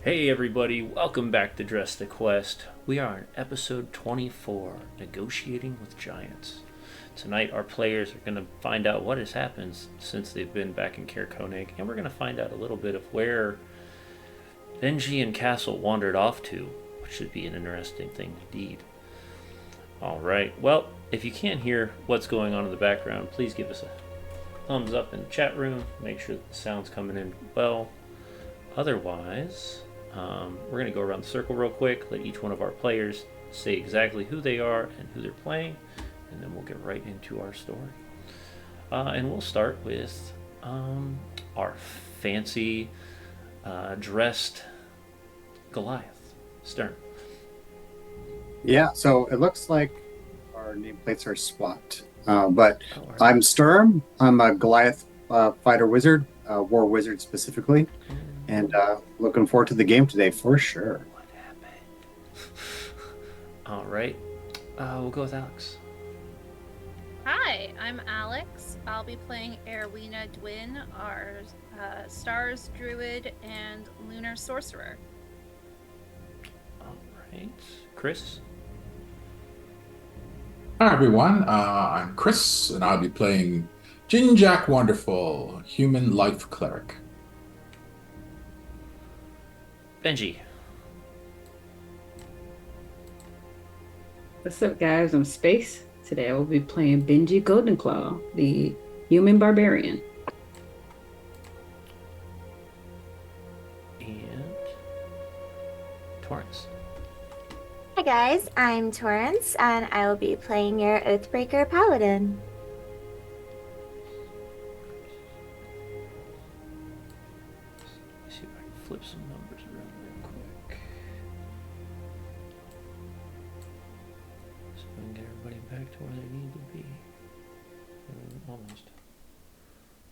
Hey everybody, welcome back to Dress the Quest. We are in episode 24, Negotiating with Giants. Tonight our players are going to find out what has happened since they've been back in Caer Konig, and we're going to find out a little bit of where Benji and Castle wandered off to, which should be an interesting thing indeed. Alright, well, if you can't hear what's going on in the background, please give us a thumbs up in the chat room, make sure that the sound's coming in well. Otherwise, we're going to go around the circle real quick, let each one of our players say exactly who they are and who they're playing, and then we'll get right into our story. And we'll start with our fancy dressed Goliath, Stern. Yeah, so it looks like our nameplates are swapped. But Oh, all right. I'm Sturm. I'm a Goliath fighter wizard, war wizard specifically, and looking forward to the game today for sure. What happened? All right. We'll go with Alex. Hi, I'm Alex. I'll be playing Erwina Dwin, our Stars Druid and Lunar Sorcerer. All right. Chris. Hi everyone, I'm Chris, and I'll be playing Jinjack Wonderful, Human Life Cleric. Benji. What's up, guys? I'm Space. Today I will be playing Benji Goldenclaw, the human barbarian. And Torrance. Hi guys, I'm Torrance, and I will be playing your Oathbreaker Paladin. Let's see if I can flip some numbers around real quick. So we can get everybody back to where they need to be. Almost.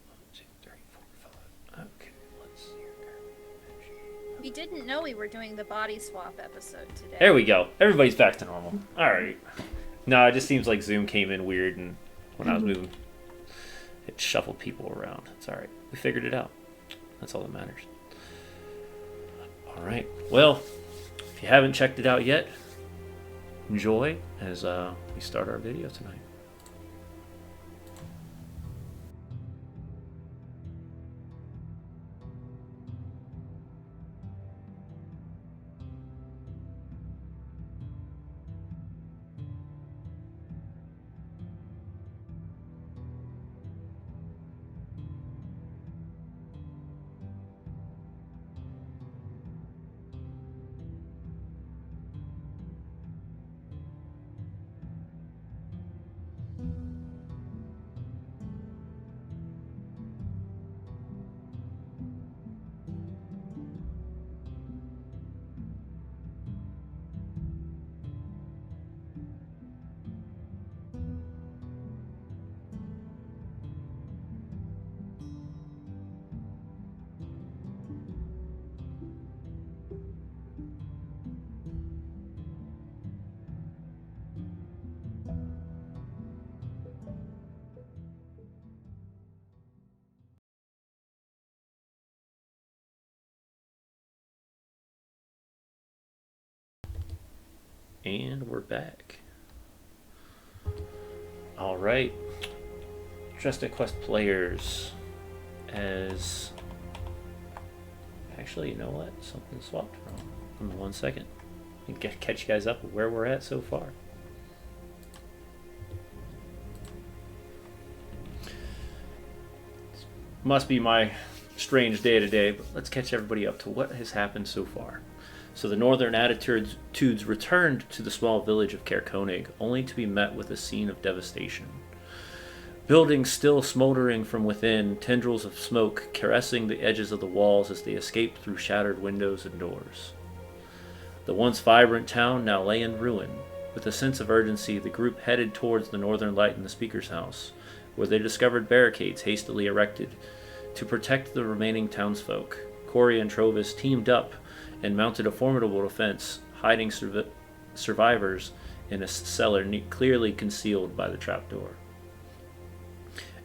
1, 2, 3, 4, 5. Okay, let's see here. We didn't know we were doing the body swap episode today. There we go. Everybody's back to normal. Alright. No, it just seems like Zoom came in weird, and when I was moving, it shuffled people around. It's alright. We figured it out. That's all that matters. Alright. Well, if you haven't checked it out yet, enjoy as we start our video tonight. And we're back. Alright. Drastic Quest players. As. Actually, you know what? Something swapped wrong. Hold on 1 second. Catch you guys up with where we're at so far. Must be my strange day today, but let's catch everybody up to what has happened so far. So the Northern Attitudes returned to the small village of Caer Konig, only to be met with a scene of devastation. Buildings still smoldering from within, tendrils of smoke caressing the edges of the walls as they escaped through shattered windows and doors. The once vibrant town now lay in ruin. With a sense of urgency, the group headed towards the northern light in the speaker's house, where they discovered barricades hastily erected to protect the remaining townsfolk. Corey and Trovis teamed up and mounted a formidable defense, hiding survivors in a cellar clearly concealed by the trapdoor.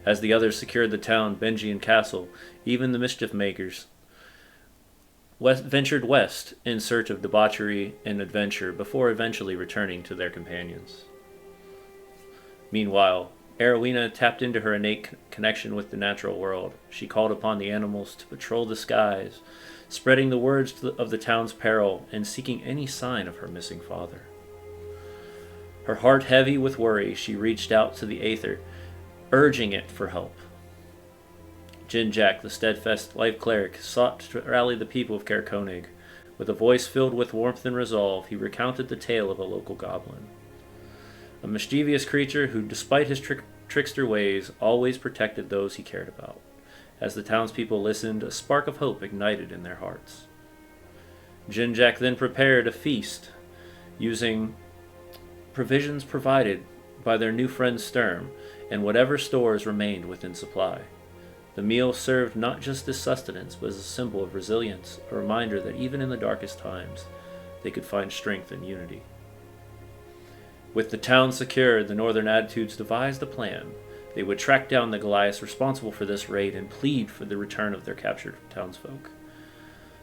As the others secured the town, Benji and Castle, even the mischief makers, ventured west in search of debauchery and adventure before eventually returning to their companions. Meanwhile, Arowena tapped into her innate connection with the natural world. She called upon the animals to patrol the skies, spreading the words of the town's peril and seeking any sign of her missing father. Her heart heavy with worry, she reached out to the Aether, urging it for help. Jinjak, the steadfast life cleric, sought to rally the people of Caer Konig. With a voice filled with warmth and resolve, he recounted the tale of a local goblin. A mischievous creature who, despite his trickster ways, always protected those he cared about. As the townspeople listened, a spark of hope ignited in their hearts. Jinjak then prepared a feast, using provisions provided by their new friend Sturm, and whatever stores remained within supply. The meal served not just as sustenance, but as a symbol of resilience, a reminder that even in the darkest times, they could find strength and unity. With the town secured, the Northern Attitudes devised a plan. They would track down the Goliaths responsible for this raid and plead for the return of their captured townsfolk.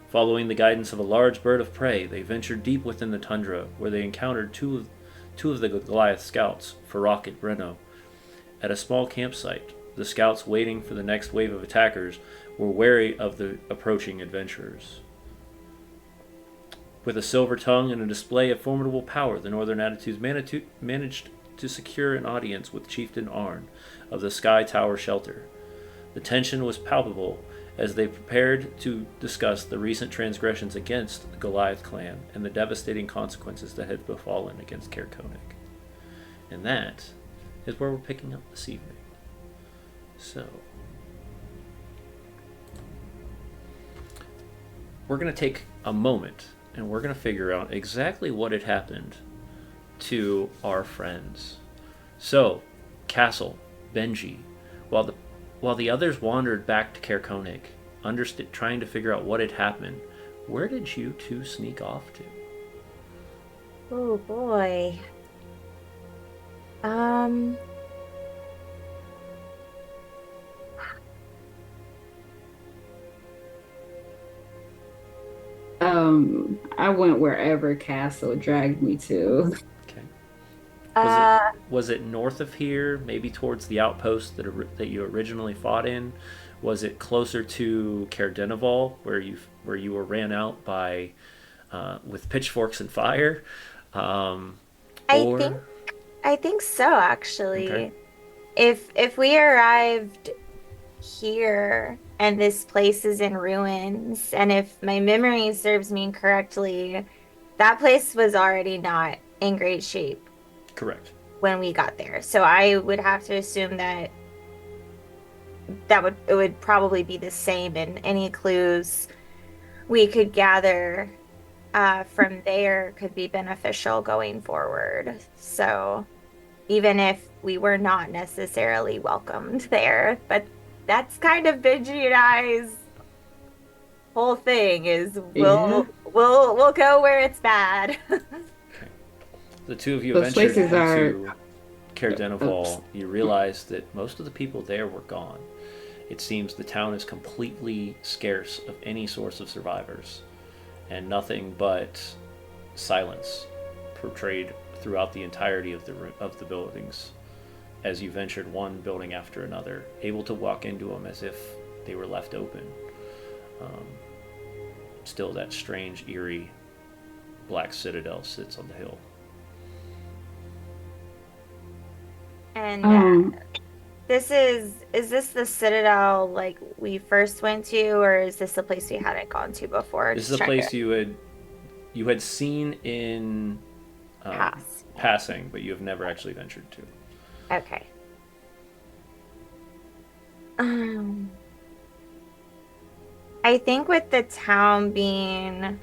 Following the guidance of a large bird of prey, they ventured deep within the tundra, where they encountered two of the Goliath scouts, Farak and Breno. At a small campsite, the scouts waiting for the next wave of attackers were wary of the approaching adventurers. With a silver tongue and a display of formidable power, the Northern Attitudes managed to secure an audience with Chieftain Arn of the Sky Tower Shelter. The tension was palpable as they prepared to discuss the recent transgressions against the Goliath clan and the devastating consequences that had befallen against Caer Konig. And that is where we're picking up this evening. So, we're going to take a moment and we're going to figure out exactly what had happened to our friends. So, Castle, Benji, while the others wandered back to Caer Konig, trying to figure out what had happened, where did you two sneak off to? Oh boy. I went wherever Castle dragged me to. Okay. Was it north of here, maybe towards the outpost that you originally fought in? Was it closer to Caer Dineval, where you were ran out by with pitchforks and fire? I think so, actually. Okay. If we arrived here and this place is in ruins, and if my memory serves me correctly, that place was already not in great shape Correct. when we got there. So I would have to assume that it would probably be the same, and any clues we could gather from there could be beneficial going forward. So even if we were not necessarily welcomed there, but that's kind of Benji and I's whole thing is we'll go where it's bad. The two of you Those ventured places into Caer Dineval. You realize that most of the people there were gone. It seems the town is completely scarce of any source of survivors, and nothing but silence portrayed throughout the entirety of the buildings as you ventured one building after another, able to walk into them as if they were left open. Still, that strange, eerie black citadel sits on the hill. And is this the Citadel like we first went to, or is this the place we hadn't gone to before? This is a place you had seen in passing, but you have never actually ventured to. Okay. I think with the town being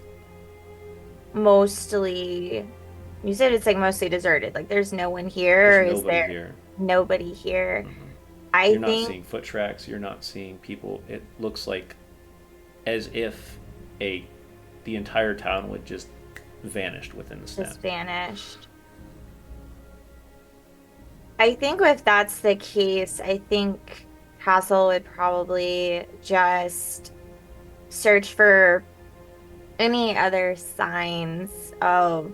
mostly, you said it's like mostly deserted. Like there's no one here. There's Is there here. nobody here? Mm-hmm. You're not seeing foot tracks. You're not seeing people. It looks like as if the entire town would just vanished within the snap. Just vanished. I think if that's the case, I think Castle would probably just search for any other signs of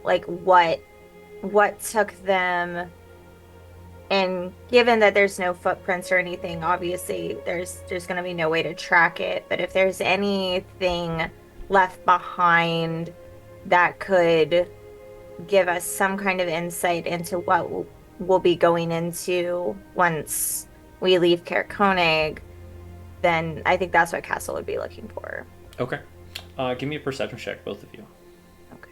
like what took them, and given that there's no footprints or anything, obviously there's going to be no way to track it, but if there's anything left behind that could give us some kind of insight into what we'll be going into once we leave Caer Koenig, then I think that's what Castle would be looking for. Okay. Give me a perception check, both of you. Okay.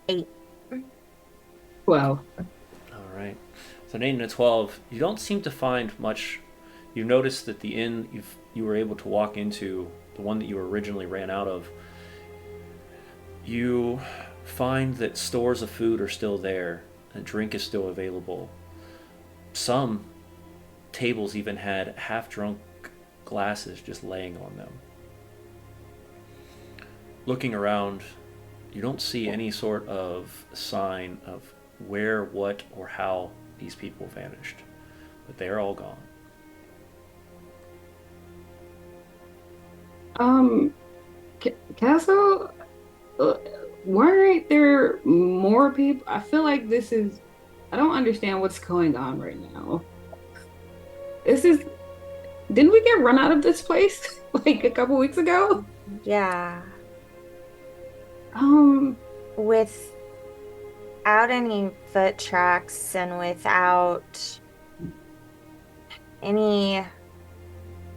Eight. Well, All right. So an 8 and a 12. You don't seem to find much. You notice that the inn you were able to walk into, the one that you originally ran out of, you find that stores of food are still there and drink is still available. Some tables even had half-drunk glasses just laying on them. Looking around, you don't see any sort of sign of where, what, or how these people vanished, but they are all gone. Castle, weren't there more people? I feel like I don't understand what's going on right now. Didn't we get run out of this place like a couple weeks ago? Yeah. Um, Without any foot tracks and without any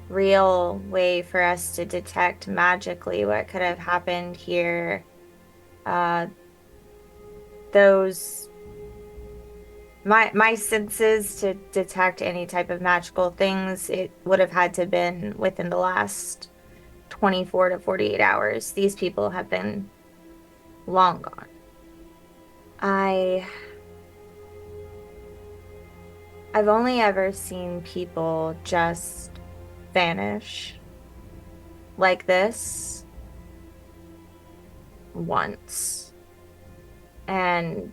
real way for us to detect magically what could have happened here, those my senses to detect any type of magical things, it would have had to have been within the last 24 to 48 hours. These people have been long gone. I've only ever seen people just vanish like this once, and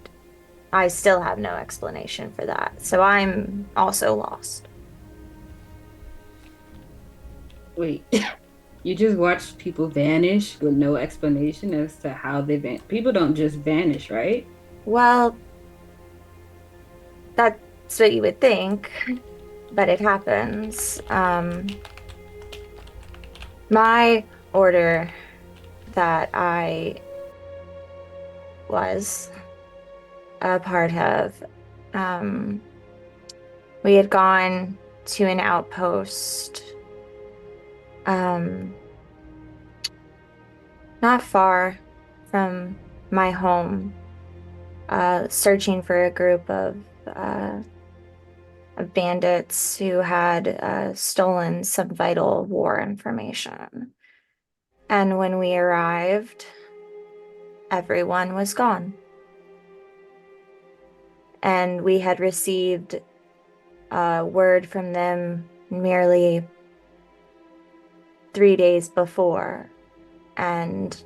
I still have no explanation for that. So I'm also lost. wait, you just watched people vanish with no explanation as to how they vanish. People don't just vanish, right? Well, that's what you would think, but it happens. My order that I was a part of, we had gone to an outpost, not far from my home, searching for a group of bandits who had stolen some vital war information. And when we arrived, everyone was gone. And we had received word from them merely 3 days before, and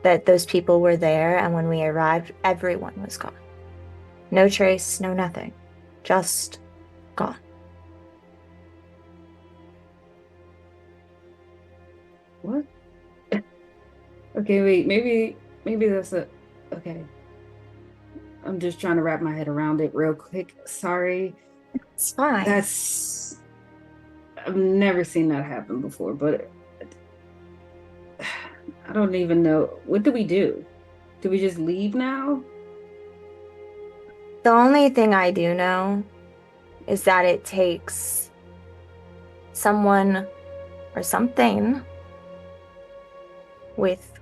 that those people were there, and when we arrived, everyone was gone. No trace, no nothing. Just gone. What? Okay, wait, maybe that's okay. I'm just trying to wrap my head around it real quick. Sorry. It's fine. I've never seen that happen before, but I don't even know. What do we do? Do we just leave now? The only thing I do know is that it takes someone or something with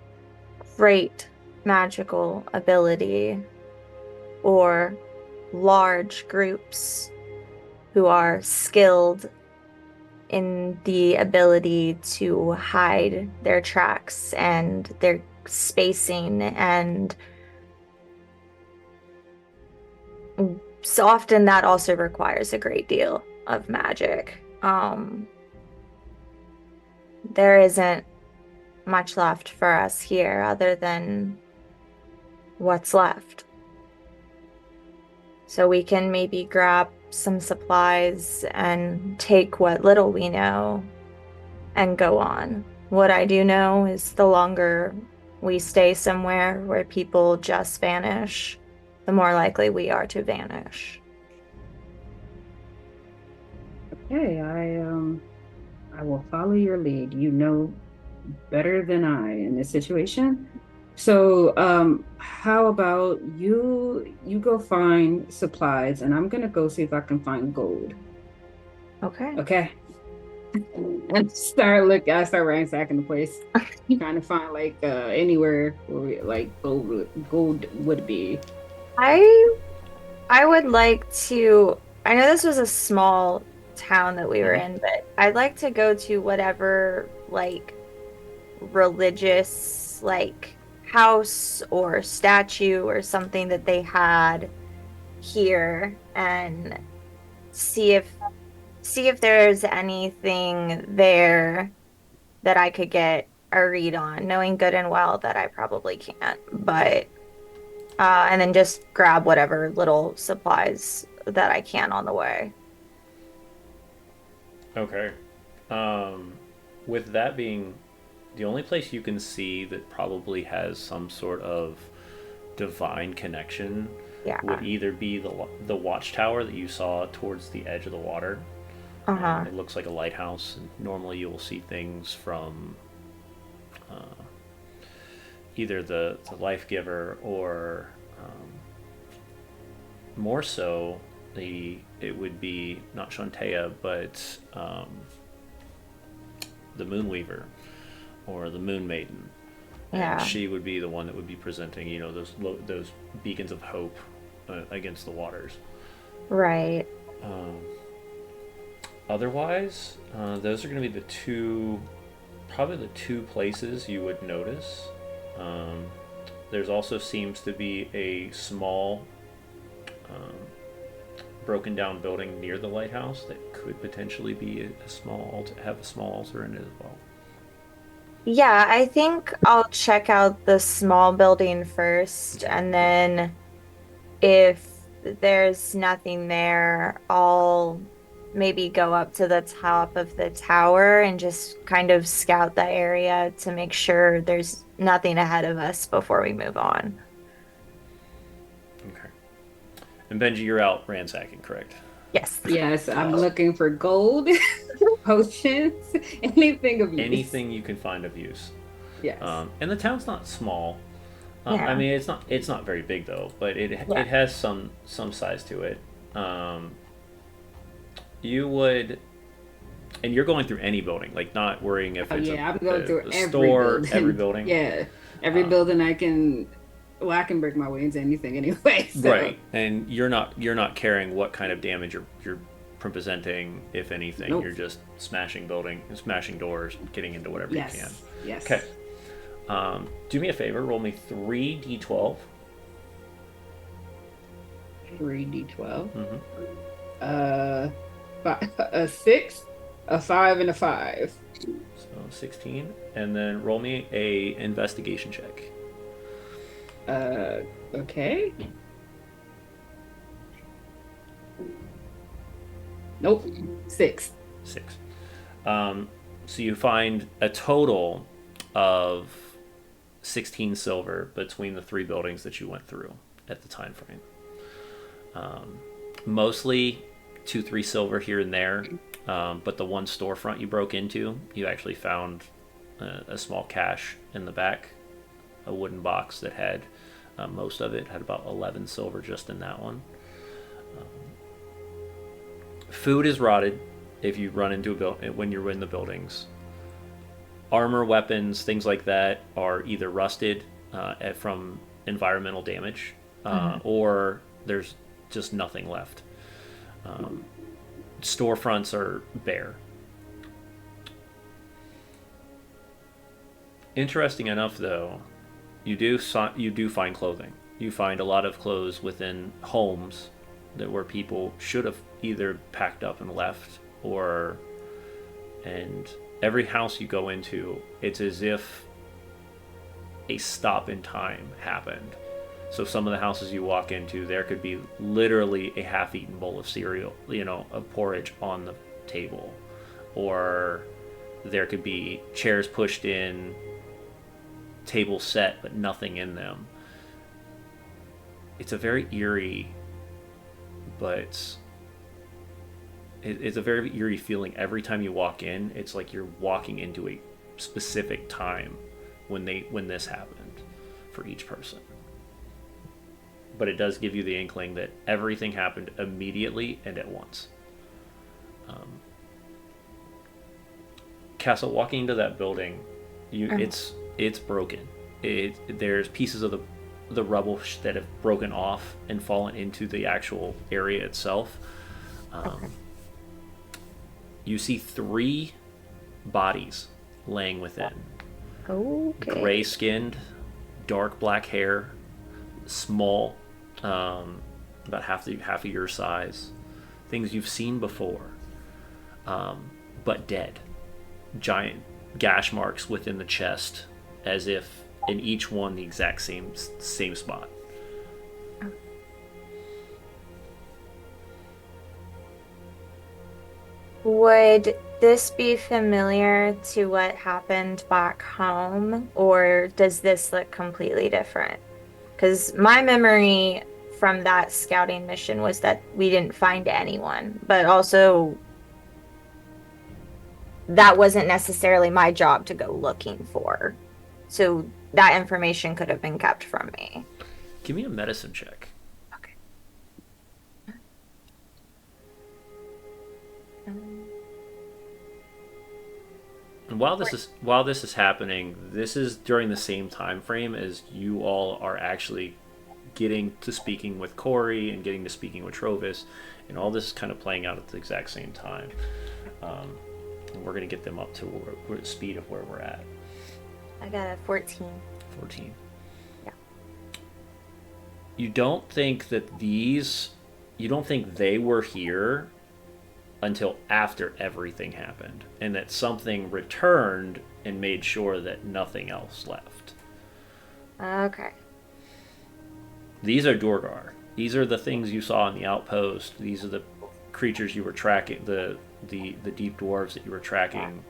great magical ability, or large groups who are skilled in the ability to hide their tracks and their spacing, and so often that also requires a great deal of magic. There isn't much left for us here other than what's left. So we can maybe grab some supplies and take what little we know and go on. What I do know is the longer we stay somewhere where people just vanish, the more likely we are to vanish. Okay, I will follow your lead. You know better than I in this situation. So, how about you go find supplies and I'm gonna go see if I can find gold. Okay. Okay. And I start ransacking the place, trying to find like anywhere where like gold would be. I would like to. I know this was a small town that we were in, but I'd like to go to whatever like religious like house or statue or something that they had here and see if there's anything there that I could get a read on, knowing good and well that I probably can't. But and then just grab whatever little supplies that I can on the way. Okay. With that being the only place you can see that probably has some sort of divine connection Yeah. would either be the watchtower that you saw towards the edge of the water. Uh-huh. It looks like a lighthouse. And normally you will see things from either the life giver or more so it would be not Shantea but the Moonweaver or the Moon Maiden. Yeah. And she would be the one that would be presenting, you know, those beacons of hope against the waters. Right. Otherwise, those are going to be probably the two places you would notice. There's also seems to be a small, broken down building near the lighthouse that could potentially be have a small altar in it as well. Yeah, I think I'll check out the small building first, and then if there's nothing there, I'll maybe go up to the top of the tower and just kind of scout the area to make sure there's nothing ahead of us before we move on. Okay. And Benji, you're out ransacking, correct? Yes. Yes, I'm looking for gold, potions, anything of use. Anything you can find of use. Yes. And the town's not small. Yeah. I mean, it's not very big though, but it has some size to it. You would, and you're going through any building, like not worrying if it's I'm going through every store, building. every building. Yeah, every building I can break my way into anything anyway. So. Right, and you're not caring what kind of damage you're presenting, if anything. Nope. You're just smashing smashing doors, getting into whatever you can. Yes. Okay. Do me a favor. Roll me 3d12. 3d12. Mm-hmm. A 6, a 5, and a 5. So 16, and then roll me a investigation check. Okay. Nope. 6. 6. So you find a total of 16 silver between the three buildings that you went through at the time frame. Mostly 2-3 silver here and there, but the one storefront you broke into, you actually found a small cache in the back, a wooden box that had most of it had about 11 silver just in that one. Food is rotted if you run into when you're in the buildings. Armor, weapons, things like that are either rusted from environmental damage, or there's just nothing left. Storefronts are bare. Interesting enough, though, you do find clothing. You find a lot of clothes within homes where people should have either packed up and left, and every house you go into, it's as if a stop in time happened. So some of the houses you walk into, there could be literally a half-eaten bowl of cereal, of porridge on the table, or there could be chairs pushed in, table set, but nothing in them. It's a very eerie, but it's a very eerie feeling every time you walk in. It's like you're walking into a specific time when this happened for each person. But it does give you the inkling that everything happened immediately and at once. Castle, walking into that building, it's broken. There's pieces of the rubble that have broken off and fallen into the actual area itself. Okay. You see 3 bodies laying within. Okay. Gray skinned, dark black hair, small, about half of your size. Things you've seen before, but dead. Giant gash marks within the chest, as if in each one the exact same spot. Would this be familiar to what happened back home, or does this look completely different? Because my memory from that scouting mission was that we didn't find anyone, but also that wasn't necessarily my job to go looking for. So that information could have been kept from me. Give me a medicine check. Okay. And while this is happening, this is during the same time frame as you all are actually getting to speaking with Corey and getting to speaking with Trovis, and all this is kind of playing out at the exact same time. And we're going to get them up to the speed of where we're at. I got a 14. 14. Yeah. You don't think they were here until after everything happened, and that something returned and made sure that nothing else left. Okay. These are Durgar. These are the things you saw in the outpost. These are the creatures you were tracking, the deep dwarves that you were tracking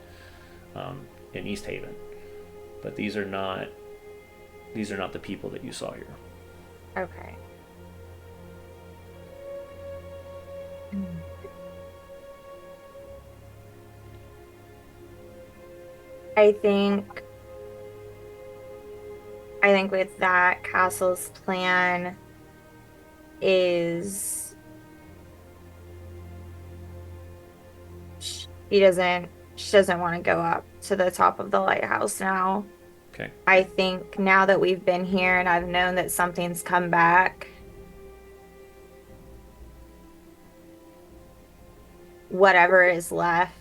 in East Haven. But these are not the people that you saw here. Okay. I think with that, Castle's plan is she doesn't want to go up to the top of the lighthouse now. Okay. I think now that we've been here and I've known that something's come back, whatever is left,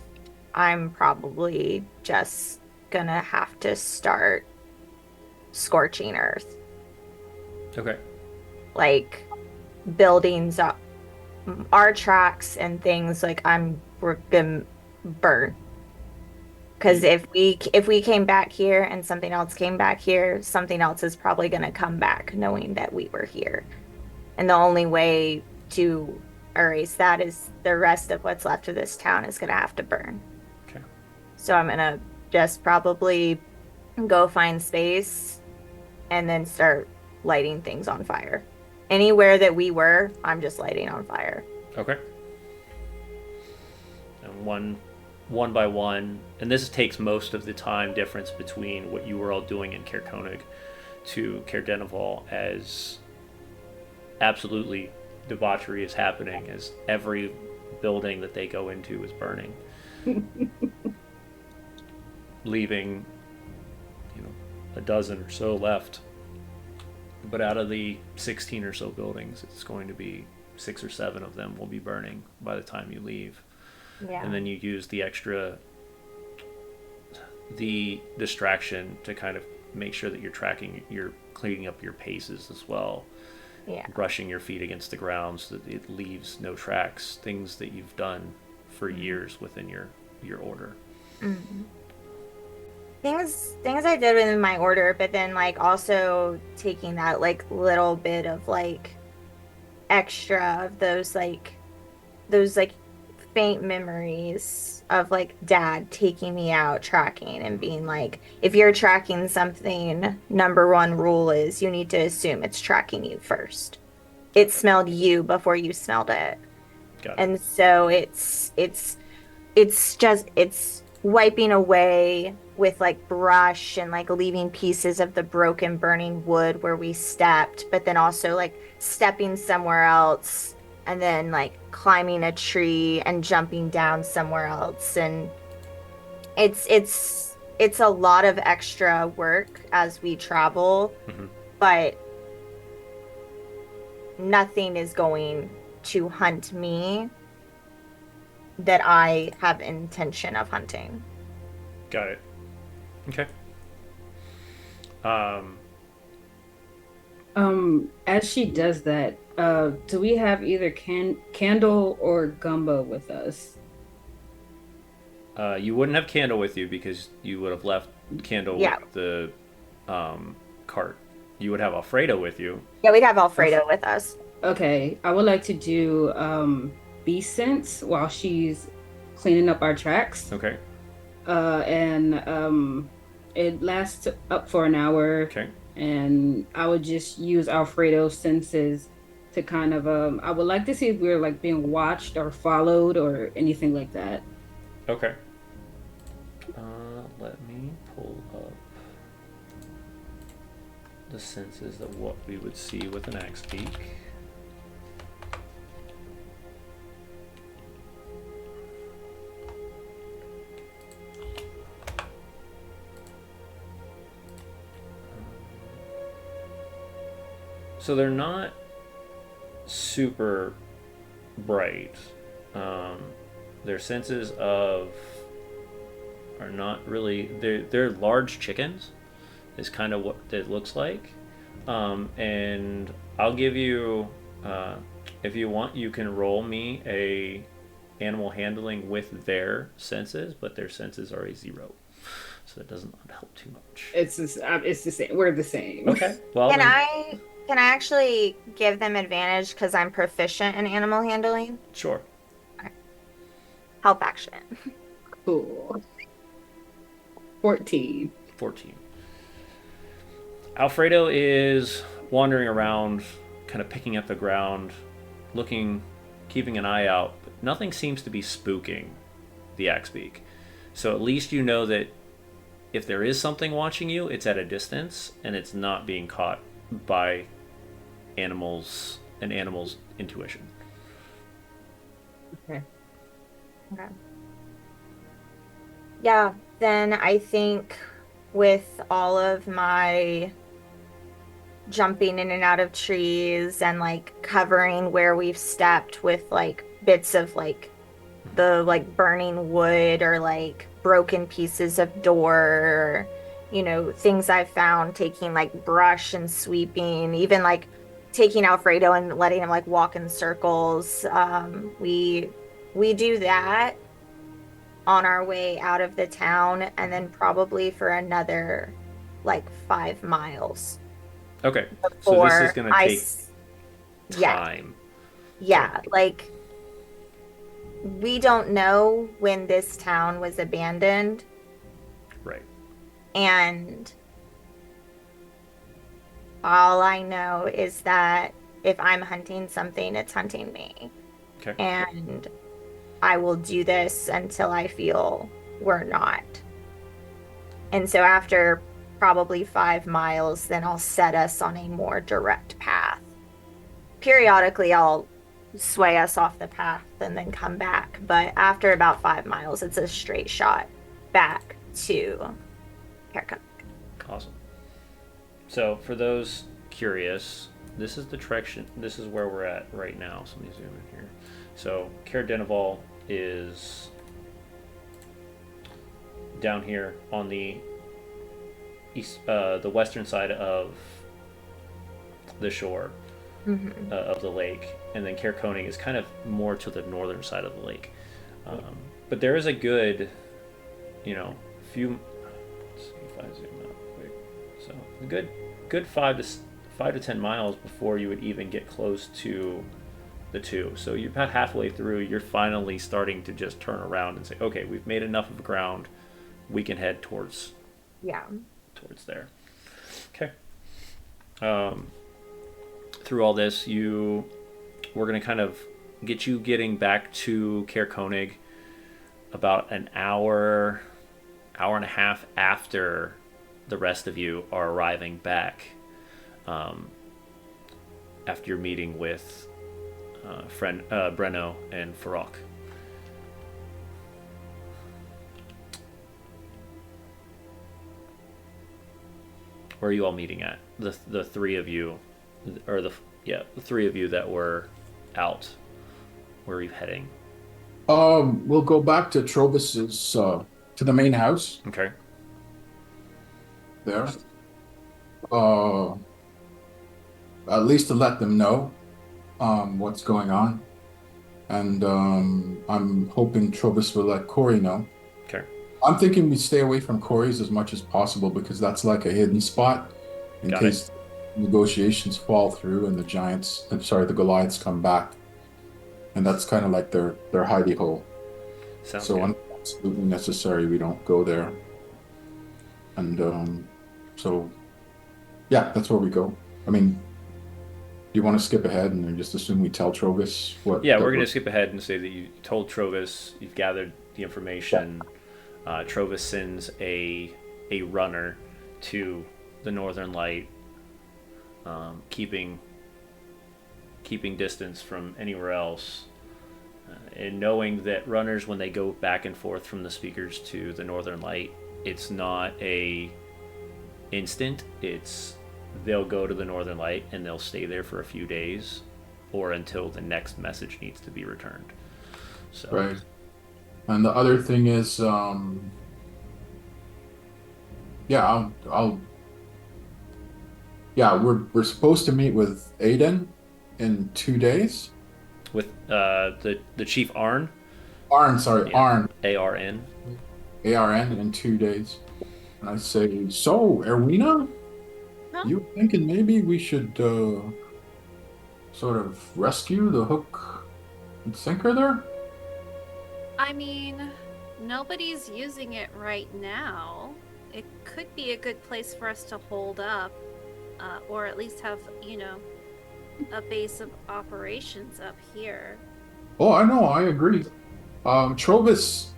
I'm probably just gonna have to start scorching earth. Okay. Like buildings up, our tracks and things, like we're gonna burn. Because if we came back here and something else came back here, something else is probably gonna come back knowing that we were here. And the only way to erase that is the rest of what's left of this town is gonna have to burn. Okay. So I'm gonna just probably go find space and then start lighting things on fire. Anywhere that we were, I'm just lighting on fire. Okay. And one by one, and this takes most of the time difference between what you were all doing in Caer Konig to Caer Dineval, as absolutely debauchery is happening as every building that they go into is burning. Leaving, a dozen or so left. But out of the 16 or so buildings, it's going to be 6 or 7 of them will be burning by the time you leave. Yeah. And then you use the distraction to kind of make sure that you're cleaning up your paces as well. Yeah. Brushing your feet against the ground so that it leaves no tracks, things that you've done for years within your order. Mm-hmm. things I did within my order, but then like also taking that like little bit of like extra of those like faint memories of like dad taking me out tracking and being like, if you're tracking something, number one rule is you need to assume it's tracking you first. It smelled you before you smelled it. Got it. And so it's wiping away with like brush and like leaving pieces of the broken burning wood where we stepped, but then also like stepping somewhere else and then like climbing a tree and jumping down somewhere else. And it's a lot of extra work as we travel, Mhm. but nothing is going to hunt me that I have intention of hunting. Got it. Okay. As she does that, do we have either Candle or Gumbo with us? You wouldn't have Candle with you because you would have left Candle Yeah. with the cart. You would have Alfredo with you. Yeah, we'd have Alfredo with us. Okay, I would like to do Beast Sense while she's cleaning up our tracks. Okay. And it lasts up for an hour. Okay. And I would just use Alfredo's senses to kind of I would like to see if we're like being watched or followed or anything like that. Okay. Let me pull up the senses of what we would see with an axe beak. So they're not super bright. Their senses of are not really. They're large chickens, is kind of what it looks like. And I'll give you, if you want, you can roll me a animal handling with their senses, but their senses are a 0, so that doesn't help too much. It's the same. We're the same. Okay. Well, Can then- I actually give them advantage because I'm proficient in animal handling? Sure. Help action. Cool. 14. 14. Alfredo is wandering around, kind of picking up the ground, looking, keeping an eye out, but nothing seems to be spooking the Axebeak. So at least you know that if there is something watching you, it's at a distance and it's not being caught by animals and animals' intuition. Okay. Okay. Yeah, then I think with all of my jumping in and out of trees and like covering where we've stepped with like bits of like the like burning wood or like broken pieces of door, or, you know, things I found, taking like brush and sweeping, even like taking Alfredo and letting him like walk in circles. We do that on our way out of the town, and then probably for another like 5 miles Okay. So before this is going to I take s- yeah, time. yeah, like we don't know when this town was abandoned, Right. and all I know is that if I'm hunting something, it's hunting me. Okay. And I will do this until I feel we're not. And so after probably 5 miles, then I'll set us on a more direct path. Periodically, I'll sway us off the path and then come back. But after about 5 miles, it's a straight shot back to Haircut. Awesome. So for those curious, this is the direction. This is where we're at right now. So let me zoom in here. So Caer Dineval is down here on the east, the western side of the shore Mm-hmm. of the lake, and then Caer Koning is kind of more to the northern side of the lake. But there is a good, few. Let's see. if I zoom out quick. So a good 5 to 10 miles before you would even get close to the two. So you're about halfway through. You're finally starting to just turn around and say, okay, we've made enough of ground. We can head towards there. Okay. Through all this, we're going to kind of get you getting back to Caer Konig about an hour and a half after the rest of you are arriving back, after your meeting with Breno and Farok. Where are you all meeting at? The three of you, or the three of you that were out. Where are you heading? We'll go back to Trovis's to the main house Okay. there. At least to let them know what's going on. And I'm hoping Trovis will let Corey know. Okay. I'm thinking we stay away from Corey's as much as possible because that's like a hidden spot in Got case negotiations fall through and the Goliaths come back. And that's kind of like their hidey hole. Sounds So good. when absolutely necessary, we don't go there. And so, yeah, that's where we go. I mean, do you want to skip ahead and then just assume we tell Trovis what? Yeah, we're going to skip ahead and say that you told Trovis, you've gathered the information. Trovis sends a runner to the Northern Light, keeping distance from anywhere else, and knowing that runners, when they go back and forth from the speakers to the Northern Light, it's not a instant. They'll go to the Northern Light and they'll stay there for a few days, or until the next message needs to be returned. So Right. And the other thing is, we're supposed to meet with Aiden in 2 days. with the Chief Arn, Arn, sorry, Yeah. Arn, ARN. ARN in 2 days. And I say, so, Erwina, Huh? you thinking maybe we should sort of rescue the hook and sinker there? I mean, nobody's using it right now. It could be a good place for us to hold up, or at least have, a base of operations up here. Oh, I know, I agree. Trovis,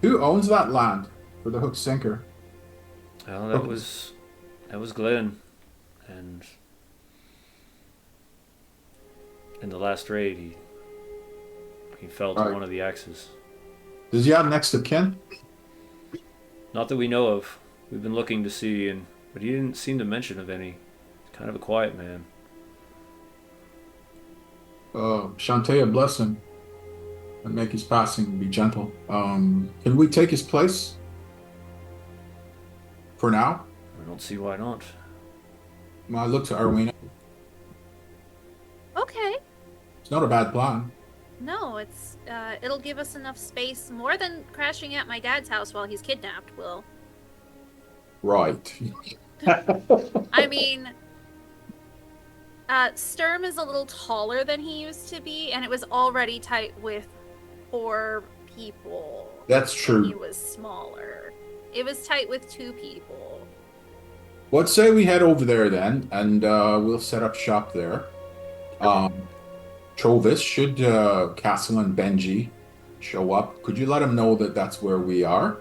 who owns that land for the hook sinker? Well, that was Glenn, and in the last raid, he fell to Right. one of the axes. Does he have next of kin? Not that we know of. We've been looking to see, but he didn't seem to mention of any. He's kind of a quiet man. Shantea, bless him and make his passing be gentle. Can we take his place for now? I don't see why not. I look to Arwina. Okay. It's not a bad plan. No, it'll give us enough space, more than crashing at my dad's house while he's kidnapped will. Right. I mean, Sturm is a little taller than he used to be, and it was already tight with 4 people. That's He true. was smaller. It was tight with 2 people. Let's say we head over there then, and we'll set up shop there. Trovis, should Castle and Benji show up, could you let him know that that's where we are?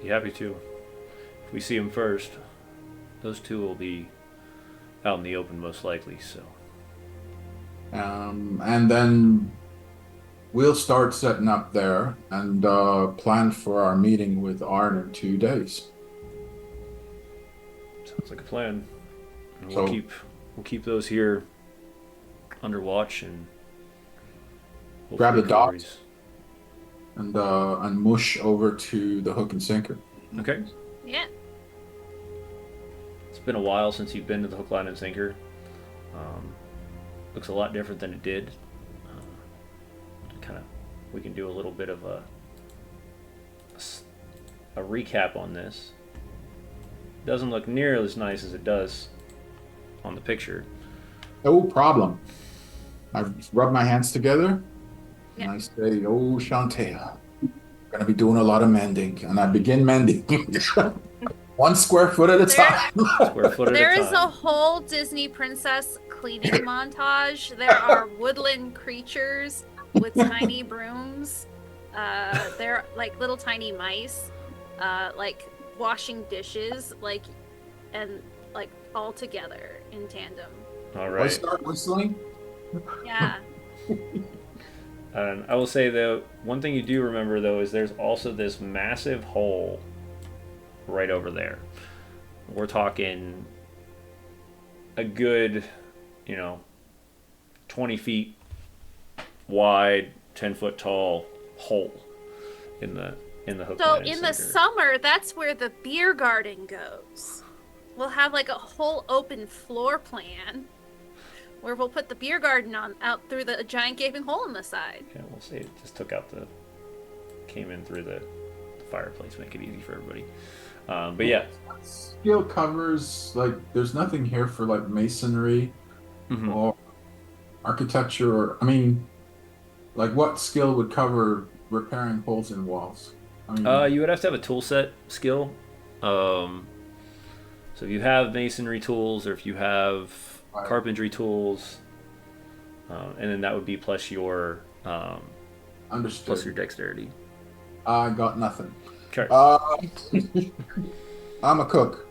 Be happy to. If we see him first, those two will be out in the open most likely. So And then we'll start setting up there and plan for our meeting with Arn in 2 days. sounds like a plan. And So- we'll keep those here under watch and Grab the hopefully dogs. And mush over to the hook and sinker. Okay. Yeah. It's been a while since you've been to the hook, line, and sinker. Looks a lot different than it did. We can do a little bit of a a recap on this. Doesn't look nearly as nice as it does on the picture. No problem. I rub my hands together and Yeah. I say, "Oh, Shantae, gonna be doing a lot of mending," and I begin mending, 1 square foot at a There- time. Square foot at There a is a time. whole Disney princess cleaning montage. There are woodland creatures with tiny brooms. They're like little tiny mice, like washing dishes, like, and like all together in tandem. All I right. start whistling. Yeah. And I will say though, one thing you do remember though is there's also this massive hole right over there. We're talking a good, 20 feet wide, 10-foot tall hole in the hook. So line and in the sinker. summer, that's where the beer garden goes. We'll have like a whole open floor plan where we'll put the beer garden out through the giant gaping hole in the side. Yeah, we'll say it just came in through the fireplace, make it easy for everybody. But yeah. Skill covers, like, there's nothing here for like masonry Mhm. or architecture, or I mean, like, what skill would cover repairing holes in walls? I mean, You would have to have a tool set skill. So if you have masonry tools or if you have Right. carpentry tools, and then that would be plus your understood. dexterity. I got nothing. Okay. I'm a cook.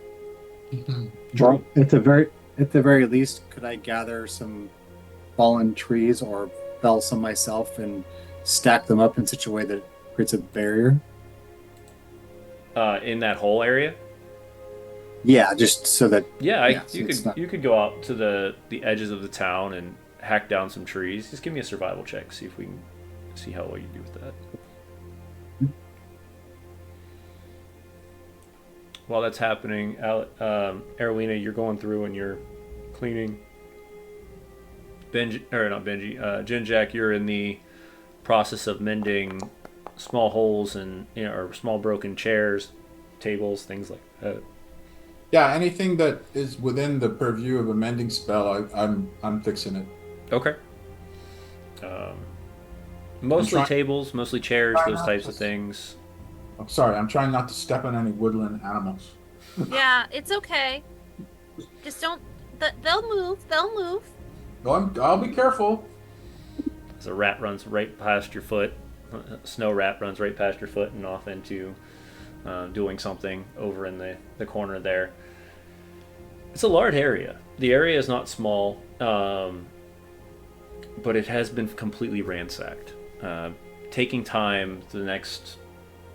Well, at the very least, could I gather some fallen trees or fell some myself and stack them up in such a way that it creates a barrier? In that whole area. Yeah, just so that Yeah, so it's not- you could go out to the edges of the town and hack down some trees. Just give me a survival check. See if we can see how well you do with that. While that's happening, Arowina, you're going through and you're cleaning. Jinjak, you're in the process of mending small holes and or small broken chairs, tables, things like that. Yeah, anything that is within the purview of a mending spell, I'm fixing it. Okay. Mostly trying- tables, mostly chairs, trying those not types to- of things. I'm sorry, I'm trying not to step on any woodland animals. Yeah, it's okay. Just don't. They'll move. They'll move. I'll be careful. As a rat runs right past your foot, a snow rat runs right past your foot and off into doing something over in the corner there. It's a large area. The area is not small, but it has been completely ransacked. Taking time the next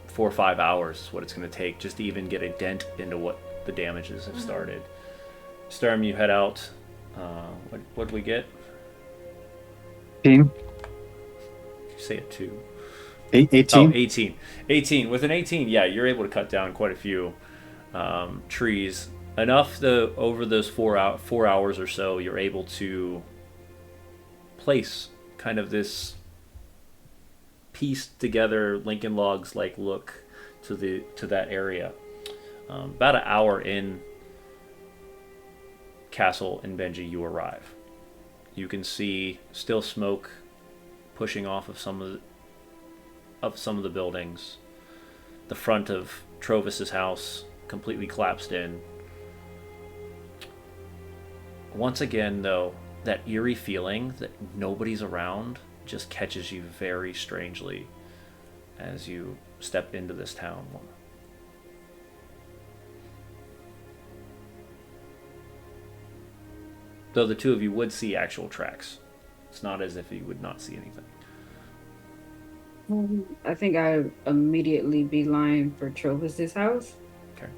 4 or 5 hours is what it's going to take just to even get a dent into what the damages have started. Storm, you head out. What did we get? team Did you say it 2? 18. Oh, 18. 18. With an 18, yeah, you're able to cut down quite a few trees. Enough over those 4 hours or so, you're able to place kind of this pieced together Lincoln Logs like look to that area. About an hour in Castle and Benji, you arrive. You can see still smoke pushing off of some of the buildings. The front of Trovis's house completely collapsed in. Once again, though, that eerie feeling that nobody's around just catches you very strangely as you step into this town. Though the two of you would see actual tracks. It's not as if you would not see anything. I think I immediately beeline for Trovis's house. Okay.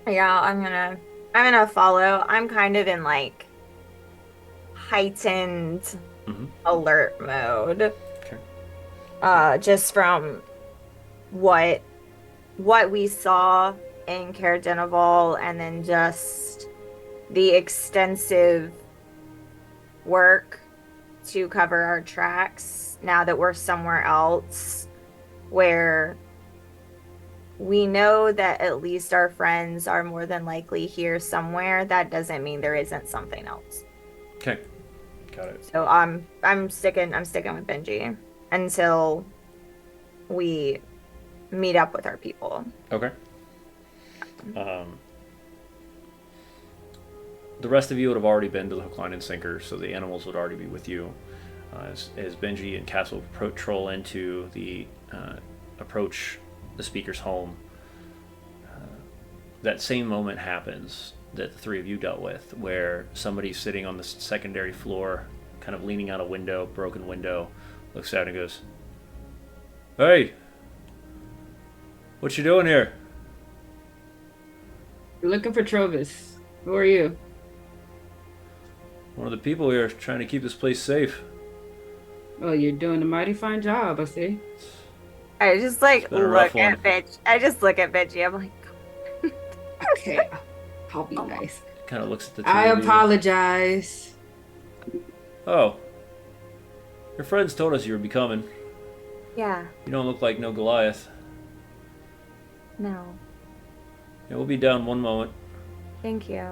Yeah, I'm gonna follow. I'm kind of in like heightened alert mode. Okay. Just from what we saw in Caer Dineval, and then just the extensive work to cover our tracks now that we're somewhere else where we know that at least our friends are more than likely here somewhere. That doesn't mean there isn't something else. Okay, got it. So I'm sticking with Benji until we meet up with our people. Okay. The rest of you would have already been to the hook, line, and sinker, so the animals would already be with you. As Benji and Castle patrol into the approach the speaker's home, that same moment happens that the three of you dealt with, where somebody's sitting on the secondary floor, kind of leaning out a window, broken window, looks out and goes, "Hey, what you doing here?" You're looking for Trovis. Who are you? "One of the people here is trying to keep this place safe." Oh, you're doing a mighty fine job, I see. I just like been a rough look at one. Benji. I just look at Benji. I'm like, Okay, I'll be nice. Kind of looks at the two I of you. apologize. "Oh, your friends told us you would be coming. yeah, You don't look like no Goliath. no, Yeah, we'll be down one moment." thank you.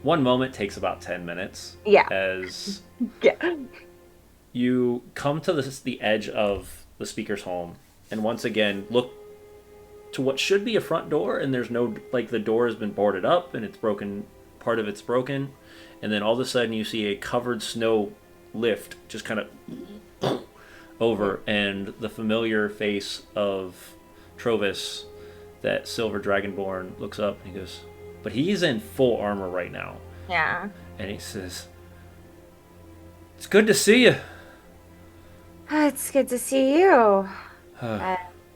One moment takes about 10 minutes. Yeah. As Yeah. you come to the edge of the speaker's home, and once again look to what should be a front door, and there's no, like, the door has been boarded up and it's broken, part of it's broken, and then all of a sudden you see a covered snow lift just kind of over, and the familiar face of Trovis, that silver dragonborn, looks up and he goes, but he's in full armor right now, Yeah. and he says, "It's good to see you." It's good to see you.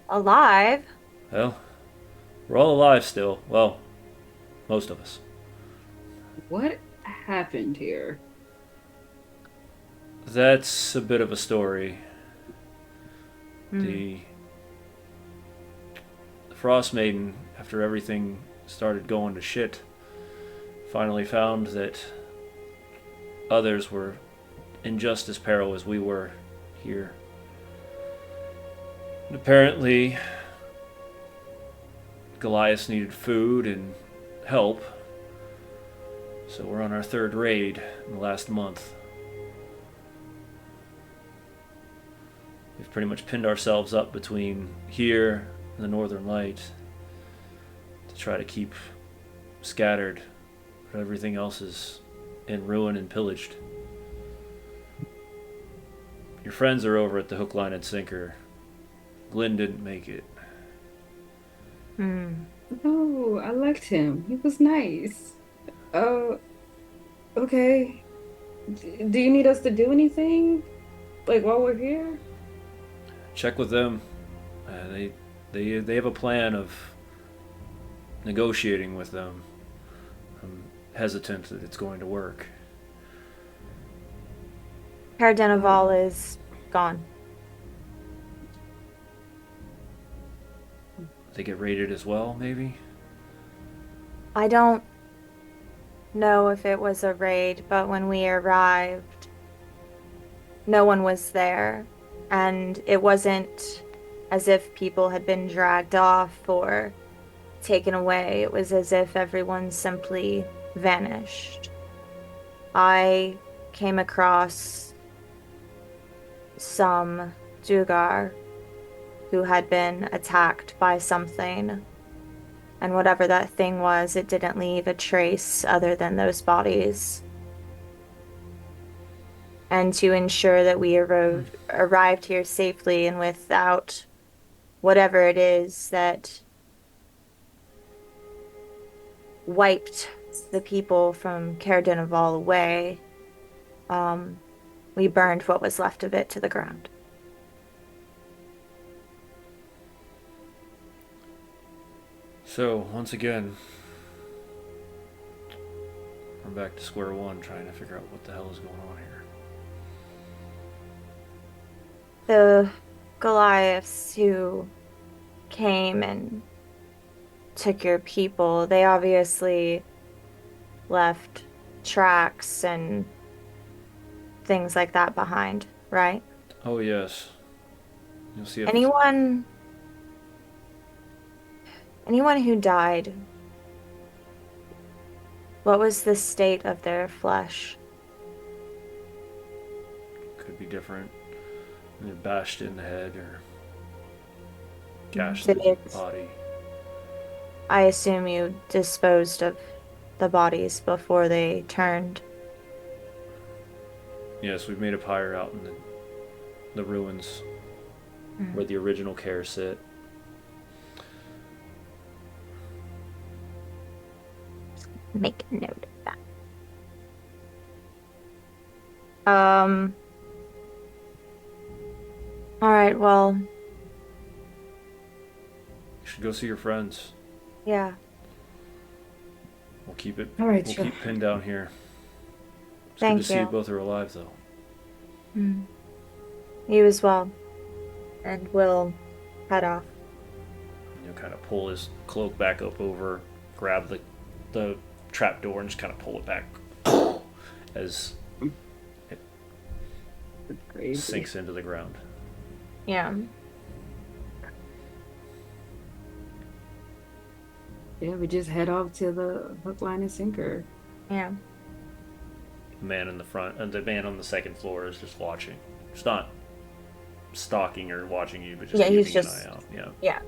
Alive. Well, we're all alive still. Well, most of us. What happened here? That's a bit of a story. The Frost Maiden, after everything started going to shit, finally found that others were in just as peril as we were here. And apparently, Goliath needed food and help, so we're on our third raid in the last month. We've pretty much pinned ourselves up between here and the Northern Light to try to keep scattered, but everything else is in ruin and pillaged. Your friends are over at the Hook, Line, and Sinker. Glenn didn't make it. Oh, I liked him. He was nice. Okay. Do you need us to do anything? Like while we're here? Check with them. They have a plan of negotiating with them. I'm hesitant that it's going to work. Cardenival is gone. They get raided as well, maybe? I don't know if it was a raid, but when we arrived, no one was there. And it wasn't as if people had been dragged off or taken away. It was as if everyone simply vanished. I came across some Dugar who had been attacked by something. And whatever that thing was, it didn't leave a trace other than those bodies. And to ensure that we arrived here safely and without whatever it is that wiped the people from Cardenival away, we burned what was left of it to the ground. So, once again, we're back to square one, trying to figure out what the hell is going on here. The Goliaths who came and took your people, they obviously left tracks and things like that behind, right? Oh yes. You'll see. Anyone who died, what was the state of their flesh? Could be different. They're bashed in the head or gashed Did the it- body. I assume you disposed of the bodies before they turned. Yes, we've made a pyre out in the ruins where the original care sit. Make a note of that. All right, well, You should go see your friends. yeah. We'll keep it. All right, We'll sure. keep pinned down here. It's Thank good to see you. you both are alive, though. You as well. And we'll head off. You'll kind of pull his cloak back up over, grab the trap door, and just kind of pull it back as it Crazy. sinks into the ground. Yeah. Yeah, we just head off to the hook, line, and sinker. Yeah. The man in the front, and the man on the second floor is just watching. It's not stalking or watching you, but just Yeah, keeping he's an just- eye out. Yeah. Yeah.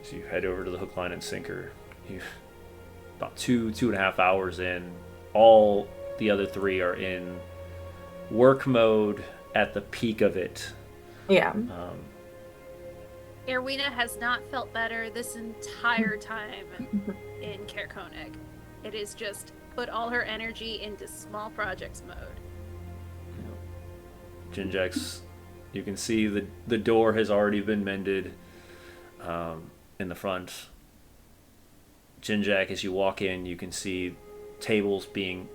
So you head over to the hook, line, and sinker. You about 2.5 hours in. All the other three are in work mode at the peak of it. Yeah. Erwina has not felt better this entire time in Caer Koenig. It is just put all her energy into small projects mode. Jinjax, you can see the door has already been mended in the front. Jinjak, as you walk in, you can see tables being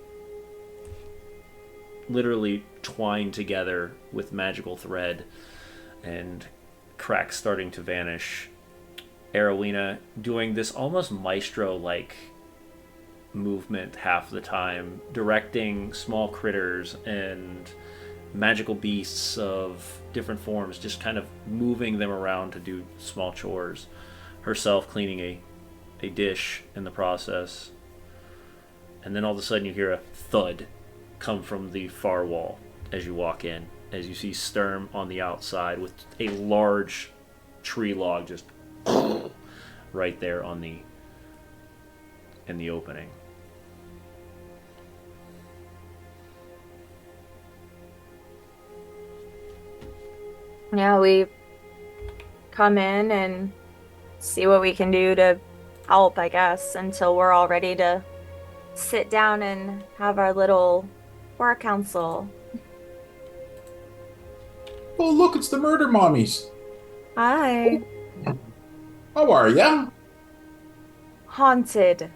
literally twined together with magical thread and cracks starting to vanish. Erowina doing this almost maestro-like movement half the time, directing small critters and magical beasts of different forms, just kind of moving them around to do small chores, herself cleaning a dish in the process. And then all of a sudden you hear a thud come from the far wall as you walk in, as you see Sturm on the outside with a large tree log just right there in the opening. Yeah, we come in and see what we can do to help, I guess, until we're all ready to sit down and have our little war council. Oh, look, it's the murder mommies. Hi. How are ya? Haunted.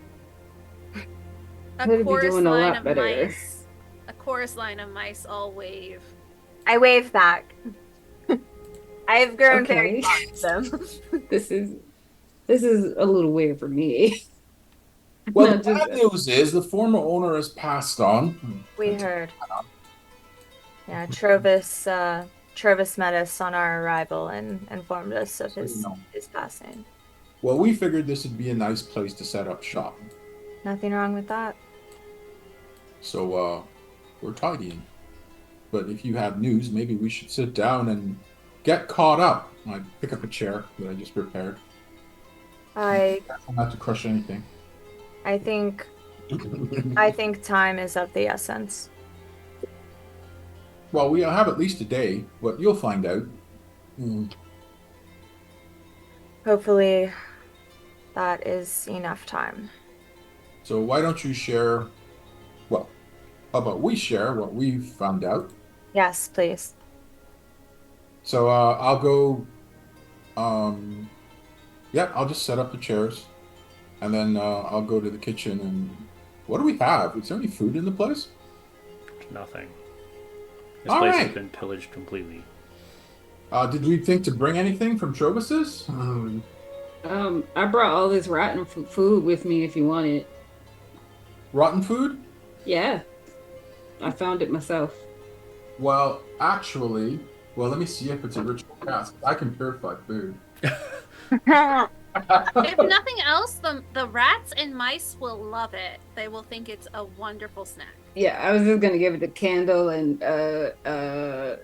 A Could be chorus doing a line lot of better. mice. A chorus line of mice all wave. I wave back. I have grown very Okay. fond of them. This is a little weird for me. Well, Not the just- bad news is the former owner has passed on. We heard. Yeah, Trovis met us on our arrival and informed us of his passing. Well, we figured this would be a nice place to set up shop. Nothing wrong with that. So, we're tidying. But if you have news, maybe we should sit down and get caught up. I pick up a chair that I just prepared. I Not to crush anything. think time is of the essence. Well, we have at least a day, but you'll find out. Hopefully that is enough time. So why don't you share, well, how about we share what we've found out? Yes, please. So I'll go, yeah, I'll just set up the chairs, and then I'll go to the kitchen and, what do we have? Is there any food in the place? Nothing. This All place right. has been pillaged completely. Did we think to bring anything from Trovis's? I brought all this rotten food with me if you want it. Rotten food? Yeah. I found it myself. Well, actually, let me see if it's a ritual cast. I can purify food. If nothing else, the rats and mice will love it. They will think it's a wonderful snack. Yeah, I was just gonna give it the candle and the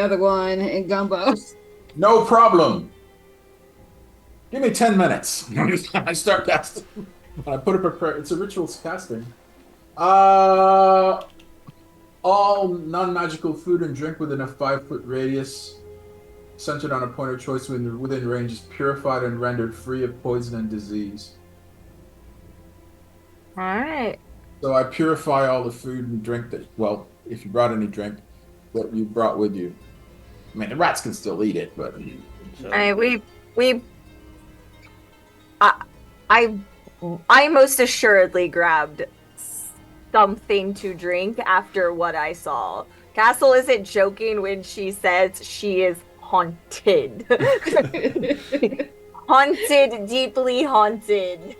other one and gumbo. No problem. Give me 10 minutes. I start casting. I put up a prayer. It's a rituals casting. All non-magical food and drink within a 5-foot radius, centered on a point of choice within range, is purified and rendered free of poison and disease. All right. So I purify all the food and drink that, well, if you brought any drink, that you brought with you. I mean, the rats can still eat it, but... So, I most assuredly grabbed something to drink after what I saw. Castle isn't joking when she says she is haunted. Haunted, deeply haunted.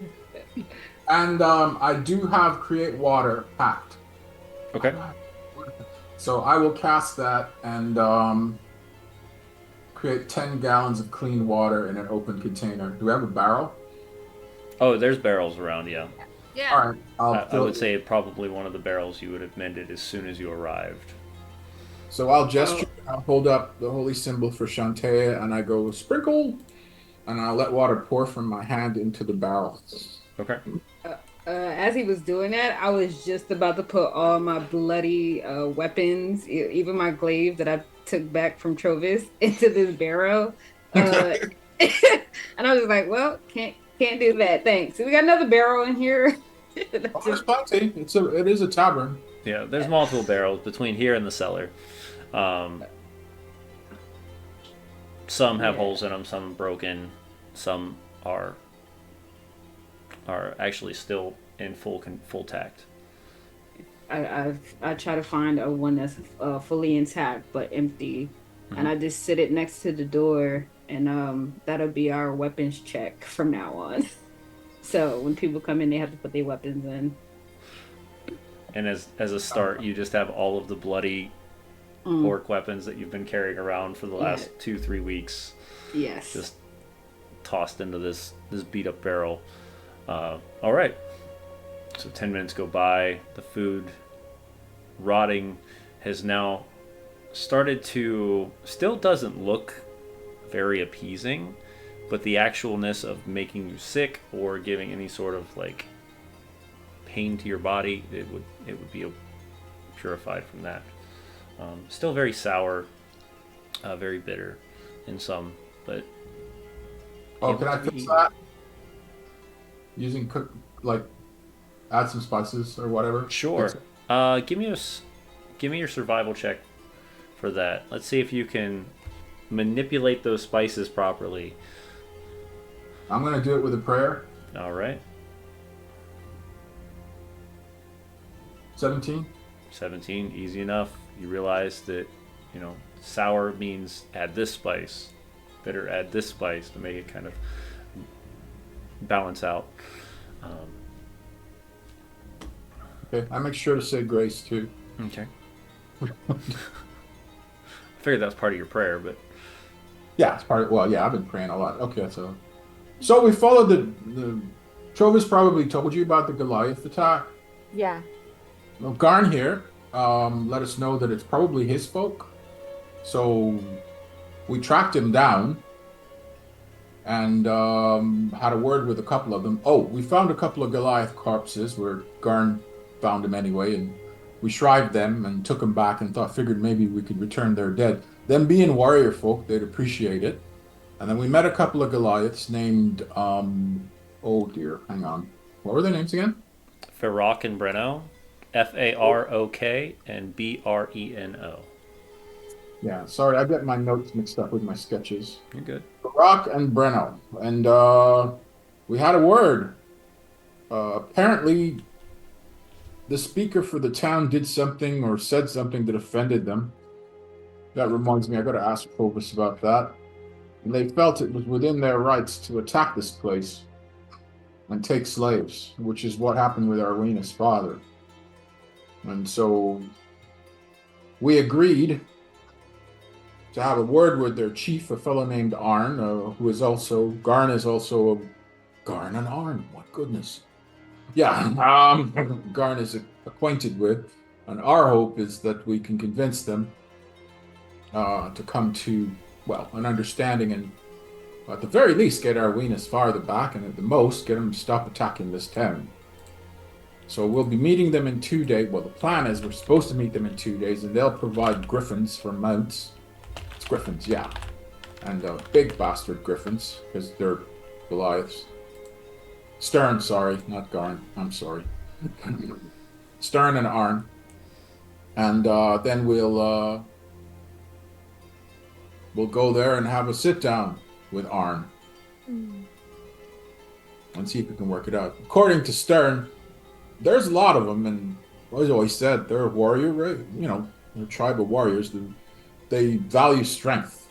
And I do have Create Water packed. okay. So I will cast that and create 10 gallons of clean water in an open container. Do we have a barrel? Oh, there's barrels around, yeah. Yeah. All right. I would say probably one of the barrels you would have mended as soon as you arrived. So I'll gesture. I'll hold up the holy symbol for Shantea, and I go sprinkle, and I'll let water pour from my hand into the barrel. Okay. As he was doing that, I was just about to put all my bloody weapons, even my glaive that I took back from Trovis, into this barrel. And I was like, well, can't do that. Thanks. So we got another barrel in here. There's plenty. It is a tavern. Yeah, there's multiple barrels between here and the cellar. Some have holes in them, some broken, some are actually still in full tact. I try to find a one that's fully intact but empty, and I just sit it next to the door, and that'll be our weapons check from now on. So when people come in, they have to put their weapons in. And as a start, you just have all of the bloody orc weapons that you've been carrying around for the last 2-3 weeks. Yes. Just tossed into this beat up barrel. All right. So 10 minutes go by. The food rotting has now started to, still doesn't look very appeasing, but the actualness of making you sick or giving any sort of like pain to your body, it would be purified from that. Still very sour, very bitter in some, but Can I fix that? Using add some spices or whatever. Sure. Give me your survival check for that. Let's see if you can manipulate those spices properly. I'm gonna do it with a prayer. All right. 17. 17, easy enough. You realize that, sour means add this spice, bitter add this spice to make it kind of balance out. Okay, I make sure to say grace too. Okay. I figured that was part of your prayer, but Yeah, it's part of. Well, yeah, I've been praying a lot. Okay, so we followed the. Trovis probably told you about the Goliath attack. Yeah. Well, Garn here let us know that it's probably his folk. So we tracked him down and had a word with a couple of them. Oh, we found a couple of Goliath corpses where Garn found them anyway, and we shrived them and took them back and figured maybe we could return their dead. Them being warrior folk, they'd appreciate it. And then we met a couple of Goliaths named, oh dear, hang on. What were their names again? Farok and Breno, Farok and Breno. Yeah, sorry, I got my notes mixed up with my sketches. You're good. Rock and Breno. And we had a word. Apparently, the speaker for the town did something or said something that offended them. That reminds me, I got to ask Phobos about that. And they felt it was within their rights to attack this place and take slaves, which is what happened with Arwena's father. And so we agreed to have a word with their chief, a fellow named Arn, who is also Garn is also Garn and Arn. What goodness. Yeah, Garn is acquainted with, and our hope is that we can convince them to come to, well, an understanding, and at the very least get Arwenas farther back, and at the most get them to stop attacking this town. So we'll be meeting them in 2 days. Well, the plan is we're supposed to meet them in 2 days, and they'll provide griffins for mounts. It's griffins, yeah, and big bastard griffins because they're Goliaths. Stern, sorry, not Garn. I'm sorry. Stern and Arn. And then we'll go there and have a sit down with Arn and see if we can work it out. According to Stern, there's a lot of them, and as always said, they're a warrior, right? You know, they're tribal warriors. They value strength.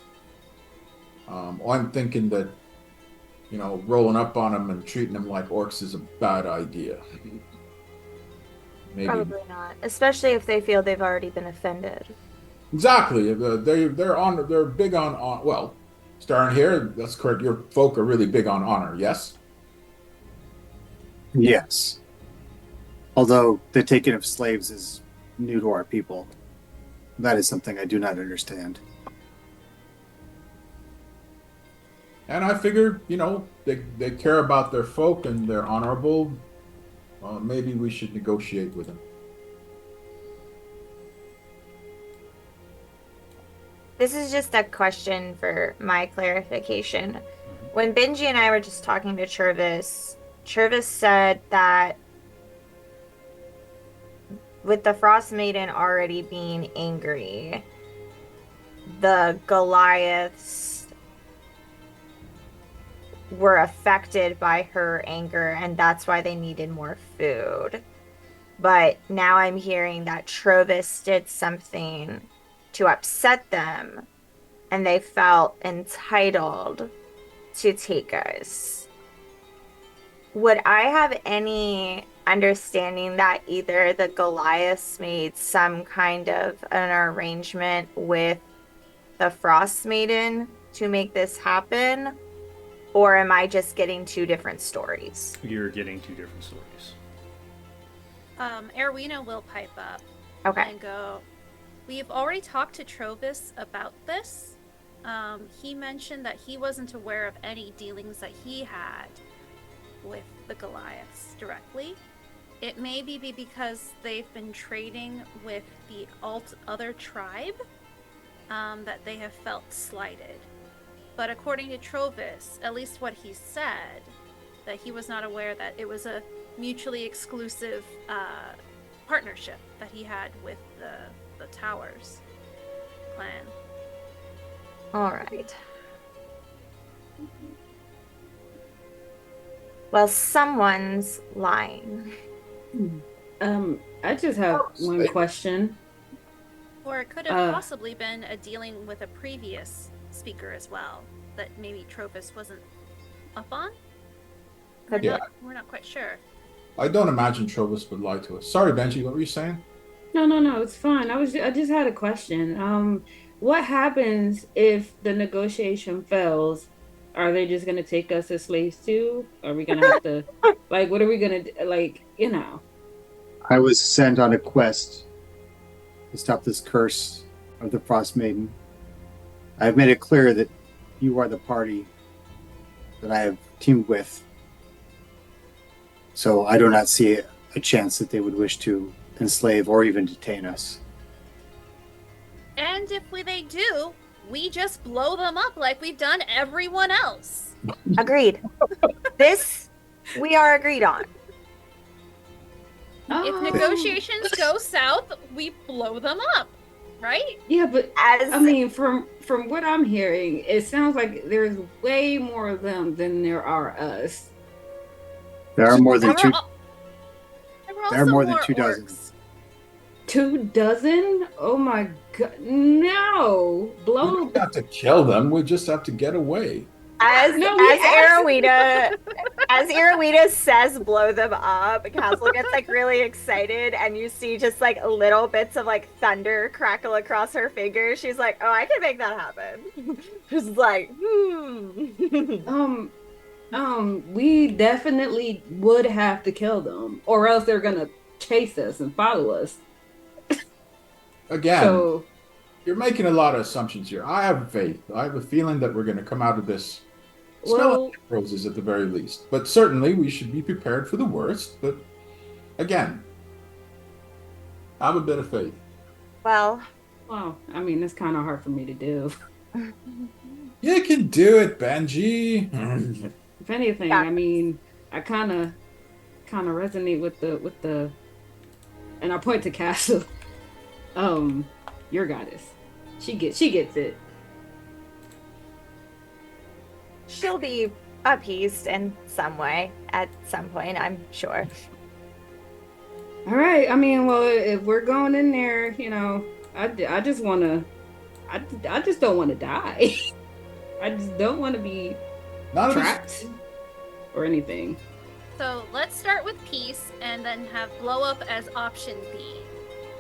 I'm thinking that, you know, rolling up on them and treating them like orcs is a bad idea. Maybe. Probably not, especially if they feel they've already been offended. Exactly. They're big on well, Stern here, that's correct. Your folk are really big on honor, yes? Yes. Although the taking of slaves is new to our people. That is something I do not understand. And I figured, you know, they care about their folk and they're honorable. Maybe we should negotiate with them. This is just a question for my clarification. When Benji and I were just talking to Chervis said that with the Frost Maiden already being angry, the Goliaths were affected by her anger, and that's why they needed more food. But now I'm hearing that Trovis did something to upset them, and they felt entitled to take us. Would I have any understanding that either the Goliaths made some kind of an arrangement with the Frost Maiden to make this happen? Or am I just getting two different stories? You're getting two different stories. Erwina will pipe up Okay. and go, we've already talked to Trovis about this. He mentioned that he wasn't aware of any dealings that he had with the Goliaths directly. It may be because they've been trading with the other tribe that they have felt slighted. But according to Trovis, at least what he said, that he was not aware that it was a mutually exclusive partnership that he had with the Towers clan. All right. Well, someone's lying. I just have one question. Or it could have possibly been a dealing with a previous speaker as well that maybe Trovis wasn't up on. Yeah. We're not quite sure. I don't imagine Trovis would lie to us. Sorry, Benji, what were you saying? No, it's fine. I just had a question. What happens if the negotiation fails? Are they just gonna take us as slaves too? Are we gonna have to, like, what are we gonna do? Like, you know? I was sent on a quest to stop this curse of the Frost Maiden. I have made it clear that you are the party that I have teamed with. So I do not see a chance that they would wish to enslave or even detain us. And if they do, we just blow them up like we've done everyone else. Agreed. This we are agreed on. If negotiations go south, we blow them up, right? Yeah, but As I mean, from what I'm hearing, it sounds like there's way more of them than there are us. There are more than There two. were There are also more than 2 dozen. orcs. 2 dozen? Oh my god! No, We blow. don't have to kill them. We just have to get away. as No, we Arowita As Irwita says, blow them up, Castle gets like really excited, and you see just like little bits of like thunder crackle across her fingers. She's like, "Oh, I can make that happen." She's like, We definitely would have to kill them, or else they're gonna chase us and follow us. Again, So, you're making a lot of assumptions here. I have faith. I have a feeling that we're going to come out of this well, smelling roses at the very least. But certainly we should be prepared for the worst. But again, I have a bit of faith. "Well, well, I mean, it's kind of hard for me to do. You can do it, Benji. If anything, Yeah. I mean, I kind of resonate with the, and I point to Castle. Your goddess, she gets it. she'll be appeased in some way at some point, I'm sure." All right. I mean, well, if we're going in there, I just want to, I just don't want to die. I just don't want to be None of us. trapped or anything. So let's start with peace and then have blow up as option B.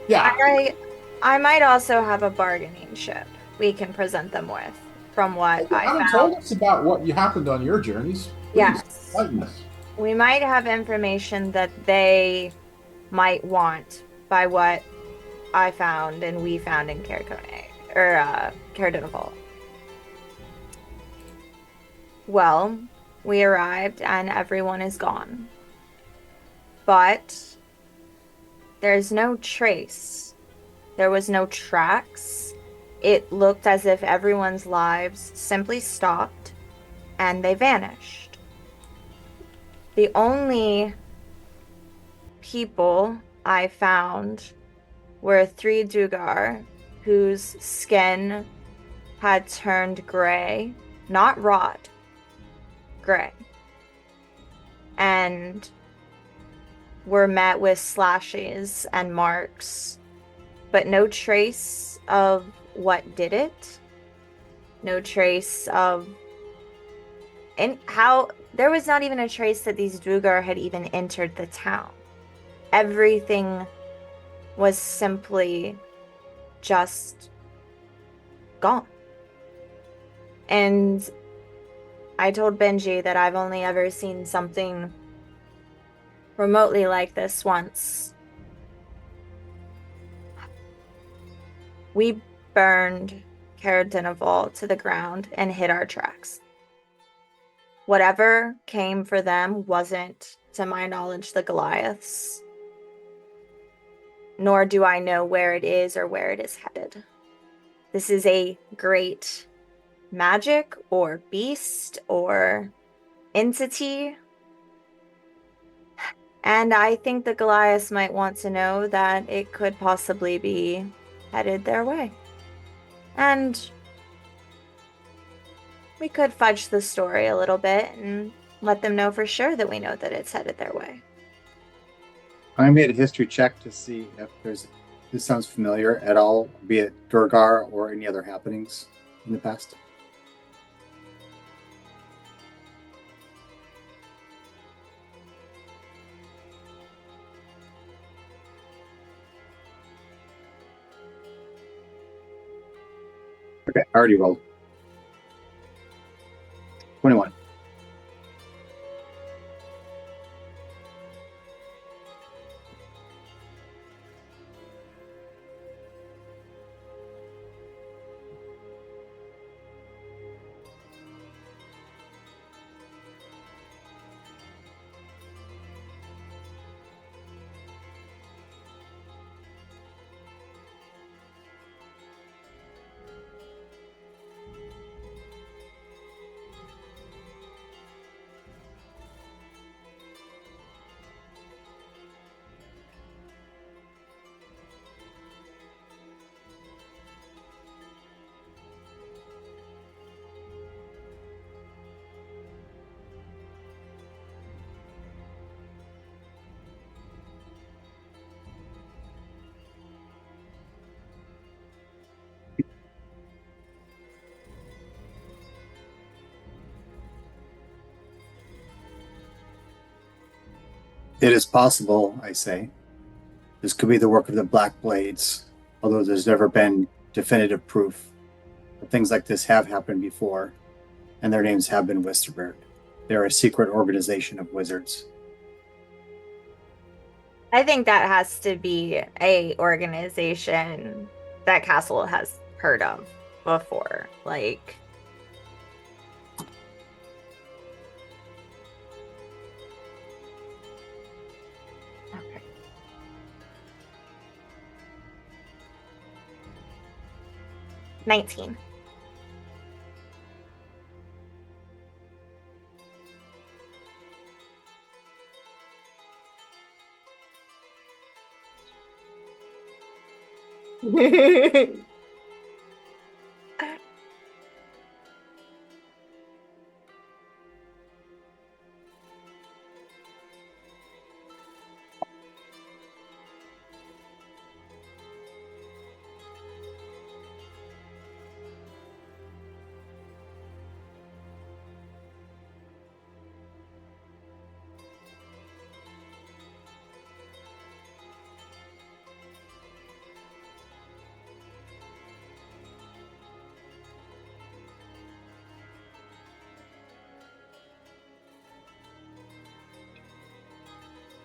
Yeah. I might also have a bargaining chip we can present them with, from what You I haven't found. told us about what you happened on your journeys. Please, Yes. enlighten us. We might have information that they might want by what I found and we found in Caricone, or Caradinavol. Well, we arrived and everyone is gone. But there's no trace. There was no tracks. It looked as if everyone's lives simply stopped and they vanished. The only people I found were 3 Dugar whose skin had turned gray, not rot, gray, and were met with slashes and marks, but no trace of what did it. No trace of how there was not even a trace that these Dugar had even entered the town. Everything was simply just gone. And I told Benji that I've only ever seen something remotely like this once. We burned Caradinavol to the ground and hid our tracks. Whatever came for them wasn't, to my knowledge, the Goliaths. Nor do I know where it is or where it is headed. This is a great magic or beast or entity. And I think the Goliaths might want to know that it could possibly be headed their way. And we could fudge the story a little bit and let them know for sure that we know that it's headed their way. I made a history check to see if this sounds familiar at all, be it Durgar or any other happenings in the past. Okay, I already rolled. 21. It is possible, I say. This could be the work of the Black Blades, although there's never been definitive proof that things like this have happened before, and their names have been whispered. They're a secret organization of wizards. I think that has to be a organization that Castle has heard of before. Like, okay. 19.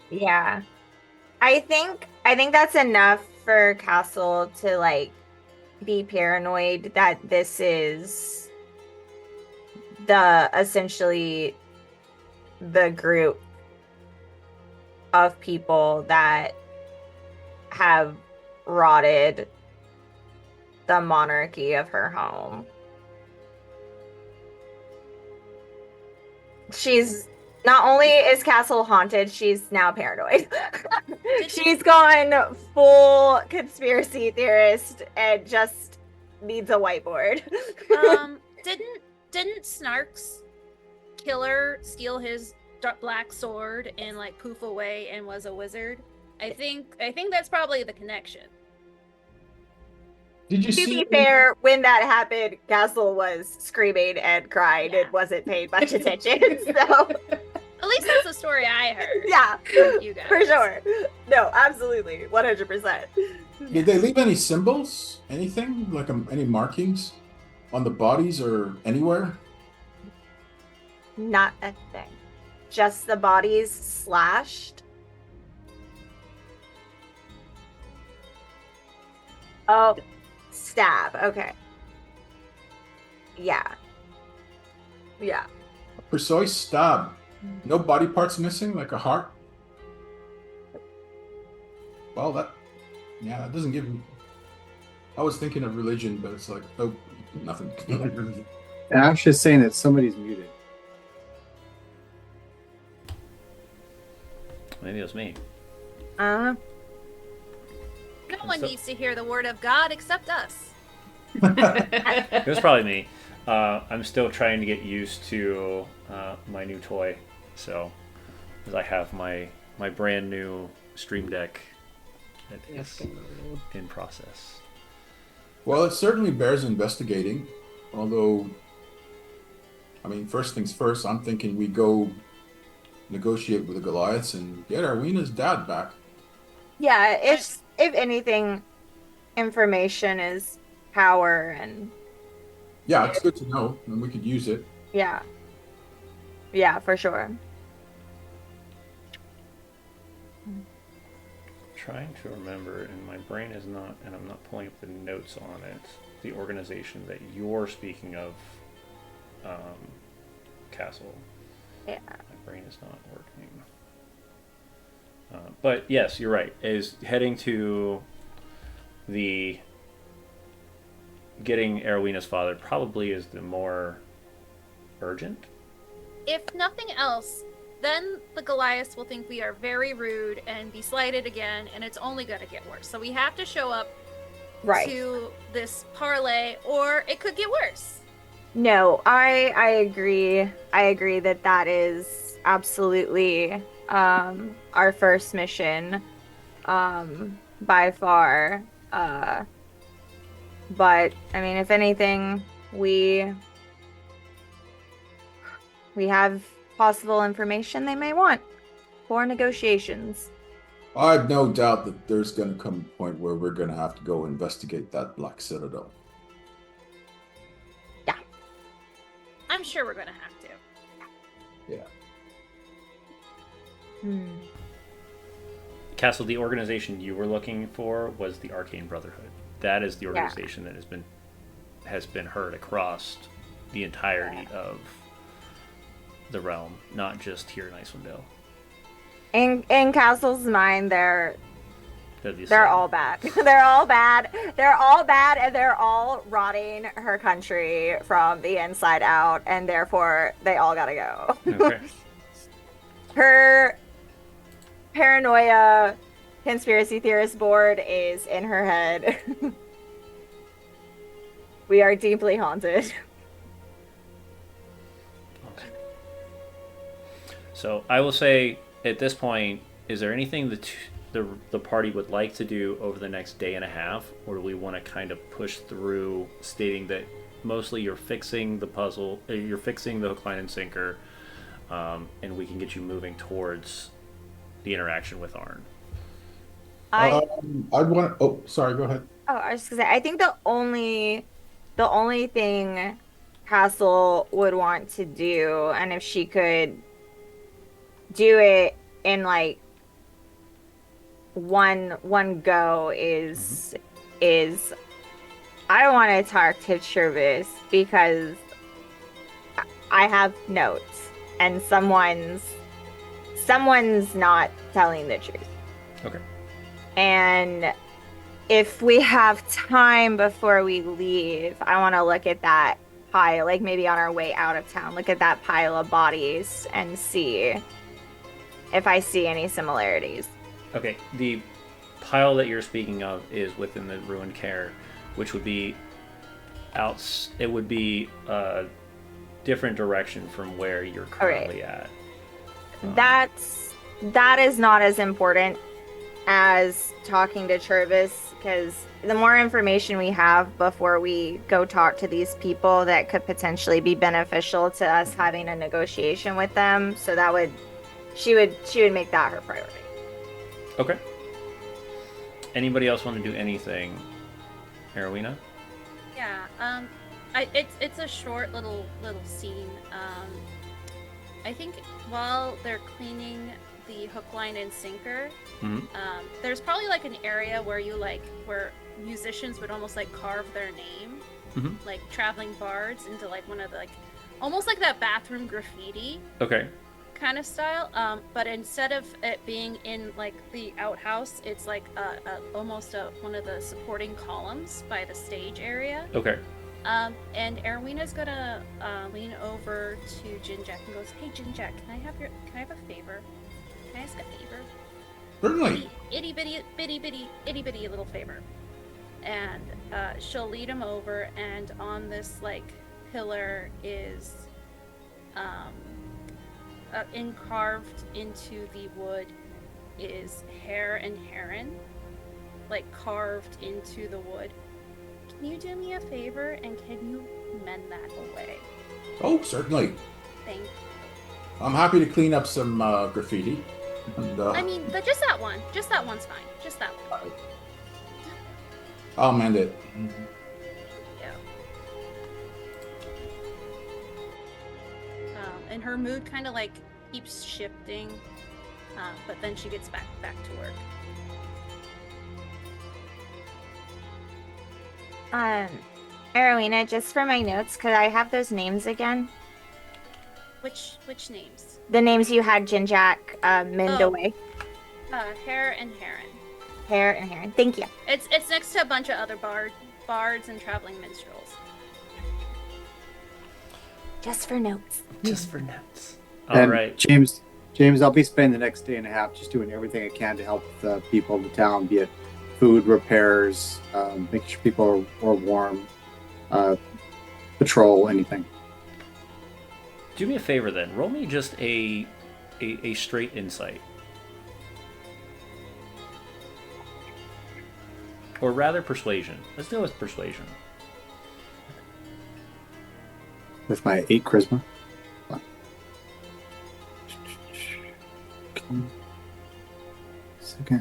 Yeah. I think that's enough for Castle to like be paranoid that this is essentially the group of people that have rotted the monarchy of her home. She's not only is Castle haunted, she's now paranoid. She's gone full conspiracy theorist and just needs a whiteboard. Didn't Snark's killer steal his black sword and like poof away and was a wizard? I think that's probably the connection. Did you To see? be fair, when that happened, Castle was screaming and crying and wasn't paying much attention. So At least that's the story I heard. yeah, from you guys. for sure. No, absolutely, 100%. Did they leave any symbols? Anything like any markings on the bodies or anywhere? Not a thing. Just the bodies slashed. Oh, stab. Okay. Yeah. Yeah. A precise stab. No body parts missing, like a heart. Well, that doesn't give me. I was thinking of religion, but it's like, oh, nothing. And I'm just saying that somebody's muted. Maybe it was me. No one needs to hear the word of God except us. It was probably me. I'm still trying to get used to my new toy, so because I have my brand new Stream Deck that is in process. Well, it certainly bears investigating. Although, I mean, first things first, I'm thinking we go negotiate with the Goliaths and get Arwena's dad back. Yeah, if anything, information is power, and Yeah, it's good to know, and we could use it. yeah, for sure. Trying to remember, and my brain is not, and I'm not pulling up the notes on it. The organization that you're speaking of, Castle. Yeah. My brain is not working. But yes, you're right. Is heading to the getting Arwena's father probably is the more urgent. If nothing else, then the Goliaths will think we are very rude and be slighted again, and it's only going to get worse. So we have to show up Right. to this parlay, or it could get worse. No, I agree. I agree that is absolutely our first mission by far. But I mean, if anything, we have possible information they may want. for negotiations. I have no doubt that there's going to come a point where we're going to have to go investigate that Black Citadel. I'm sure we're gonna have to. Yeah. Castle, the organization you were looking for was the Arcane Brotherhood. That is the Yeah. organization that has been heard across the entirety of the realm, not just here in Icewind Dale. In Castle's mind, they're They're all bad. They're all bad. They're all bad, and they're all rotting her country from the inside out, and therefore they all gotta go. Okay. Her paranoia conspiracy theorist board is in her head. We are deeply haunted. Okay. So I will say, at this point, is there anything that the party would like to do over the next day and a half, or do we want to kind of push through, stating that mostly you're fixing the puzzle, you're fixing the hook, line, and sinker, and we can get you moving towards the interaction with Arn? I I'd want. Oh, sorry. Go ahead. I was just gonna say, I think the only thing Castle would want to do, and if she could do it in like one go, is I want to talk to Chervis because I have notes and someone's not telling the truth. Okay. And if we have time before we leave, I want to look at that pile, like maybe on our way out of town, look at that pile of bodies and see if I see any similarities. Okay, the pile that you're speaking of is within the ruined care, which would be it would be a different direction from where you're currently at. That is not as important as talking to Chervis, because the more information we have before we go talk to these people, that could potentially be beneficial to us having a negotiation with them. So that would she would make that her priority. Okay. Anybody else want to do anything? Arowina? Yeah. It's a short little scene. I think while they're cleaning the hook, line, and sinker, there's probably like an area where musicians would almost like carve their name, like traveling bards, into like one of the almost like that bathroom graffiti. Okay. Kind of style, but instead of it being in like the outhouse, it's like almost one of the supporting columns by the stage area. Okay. And Erwina's gonna lean over to Jinjek and goes, "Hey Jinjek, can I have a favor? Can I ask a favor? Certainly. Itty bitty little favor." And she'll lead him over, and on this like pillar is carved into the wood is hare and heron, like carved into the wood. Can you do me a favor and can you mend that away? Oh, certainly. Thank you. I'm happy to clean up some graffiti. And, I mean, just that one. Just that one's fine. Just that one. I'll mend it. Yeah. And her mood kind of like keeps shifting, but then she gets back to work. Arowina, just for my notes, could I have those names again? Which names? The names you had Jinjak mend away. Hare and Heron. Hare and Heron. Thank you. It's next to a bunch of other bards and traveling minstrels. Just for notes. Just for notes. And All right. James, I'll be spending the next day and a half just doing everything I can to help the people of the town, be it food, repairs, making sure people are warm, patrol, anything. Do me a favor then. Roll me just a straight insight. Or rather persuasion. Let's go with persuasion. With my 8 charisma. Okay.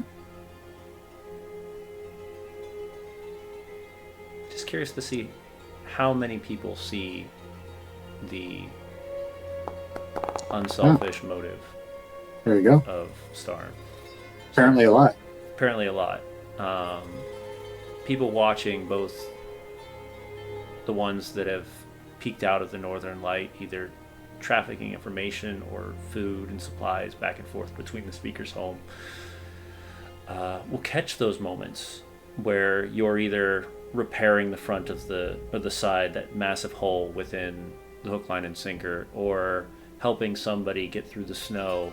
Just curious to see how many people see the unselfish motive There you go. of Starn. Apparently a lot. Apparently a lot. People watching, both the ones that have peeked out of the Northern Light, either trafficking information or food and supplies back and forth between the speaker's home, will catch those moments where you're either repairing the front of the side, that massive hole within the hook, line, and sinker, or helping somebody get through the snow.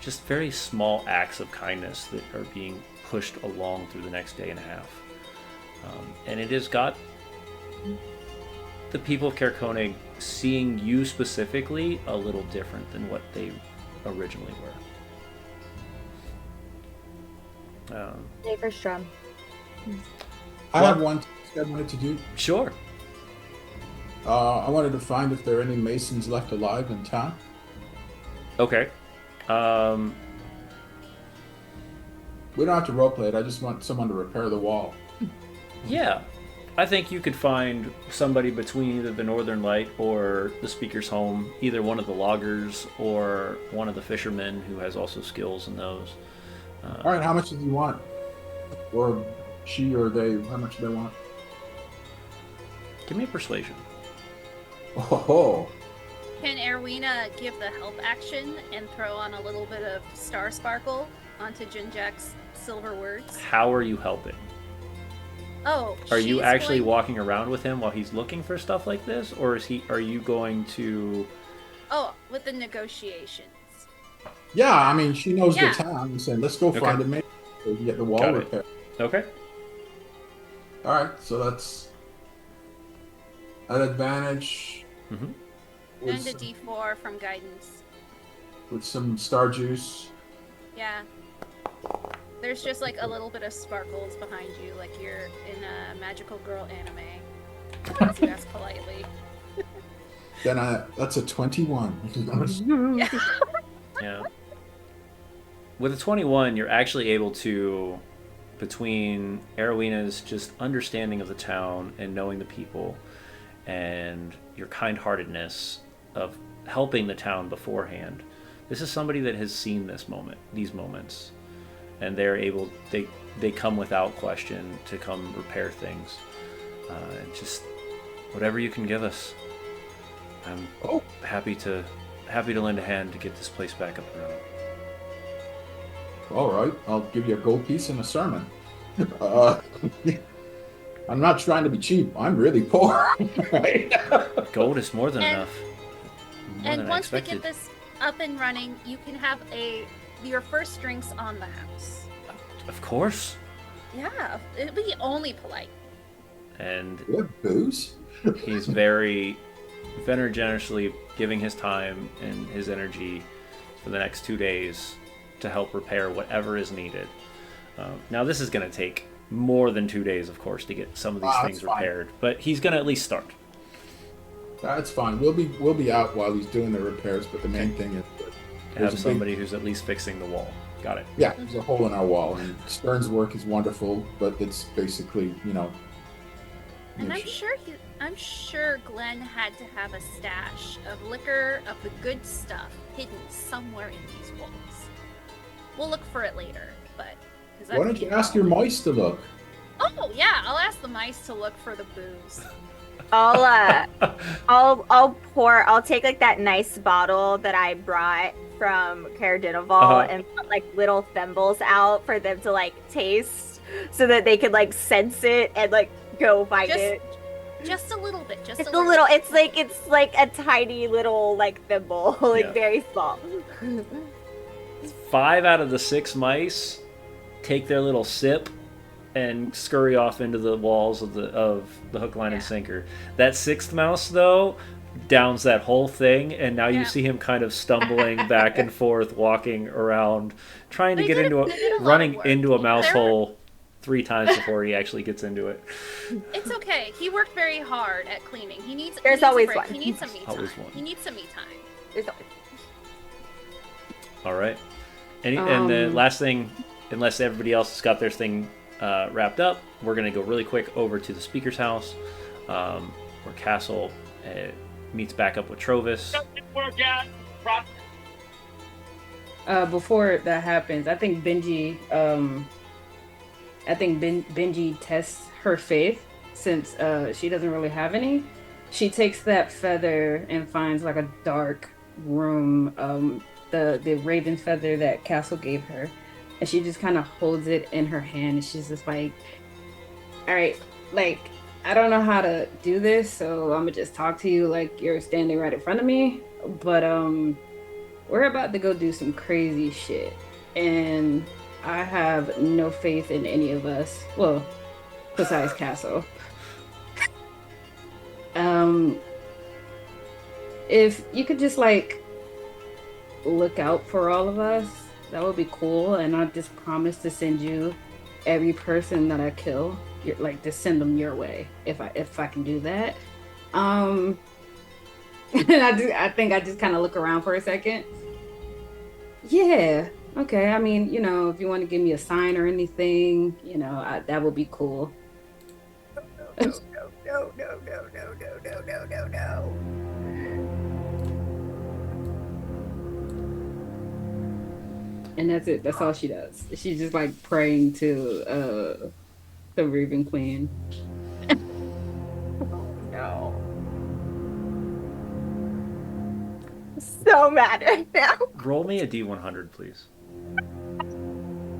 Just very small acts of kindness that are being pushed along through the next day and a half. And it has got the people of Caer Konig seeing you specifically a little different than what they originally were. Daverstrom. I have one task I wanted to do. Sure. I wanted to find if there are any masons left alive in town. Okay. We don't have to roleplay it. I just want someone to repair the wall. Yeah. I think you could find somebody between either the Northern Light or the speaker's home, either one of the loggers or one of the fishermen who has also skills in those. All right, how much do you want? Or she or they, how much do they want? Give me a persuasion. Oh, Can Erwina give the help action and throw on a little bit of star sparkle onto Jinjack's silver words? How are you helping? Oh, Are you she's actually going- walking around with him while he's looking for stuff like this, or are you going to? Oh, with the negotiations. yeah. I mean, she knows Yeah. the town. I'm saying, let's go Okay. find a mason so we can get the wall Got it. repaired. Okay. All right, so that's an advantage Mhm. And a with, D4 from guidance. with some star juice. Yeah. There's just like a little bit of sparkles behind you, like you're in a magical girl anime. As you ask politely. Then that's a 21. Yeah. With a 21, you're actually able to, between Erwina's just understanding of the town and knowing the people, and your kind-heartedness of helping the town beforehand, this is somebody that has seen these moments, and they're able. They come without question to come repair things. Just whatever you can give us. I'm Oh. happy to lend a hand to get this place back up and running. All right, I'll give you a gold piece and a sermon. I'm not trying to be cheap. I'm really poor. Right? Gold is more than And- enough. More And than I once we expected. get this up and running, you can have your first drinks on the house. Of course. Yeah, it'd be only polite. And You have booze? he's very generously giving his time and his energy for the next 2 days to help repair whatever is needed. Now this is going to take more than 2 days, of course, to get some of these Ah, things that's fine. repaired, but he's going to at least start. That's fine. We'll be out while he's doing the repairs. But the main thing is that To there's have a somebody who's at least fixing the wall. Got it. yeah, there's a hole in our wall, and Stern's work is wonderful, but it's basically And I'm sure Glenn had to have a stash of liquor, of the good stuff, hidden somewhere in these walls. We'll look for it later, but... 'cause Why that's don't you the- ask your mice to look? Oh, yeah, I'll ask the mice to look for the booze. I'll take like that nice bottle that I brought from Caer Dineval Uh-huh. and put like little thimbles out for them to like taste so that they could like sense it and like go find Just it. Just a little bit, just It's a a little it's like a tiny little like thimble, like Yeah. very small. 5 out of the 6 mice take their little sip and scurry off into the walls of the hook, line, and Yeah. sinker. That 6th mouse, though, downs that whole thing, and now you Yeah. see him kind of stumbling back and forth, walking around, trying to They get did into they did a lot of running work. into a mouse They're- hole 3 times before he actually gets into it. It's okay. He worked very hard at cleaning. There's a always break. one. He needs some me time. Always one. He needs some me time. There's always- All right. And the last thing, unless everybody else has got their thing wrapped up, we're going to go really quick over to the speaker's house, where Castle meets back up with Trovis. Before that happens, I think Benji, Benji tests her faith since she doesn't really have any. She takes that feather and finds like a dark room, the raven feather that Castle gave her, and she just kind of holds it in her hand, and she's just like, all right, like, I don't know how to do this, so I'm gonna just talk to you like you're standing right in front of me, but we're about to go do some crazy shit, and I have no faith in any of us, well, besides Castle. If you could just like look out for all of us, that would be cool. And I just promise to send you every person that I kill, like to send them your way if I can do that. And I think I just kind of look around for a second. Yeah, okay. I mean, you know, if you want to give me a sign or anything, you know, that would be cool. No. And that's it. That's all she does. She's just like praying to the Raven Queen. No. So mad right now. Roll me a D100, please.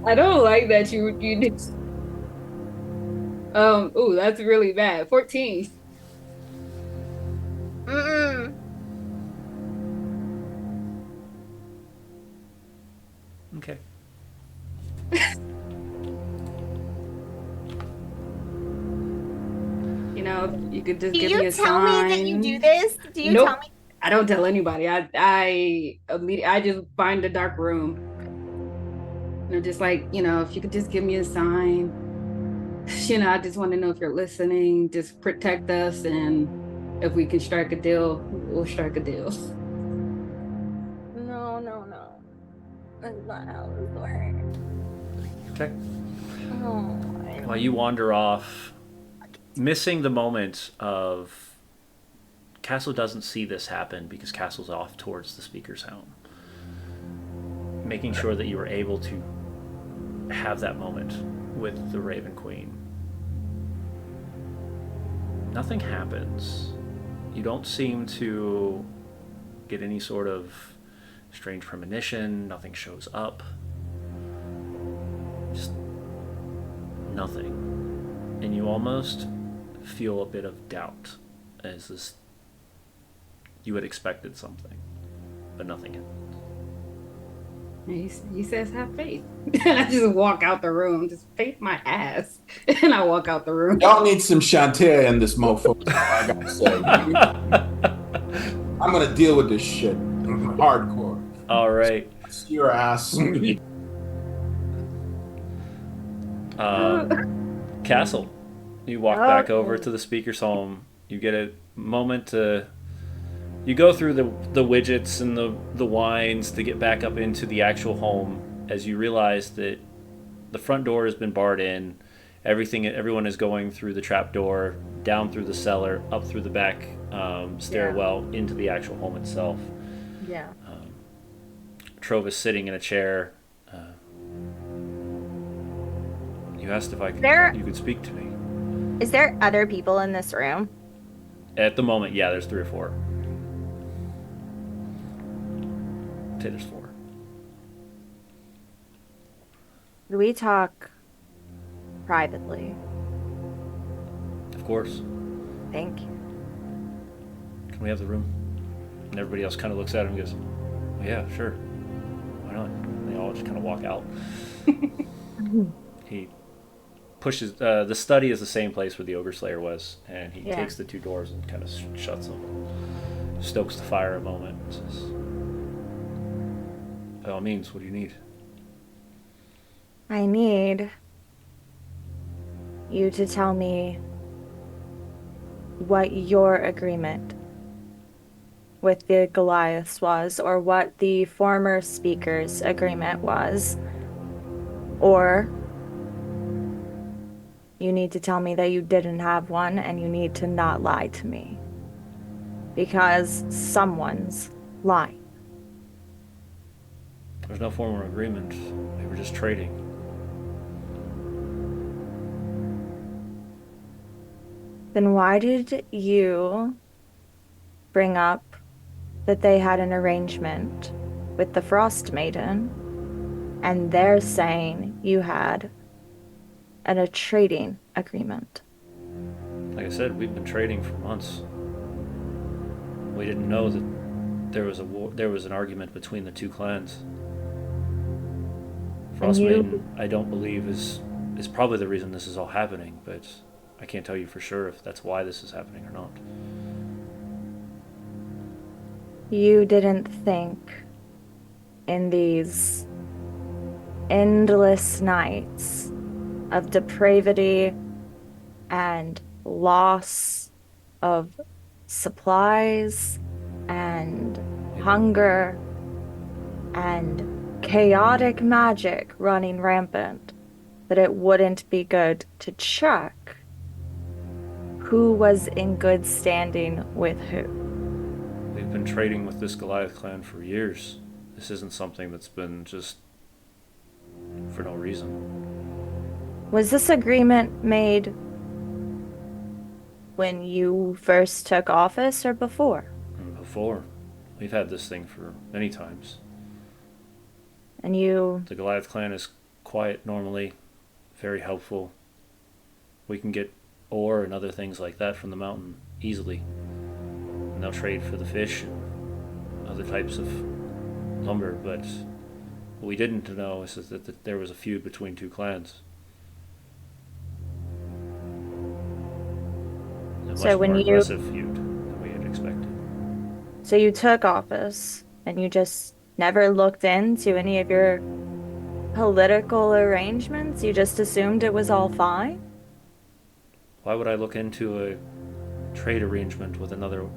I don't like that you did. Ooh, that's really bad. 14. Mm-mm. Okay. You know, you could just Do give me you a tell sign. me that you do this? Do you Nope. tell me? I don't tell anybody. I just find a dark room. And I'm just like, you know, if you could just give me a sign. You know, I just want to know if you're listening. Just protect us, and if we can strike a deal, we'll strike a deal. No. That's not how this works. Okay. Oh, While you wander off, missing the moment of Castle doesn't see this happen because Castle's off towards the speaker's home. Making sure that you were able to have that moment with the Raven Queen. Nothing happens. You don't seem to get any sort of strange premonition. Nothing shows up. Just nothing. And you almost feel a bit of doubt as this, you had expected something, but nothing happened. He says, have faith. And I just walk out the room, just faith my ass. And I walk out the room. Y'all need some Chantier in this mofo. I gotta say. I'm gonna deal with this shit hardcore. All right. See your ass. Castle, you walk back over to the speaker's home. You get a moment to, you go through the widgets and the wines to get back up into the actual home as you realize that the front door has been barred in. Everyone is going through the trap door, down through the cellar, up through the back stairwell, into the actual home itself. yeah. Trovis sitting in a chair. You asked if you could speak to me. Is there other people in this room? At the moment, yeah, there's 3 or 4. I'd say there's 4. Do we talk privately? Of course. Thank you. Can we have the room? And everybody else kind of looks at him and goes, well, yeah, sure. Why not? And they all just kind of walk out. He pushes, the study is the same place where the Ogre Slayer was, and he takes the 2 doors and kind of shuts them. Stokes the fire a moment and says, by all means, what do you need? I need you to tell me what your agreement with the Goliaths was, or what the former speaker's agreement was. Or you need to tell me that you didn't have one, and you need to not lie to me. Because someone's lying. There's no formal agreement. They were just trading. Then why did you bring up that they had an arrangement with the Frost Maiden, and they're saying you had a trading agreement? Like I said, we've been trading for months. We didn't know that there was a war. There was an argument between the two clans. Frostmaiden, I don't believe is probably the reason this is all happening, but I can't tell you for sure if that's why this is happening or not. You didn't think in these endless nights of depravity and loss of supplies and hunger and chaotic magic running rampant, that it wouldn't be good to check who was in good standing with who? We've been trading with this Goliath clan for years. This isn't something that's been just for no reason. Was this agreement made when you first took office or before? Before. We've had this thing for many times. And you... The Goliath clan is quiet normally, very helpful. We can get ore and other things like that from the mountain easily. And they'll trade for the fish and other types of lumber, but what we didn't know is that there was a feud between two clans. A much more aggressive feud than we had expected. So you took office, and you just never looked into any of your political arrangements? You just assumed it was all fine? Why would I look into a trade arrangement with another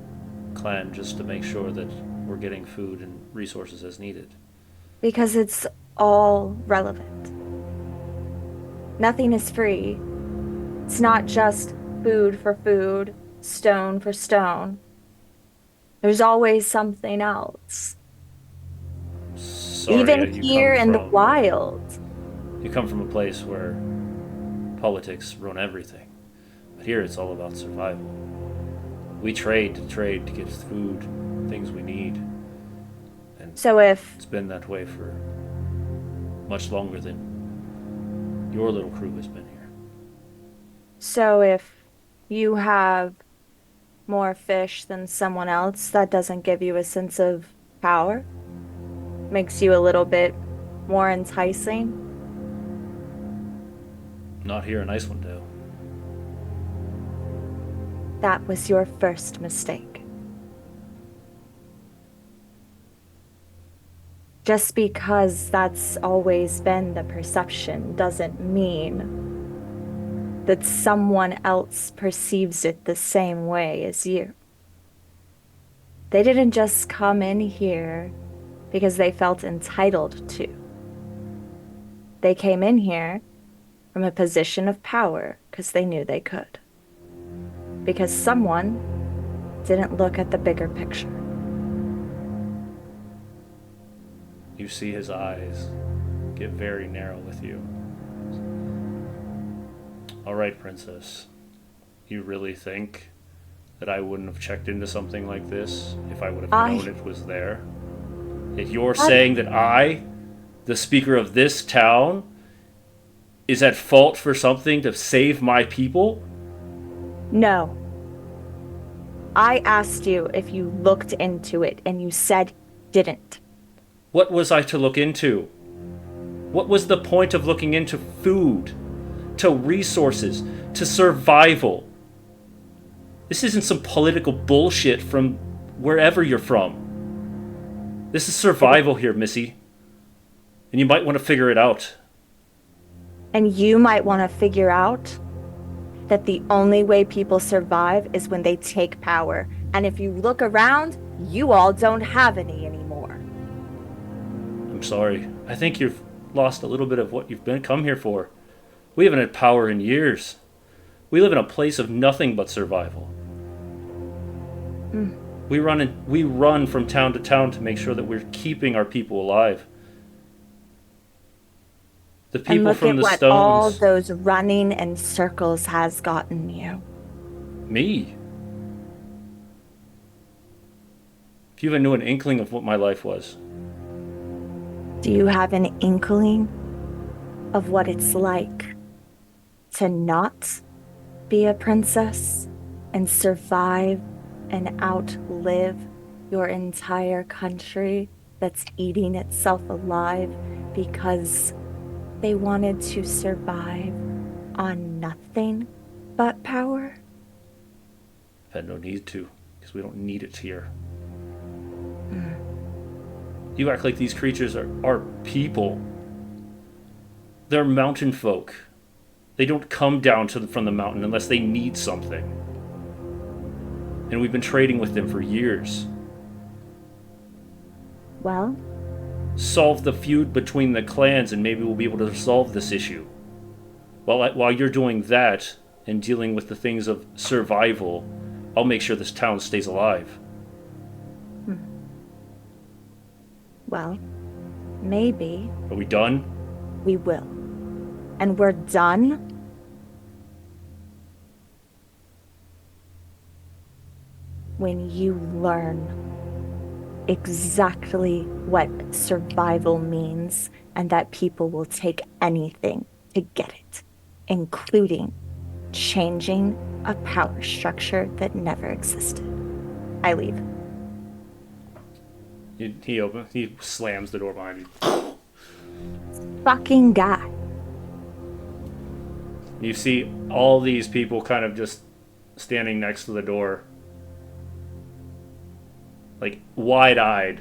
clan just to make sure that we're getting food and resources as needed? Because it's all relevant. Nothing is free. It's not just food for food, stone for stone. There's always something else. Sorry, even here in the wild. You come from a place where politics run everything. But here it's all about survival. We trade to get food, things we need. And so if it's been that way for much longer than your little crew has been here. So if you have more fish than someone else, that doesn't give you a sense of power? Makes you a little bit more enticing? Not here in Icewind Dale. That was your first mistake. Just because that's always been the perception doesn't mean that someone else perceives it the same way as you. They didn't just come in here because they felt entitled to. They came in here from a position of power because they knew they could. Because someone didn't look at the bigger picture. You see his eyes get very narrow with you. All right, Princess. You really think that I wouldn't have checked into something like this if I would have known it was there? If you're saying that I, the speaker of this town, is at fault for something to save my people? No. I asked you if you looked into it, and you said didn't. What was I to look into? What was the point of looking into food, to resources, to survival? This isn't some political bullshit from wherever you're from. This is survival here, Missy. And you might want to figure it out. And you might want to figure out that the only way people survive is when they take power. And if you look around, you all don't have any anymore. I'm sorry. I think you've lost a little bit of what you've come here for. We haven't had power in years. We live in a place of nothing but survival. We run from town to town to make sure that we're keeping our people alive. The And people look from at the what all stones. those running in circles has gotten you. Me. If you even knew an inkling of what my life was. Do you have an inkling of what it's like to not be a princess and survive and outlive your entire country that's eating itself alive because they wanted to survive on nothing but power? I've had no need to, because we don't need it here. You act like these creatures are people. They're mountain folk. They don't come down from the mountain unless they need something. And we've been trading with them for years. Well, Solve the feud between the clans and maybe we'll be able to resolve this issue. While you're doing that and dealing with the things of survival, I'll make sure this town stays alive. well, maybe Are we done? we will. And we're done when you learn exactly what survival means and that people will take anything to get it, including changing a power structure that never existed. I leave. He slams the door behind you. Fucking guy. You see all these people kind of just standing next to the door. Like, wide-eyed.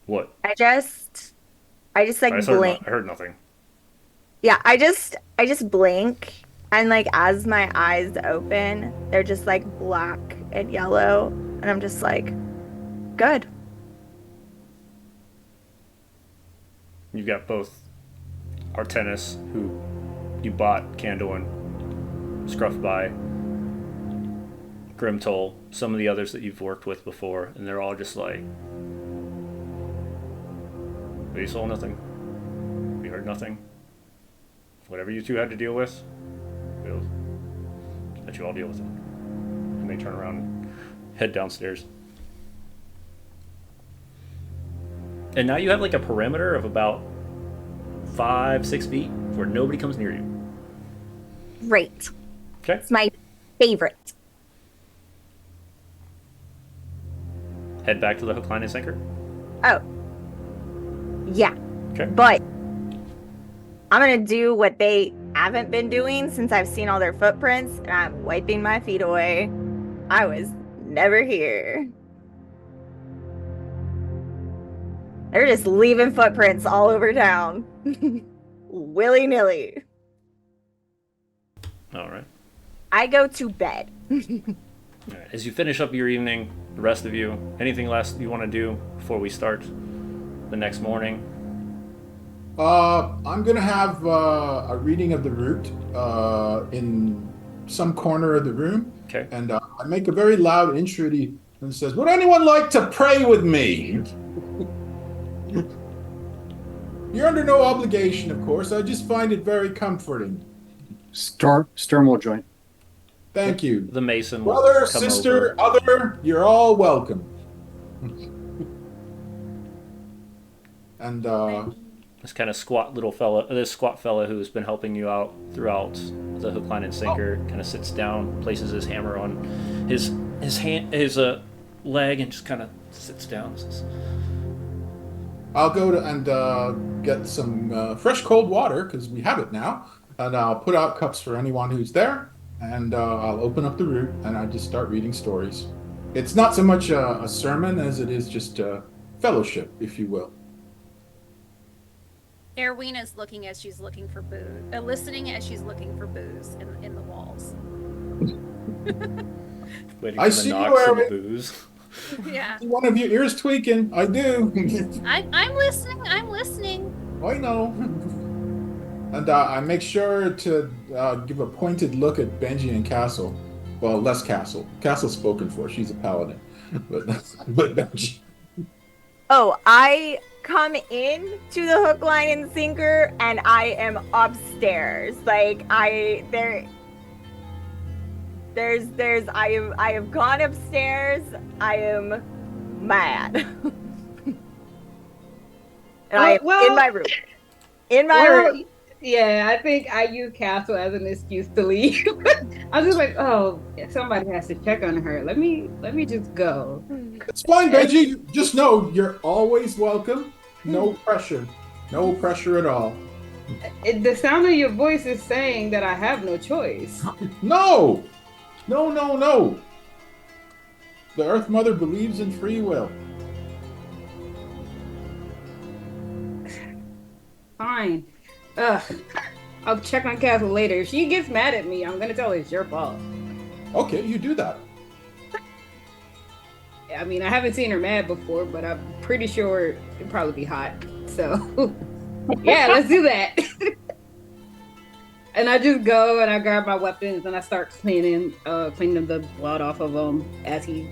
What? I just like blink. I heard nothing. Yeah, I just blink, and like as my eyes open, they're just like black and yellow, and I'm just like, good. You've got both Artenis, who you bought Kandoin, Scruff by, Grimtoll, some of the others that you've worked with before, and they're all just like, we saw nothing. We heard nothing. Whatever you two had to deal with, we'll let you all deal with it. And they turn around and head downstairs. And now you have like a perimeter of about 5-6 feet where nobody comes near you. Great. Okay? It's my favorite. Head back to the hook, line, and sinker. Oh. Yeah. Okay. But I'm gonna do what they haven't been doing since I've seen all their footprints, and I'm wiping my feet away. I was never here. They're just leaving footprints all over town. Willy-nilly. All right. I go to bed. All right. As you finish up your evening, the rest of you, anything last you want to do before we start the next morning? I'm gonna have a reading of the route in some corner of the room, Okay. and I make a very loud entreaty and says, "Would anyone like to pray with me?" You're under no obligation, of course. I just find it very comforting. Storm will join. Thank you. The mason will Brother, come sister, over. other, you're all welcome. And This kind of squat fella who's been helping you out throughout the hook, line, and sinker kind of sits down, places his hammer on his leg, and just kind of sits down. Says, I'll go and get some fresh cold water, because we have it now, and I'll put out cups for anyone who's there, and I'll open up the route, and I just start reading stories. It's not so much a sermon as it is just a fellowship, if you will. Erwina's looking as she's looking for booze, listening as she's looking for booze in the walls. Waiting I for the see you, knocks and the Eric. booze. Yeah. One of your ears tweaking. I do. I'm listening. I'm listening. I know. And I make sure to give a pointed look at Benji and Castle. Well, less Castle. Castle's spoken for. She's a paladin. But but Benji. Oh, I come in to the hook, line, and sinker, and I am upstairs. Like I have gone upstairs. I am mad. And I am in my room. In my room. Yeah, I think I use Castle as an excuse to leave. I'm just like, oh, somebody has to check on her. Let me just go. It's fine, Benji. Just know you're always welcome. No pressure. No pressure at all. The sound of your voice is saying that I have no choice. No! No, no, no. The Earth Mother believes in free will. Fine. Ugh. I'll check on Castle later. If she gets mad at me, I'm gonna tell her it's your fault. Okay, you do that. I mean, I haven't seen her mad before, but I'm pretty sure it'd probably be hot. So, yeah, let's do that. And I just go and I grab my weapons and I start cleaning the blood off of them as he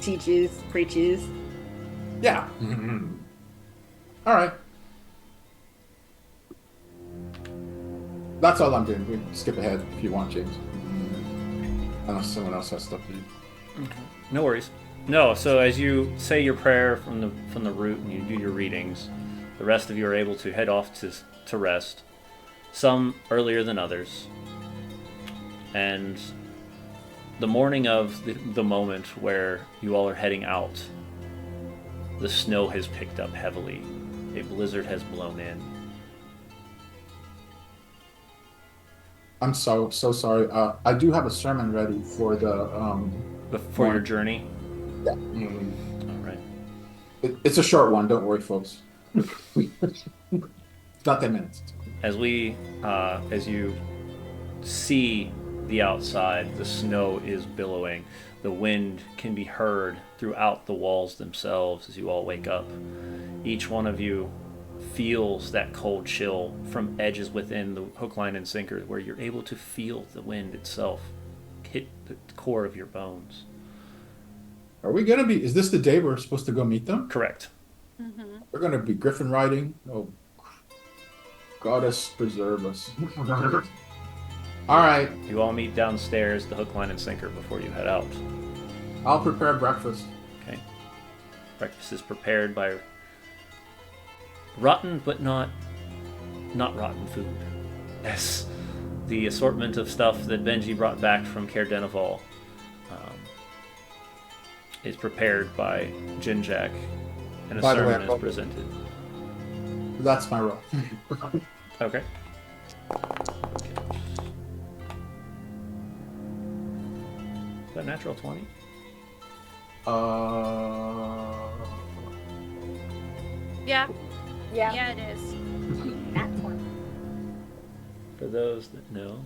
preaches. Yeah. All right. That's all I'm doing. We can skip ahead if you want, James. Unless someone else has stuff to do. Okay. No worries. No, so as you say your prayer from the root and you do your readings, the rest of you are able to head off to rest. Some earlier than others. And the morning of the moment where you all are heading out, the snow has picked up heavily. A blizzard has blown in. I'm so sorry. I do have a sermon ready for the Before your journey? Yeah. All right. It's a short one. Don't worry, folks. It's not 10 minutes. As you see the outside, the snow is billowing. The wind can be heard throughout the walls themselves as you all wake up. Each one of you feels that cold chill from edges within the hook, line, and sinker, where you're able to feel the wind itself hit the core of your bones. Are we gonna be? Is this the day we're supposed to go meet them? Correct. Mm-hmm. We're gonna be griffin riding. Oh, goddess preserve us. All right. You all meet downstairs, the hook, line, and sinker, before you head out. I'll prepare breakfast. Okay. Breakfast is prepared by rotten, but not rotten food. Yes. The assortment of stuff that Benji brought back from Caer Denival is prepared by Jinjak, and a By the way, sermon is presented. That's my role. Okay. Is that natural 20? Yeah. Yeah. Yeah, it is. That one. For those that know,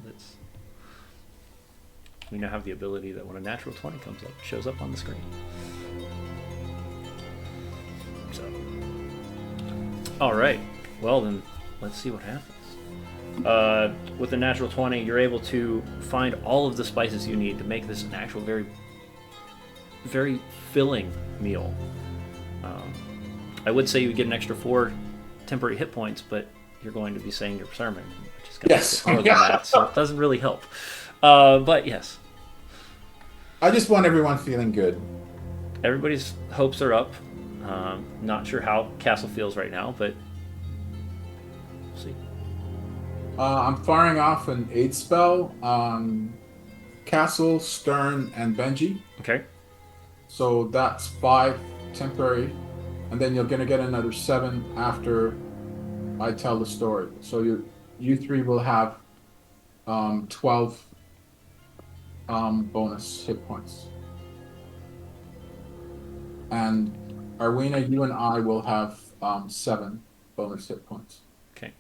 we now have the ability that when a natural 20 comes up, it shows up on the screen. So, all right. Well, then, let's see what happens. With the natural 20, you're able to find all of the spices you need to make this an actual very, very filling meal. I would say you would get an extra 4 temporary hit points, but you're going to be saying your sermon, which is going Yes. to get more than that, so it doesn't really help. But yes, I just want everyone feeling good. everybody's hopes are up. Not sure how Castle feels right now, but we'll see. I'm firing off an aid spell on Castle, Stern, and Benji. Okay. So that's 5 temporary, and then you're gonna get another 7 after I tell the story. So you 3 will have 12 bonus hit points, and Arwina, you and I will have 7 bonus hit points. Okay.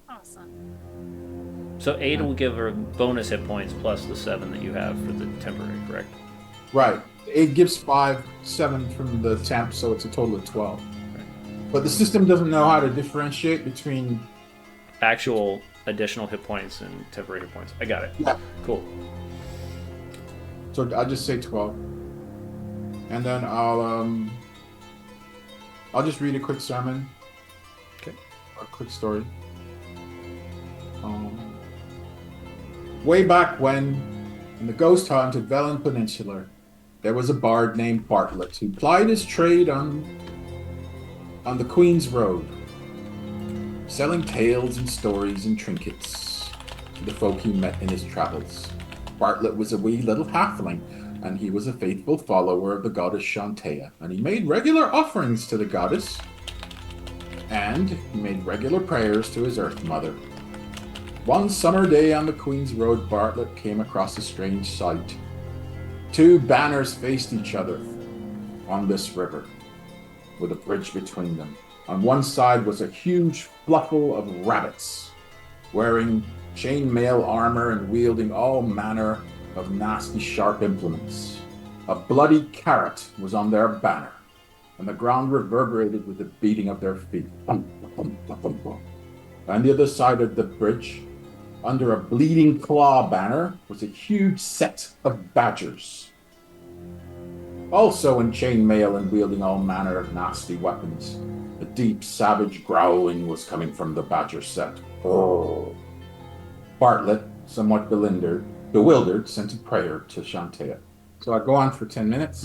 Awesome. So 8 will give her bonus hit points plus the 7 that you have for the temporary, correct? Right. It gives 5, 7 from the temp, so it's a total of 12. But the system doesn't know how to differentiate between Actual additional hit points and temporary hit points. I got it. Yeah. Cool. So I'll just say 12. And then I'll just read a quick sermon. Okay. A quick story. Way back when, in the ghost-haunted Velen Peninsula, there was a bard named Bartlett who plied his trade on the Queen's Road, selling tales and stories and trinkets to the folk he met in his travels. Bartlett was a wee little halfling, and he was a faithful follower of the goddess Shantea, and he made regular offerings to the goddess, and he made regular prayers to his Earth Mother. One summer day on the Queen's Road, Bartlett came across a strange sight. 2 banners faced each other on this river, with a bridge between them. On one side was a huge fluffle of rabbits, wearing chainmail armor and wielding all manner of nasty, sharp implements. A bloody carrot was on their banner, and the ground reverberated with the beating of their feet. Bum, bum, bum, bum, bum. On the other side of the bridge, under a bleeding claw banner, was a huge set of badgers, also in chainmail and wielding all manner of nasty weapons. A deep, savage growling was coming from the badger set. Oh. Bartlett, somewhat bewildered, sent a prayer to Shantea. So I go on for 10 minutes.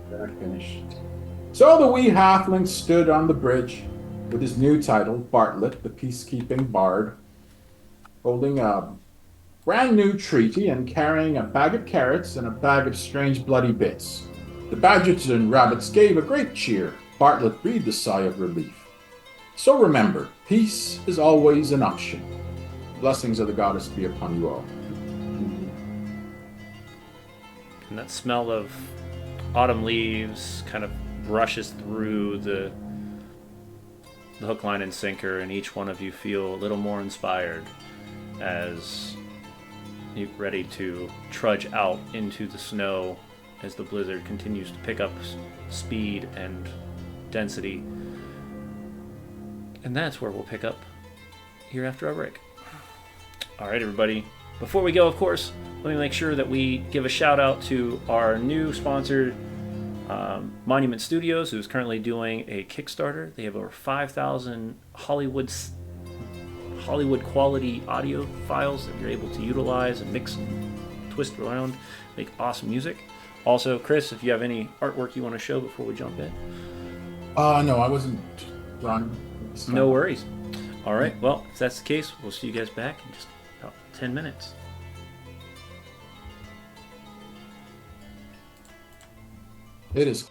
Then I finish. So the wee halfling stood on the bridge with his new title, Bartlett, the peacekeeping bard, holding a brand new treaty and carrying a bag of carrots and a bag of strange bloody bits. The badgers and rabbits gave a great cheer. Bartlett breathed a sigh of relief. So remember, peace is always an option. Blessings of the goddess be upon you all. And that smell of autumn leaves kind of brushes through the hook, line, and sinker, and each one of you feel a little more inspired as you're ready to trudge out into the snow as the blizzard continues to pick up speed and density. And that's where we'll pick up here after our break. Alright, everybody. Before we go, of course, let me make sure that we give a shout out to our new sponsor, Monument Studios, who's currently doing a Kickstarter. They have over 5,000 Hollywood quality audio files that you're able to utilize and mix and twist around, make awesome music. Also, Chris, if you have any artwork you want to show before we jump in. No, I wasn't drawing. No worries. All right, well, if that's the case, we'll see you guys back in just about 10 minutes. It is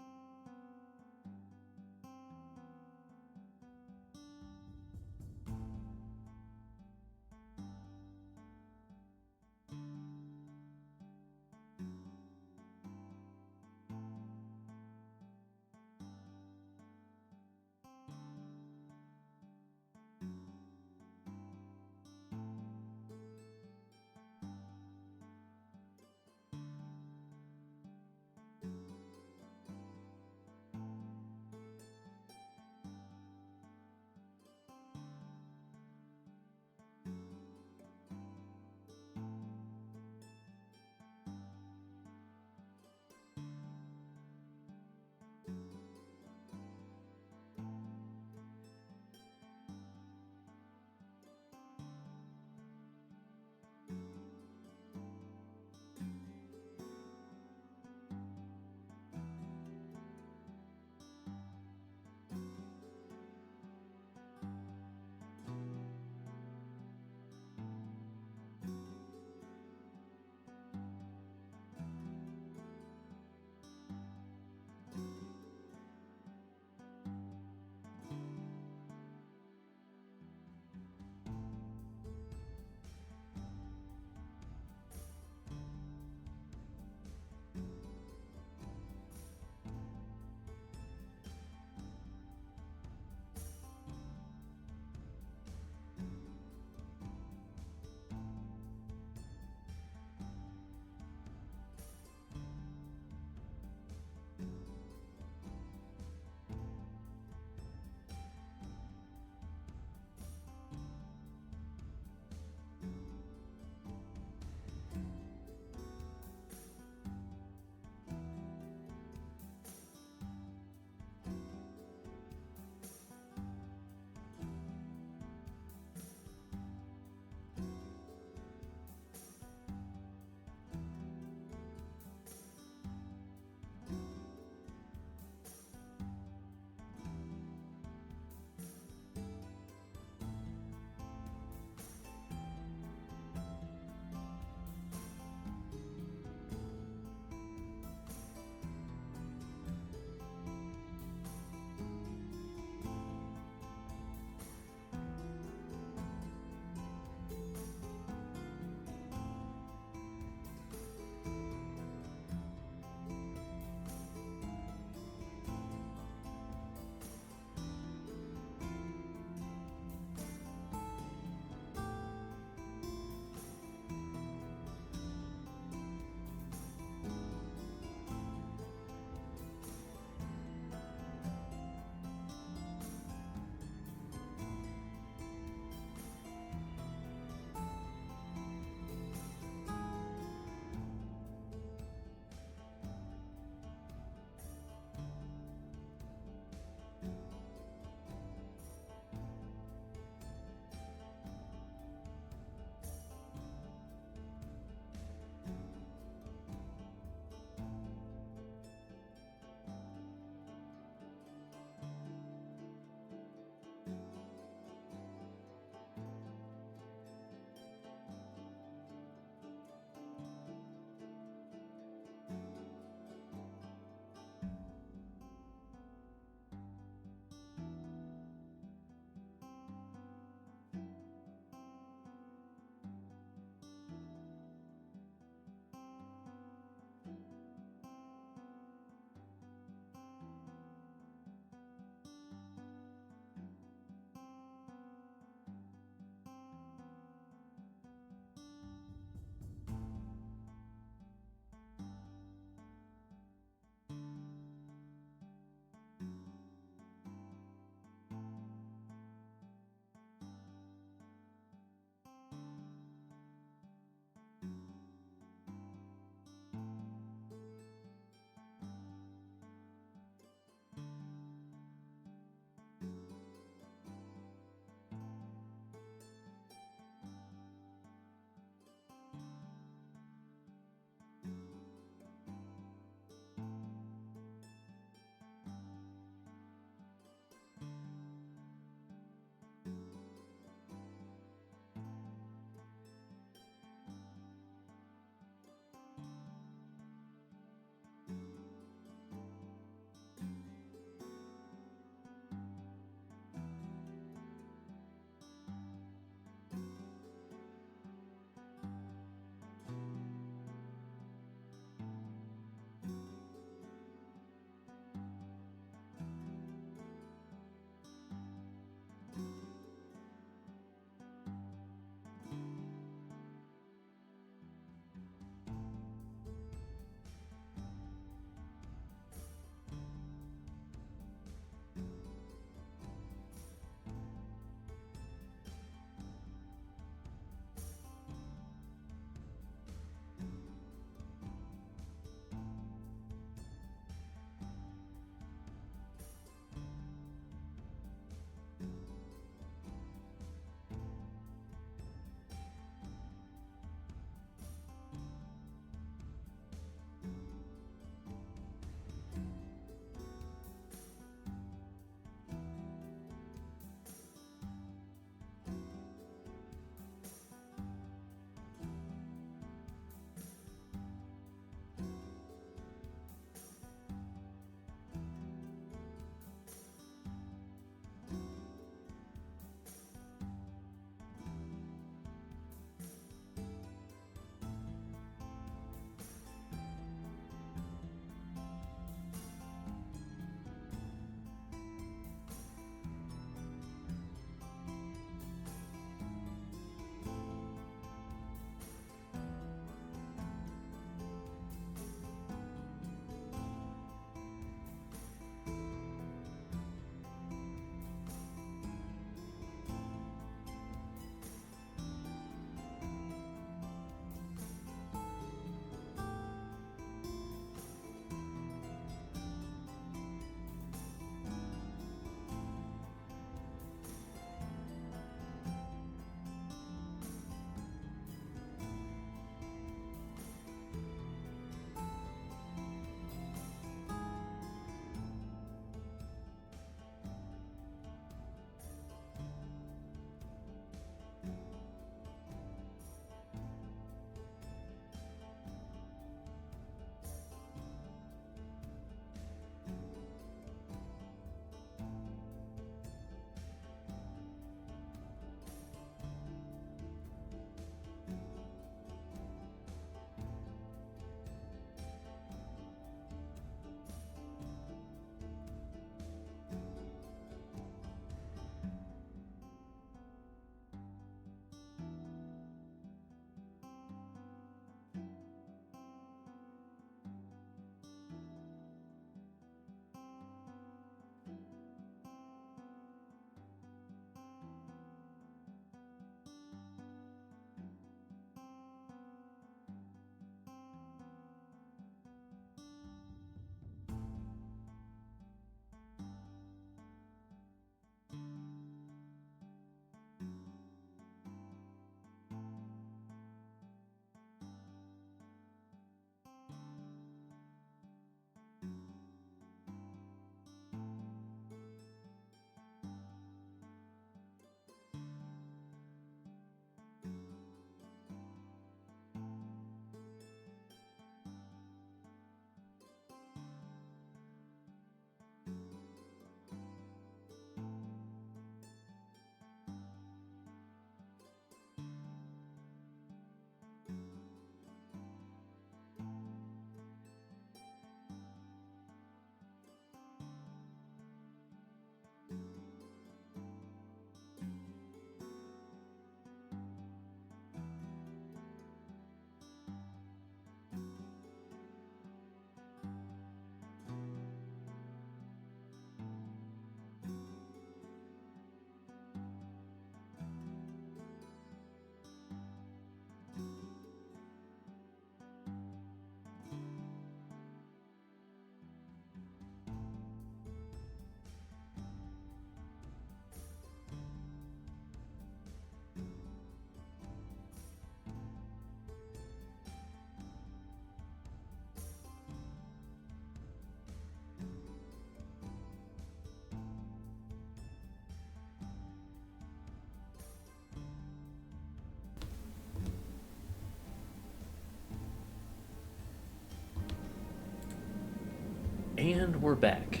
And we're back.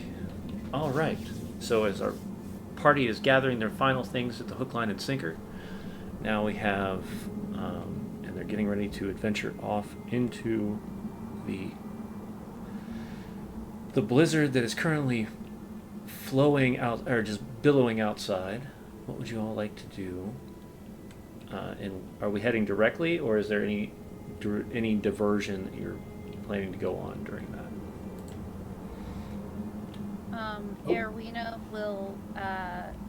All right. So as our party is gathering their final things at the hook, line, and sinker, now we have, and they're getting ready to adventure off into the blizzard that is currently flowing out, or just billowing outside. What would you all like to do? And are we heading directly, or is there any diversion that you're planning to go on during that? Erwina will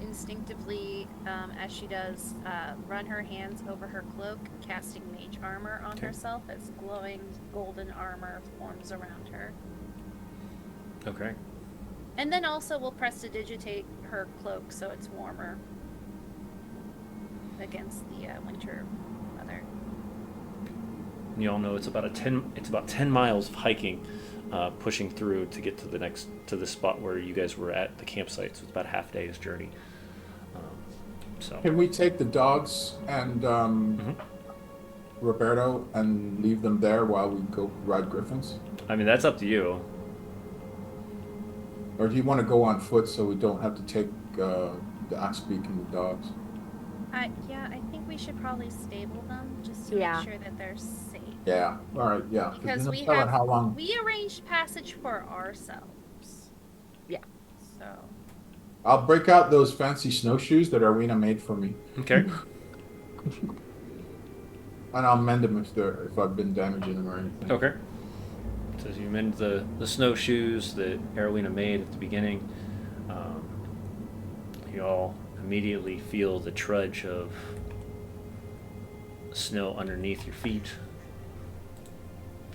instinctively, as she does, run her hands over her cloak, casting mage armor on herself as glowing golden armor forms around her. Okay. And then also we'll prestidigitate her cloak so it's warmer against the winter weather. You all know it's about 10 miles of hiking, pushing through to get to the spot where you guys were at the campsite. So it's about a half day's journey. So Can we take the dogs and Roberto and leave them there while we go ride griffins? I mean, that's up to you. Or do you want to go on foot so we don't have to take the Axbeak and the dogs? Yeah, I think we should probably stable them just to Yeah. make sure that they're safe. Yeah. All right. Yeah. Because you're we not telling have how long. we arranged passage for ourselves. Yeah. So I'll break out those fancy snowshoes that Arwina made for me, Okay. and I'll mend them if I've been damaging them or anything. Okay. So as you mend the snowshoes that Erwina made at the beginning, you all immediately feel the trudge of snow underneath your feet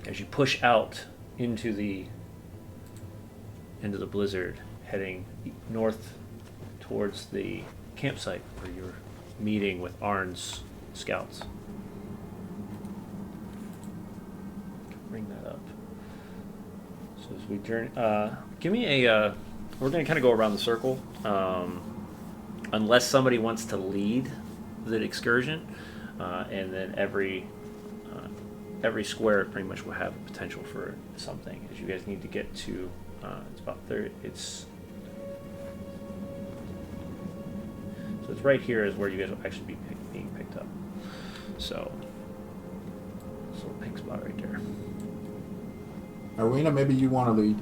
as you push out into the blizzard, heading north towards the campsite where you're meeting with Arn's scouts. Bring that up. So as we journey, give me a. We're going to kind of go around the circle, unless somebody wants to lead the excursion, and then every square pretty much will have potential for something. As you guys need to get to, it's about 30. So it's right here is where you guys will actually be being picked up. So this little pink spot right there. Arwina, maybe you want to lead.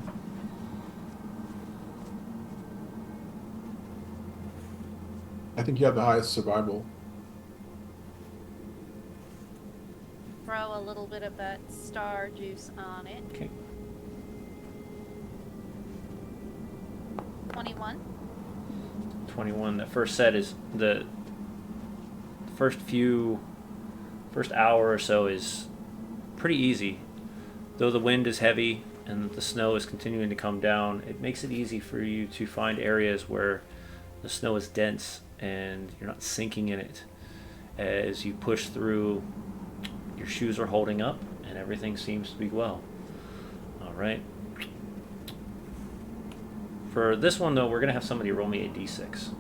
I think you have the highest survival. throw a little bit of that star juice on it. Okay. 21. 21. The first set is the first hour or so is pretty easy. Though the wind is heavy and the snow is continuing to come down, it makes it easy for you to find areas where the snow is dense and you're not sinking in it. As you push through, your shoes are holding up and everything seems to be well. All right. For this one, though, we're going to have somebody roll me a d6.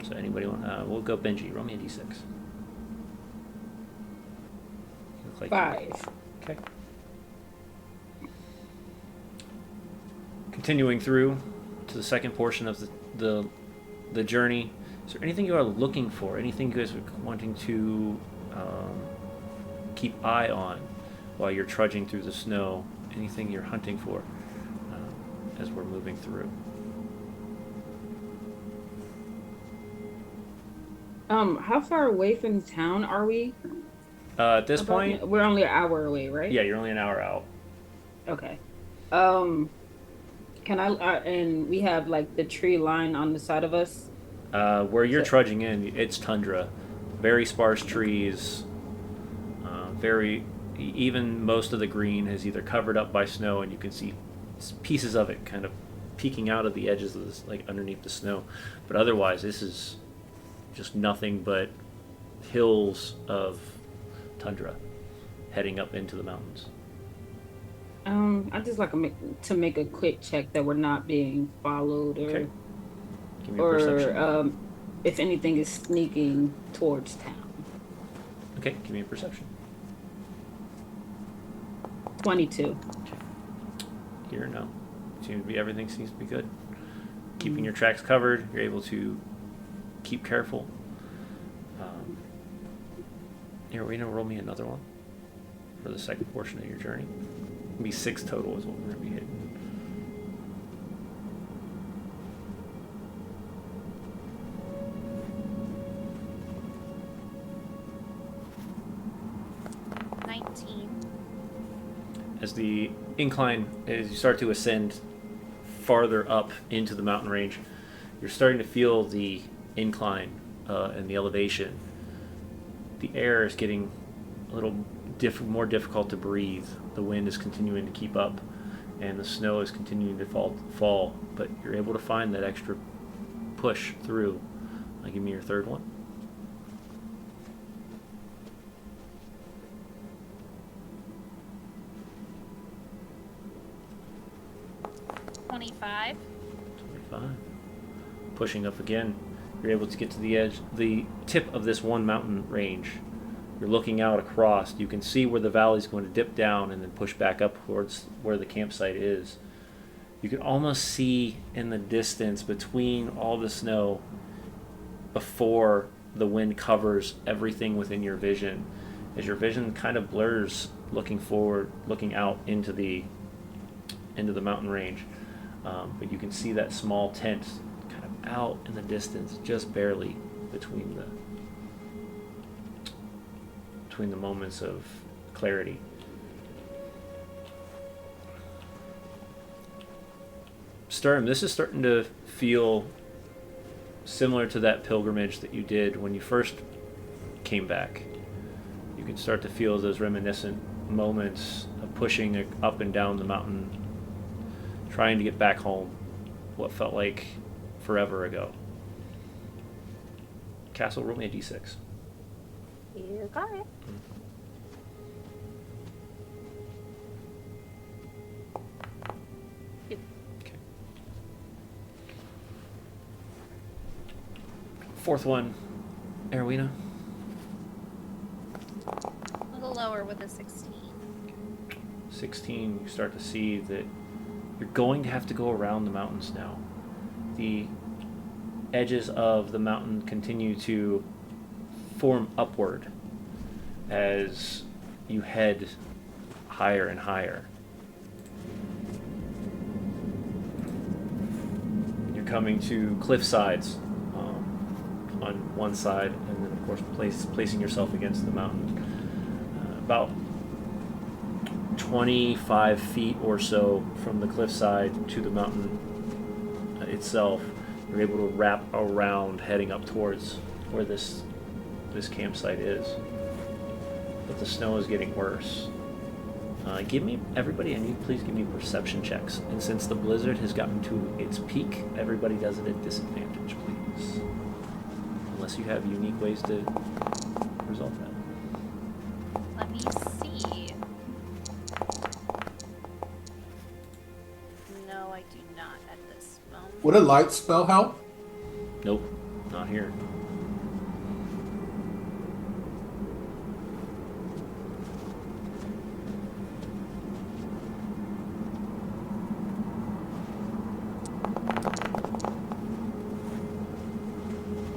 So anybody want? We'll go Benji. Roll me a d6. Look like 5. Okay. Continuing through to the second portion of the journey. Is there anything you are looking for? Anything you guys are wanting to keep eye on while you're trudging through the snow? Anything you're hunting for as we're moving through? How far away from town are we? At this point, We're only an hour away, right? yeah, you're only an hour out. Okay. Can I? And we have like the tree line on the side of us. Where you're trudging in, it's tundra, very sparse trees. Even most of the green is either covered up by snow, and you can see pieces of it kind of peeking out of the edges of this, like underneath the snow. But otherwise, this is just nothing but hills of tundra heading up into the mountains. I just like to make a quick check that we're not being followed, or Okay. Give me a perception. if anything is sneaking towards town. Okay, give me a perception. 22. Give here? No. Everything seems to be good. Keeping your tracks covered, you're able to keep careful. Here, we're gonna roll me another one for the second portion of your journey. It'll be 6 total is what we're gonna be hitting. As the incline, as you start to ascend farther up into the mountain range, you're starting to feel the incline and the elevation. The air is getting a little more difficult to breathe. The wind is continuing to keep up, and the snow is continuing to fall. But you're able to find that extra push through. Give me your third one. 25. 25. Pushing up again, you're able to get to the edge, the tip of this one mountain range. You're looking out across. You can see where the valley is going to dip down and then push back up towards where the campsite is. You can almost see in the distance between all the snow before the wind covers everything within your vision. As your vision kind of blurs looking forward, looking out into the mountain range. But you can see that small tent kind of out in the distance, just barely between the moments of clarity. Sturm, this is starting to feel similar to that pilgrimage that you did when you first came back. You can start to feel those reminiscent moments of pushing up and down the mountain, trying to get back home, what felt like forever ago. Castle, roll me a d6. You got it. Okay. Fourth one, Erwina. A little lower with a 16. 16, you start to see that you're going to have to go around the mountains now. The edges of the mountain continue to form upward as you head higher and higher. You're coming to cliff sides on one side, and then of course placing yourself against the mountain. About 25 feet or so from the cliffside to the mountain itself, you're able to wrap around heading up towards where this campsite is. But the snow is getting worse. Everybody, I need please give me perception checks. And since the blizzard has gotten to its peak, everybody does it at disadvantage, please. Unless you have unique ways to resolve that. Let me see. No, I do not at this moment. Would a light spell help? Nope, not here.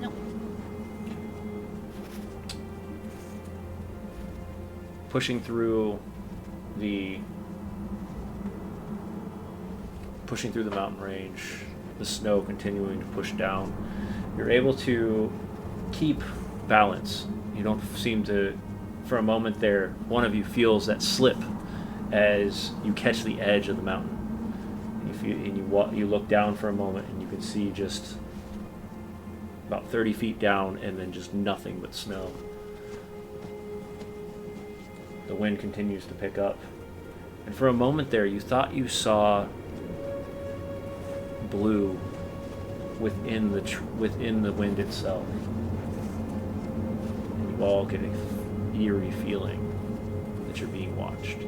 Nope. Pushing through the mountain range, the snow continuing to push down, you're able to keep balance. You don't seem to, for a moment there, one of you feels that slip as you catch the edge of the mountain. You look down for a moment and you can see just about 30 feet down and then just nothing but snow. The wind continues to pick up. And for a moment there, you thought you saw blue within the wind itself. And you all get an eerie feeling that you're being watched.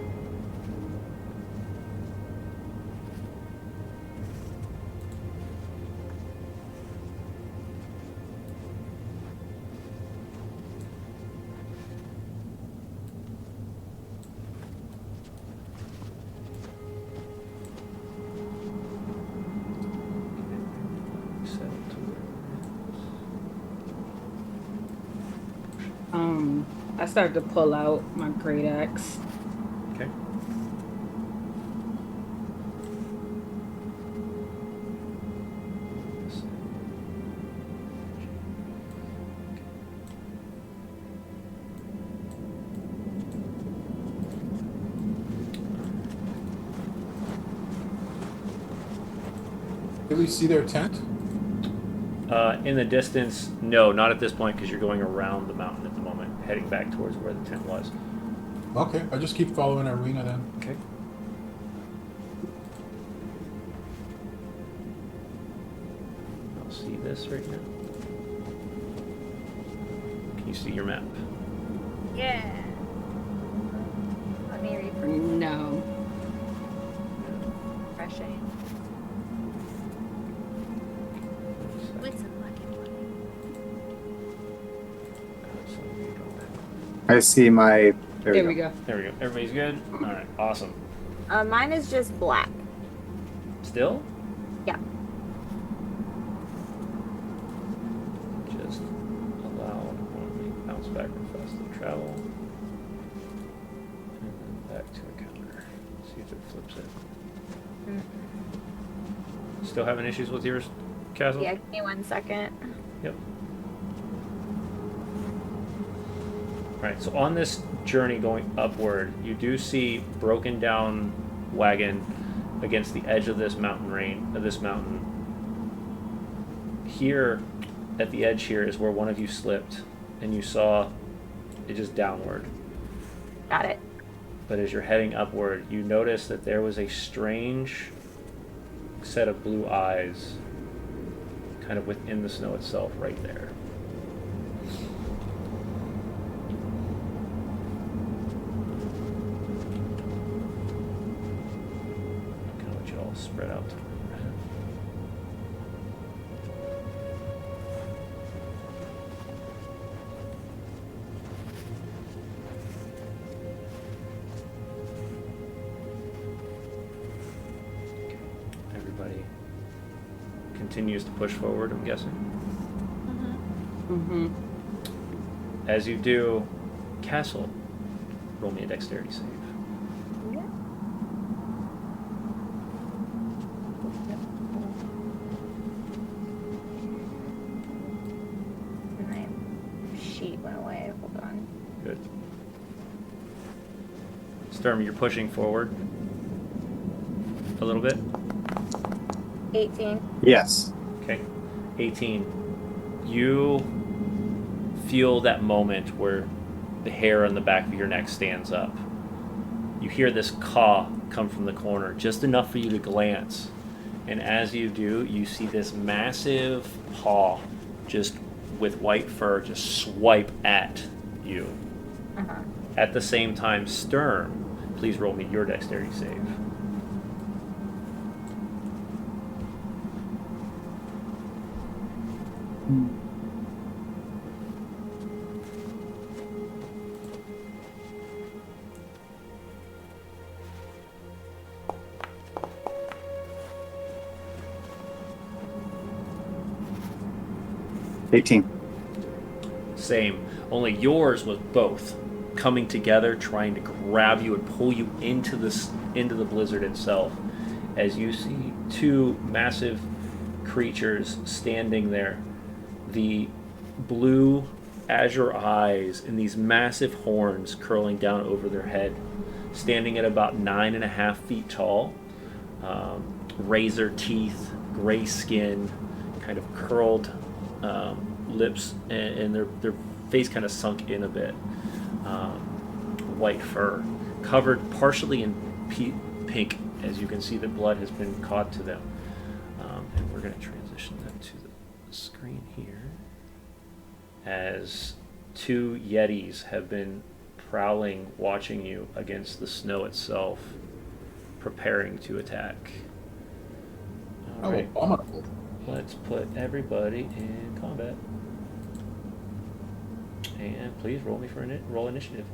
I start to pull out my great axe. Okay. Did we see their tent? In the distance, no, not at this point because you're going around the mountain at the moment, heading back towards where the tent was. Okay, I just keep following Irina then. Okay. I'll see this right now. Can you see your map? Yeah. Let me No. refreshing. With some lucky one. I see my. There we go. There we go. Everybody's good? Alright, awesome. Mine is just black. Still? Yeah. Just allow bounce back request to travel. And then back to encounter. See if it flips it. Still having issues with yours, Castle? Yeah, give me 1 second. Yep. Right, so on this journey going upward, you do see broken down wagon against the edge of this mountain Here, at the edge here, is where one of you slipped, and you saw it just downward. Got it. But as you're heading upward, you notice that there was a strange set of blue eyes kind of within the snow itself right there. Kind of let you all spread out. Everybody continues to push forward, I'm guessing. Mm-hmm. As you do, Castle, roll me a dexterity save. Yeah. My sheet went away. Hold on. Good. Sturm, you're pushing forward a little bit. 18. Yes. Okay. 18. You feel that moment where the hair on the back of your neck stands up. You hear this caw come from the corner, just enough for you to glance. And as you do, you see this massive paw just with white fur just swipe at you. Uh-huh. At the same time, Sturm, please roll me your dexterity save. $18. Same. Only yours was both coming together, trying to grab you and pull you into the blizzard itself. As you see two massive creatures standing there, the blue azure eyes and these massive horns curling down over their head, standing at about 9.5 feet tall, razor teeth, gray skin, kind of curled lips, and their face kind of sunk in a bit. White fur, covered partially in pink, as you can see the blood has been caught to them. And we're going to transition that to the screen here. As two Yetis have been prowling, watching you against the snow itself, preparing to attack. All right. Abominable. Let's put everybody in combat. And please roll me for roll initiative.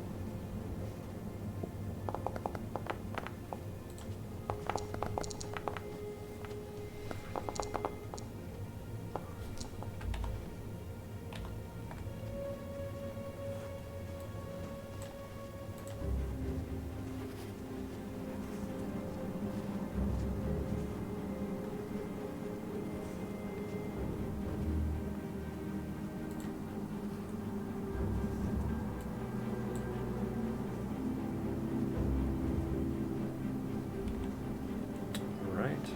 right.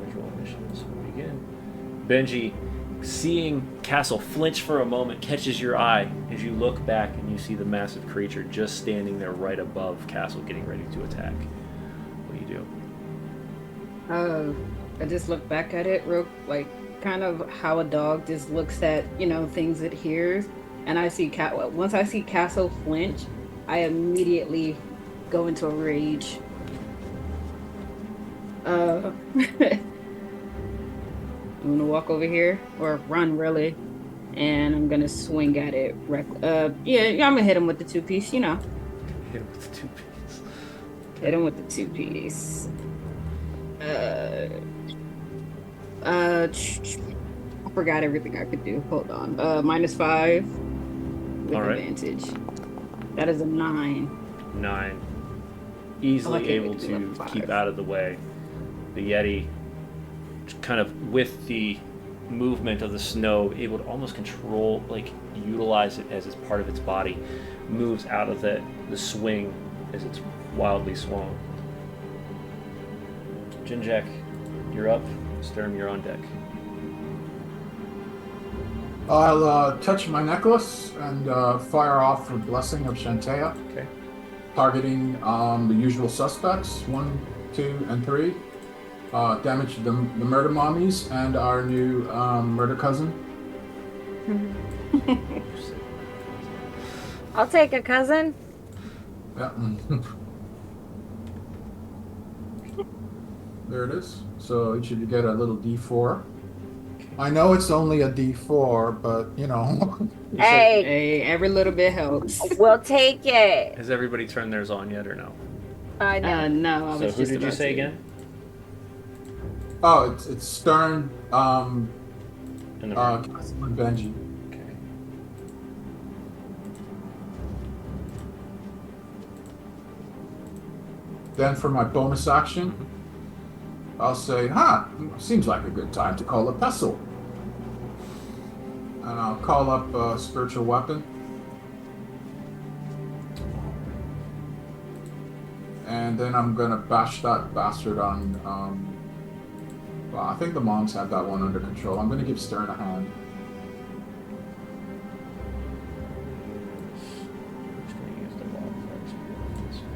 Visual missions begin. Benji, seeing Castle flinch for a moment, catches your eye as you look back and you see the massive creature just standing there right above Castle, getting ready to attack. What do you do? I just look back at it real, like, kind of how a dog just looks at, things it hears. And I see once I see Castle flinch, I immediately go into a rage. I'm gonna walk over here, or run really, and I'm gonna swing at it. I'm gonna hit him with the 2-piece, Hit him with the 2-piece. Hit him with the 2-piece. I forgot everything I could do. Hold on. -5 with advantage. That is a 9. 9. Easily able do to a 5. keep out of the way. The Yeti, kind of with the movement of the snow, able to almost control, utilize it as it's part of its body, moves out of the swing as it's wildly swung. Jinjek, you're up. Sturm, you're on deck. I'll touch my necklace and fire off a Blessing of Shantaea. Okay. Targeting the usual suspects, 1, 2, and 3. Damage the murder mommies and our new murder cousin. I'll take a cousin. Yeah. There it is. So each of you get a little D4. I know it's only a D4, but Hey, Hey, every little bit helps. we'll take it. Has everybody turned theirs on yet or no? No. No, I So was who just did you about say to. again? Oh, it's Stern, In the Castle and Benji. Okay. Then for my bonus action, I'll say, seems like a good time to call a pestle. And I'll call up a spiritual weapon. And then I'm gonna bash that bastard on, well, I think the monks have that one under control. I'm gonna give Stern a hand. I'm just going to use the wildfire spear.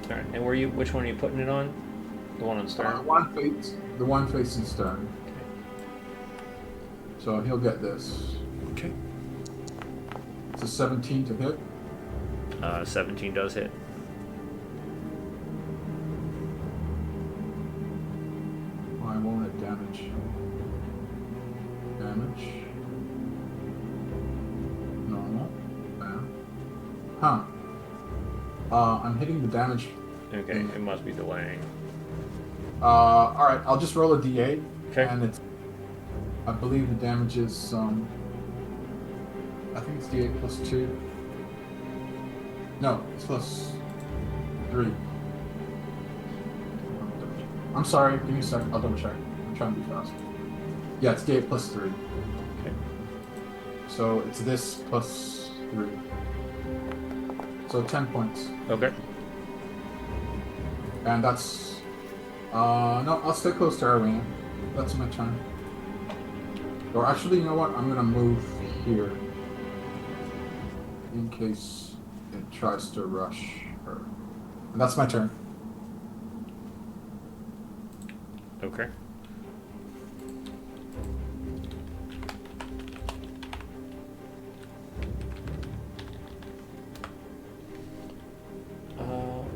Alright, and which one are you putting it on? The one on Stern? The one facing Stern. Okay. So he'll get this. Okay. It's a 17 to hit. 17 does hit. Why won't it damage? Damage. Normal. Bam. I'm hitting the damage. Okay, it must be delaying. Alright, I'll just roll a d8. Okay. And I believe the damage is, I think it's d8 plus 2. No, it's plus 3. I'm sorry, give me a second. I'll double check. I'm trying to be fast. Yeah, it's d8 plus 3. Okay. So it's this plus 3. So 10 points. Okay. And that's... no, I'll stay close to Arwina. That's my turn. Or actually, you know what? I'm gonna move here. In case it tries to rush her. And that's my turn. Okay.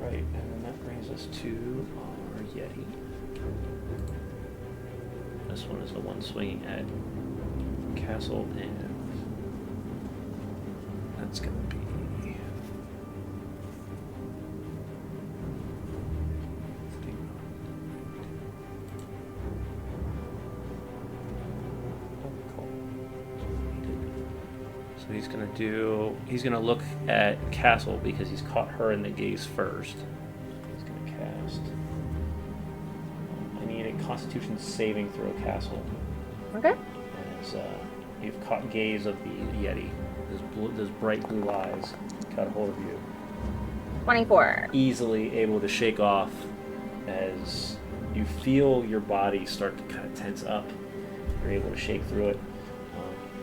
Right, and then that brings us to our Yeti. This one is the one swinging at Castle, and that's gonna be... So he's gonna look at Castle because he's caught her in the gaze first. He's gonna cast. I need a Constitution saving throw, Castle. Okay. And as you've caught gaze of the Yeti. Those bright blue eyes caught a hold of you. 24. Easily able to shake off as you feel your body start to kind of tense up. You're able to shake through it.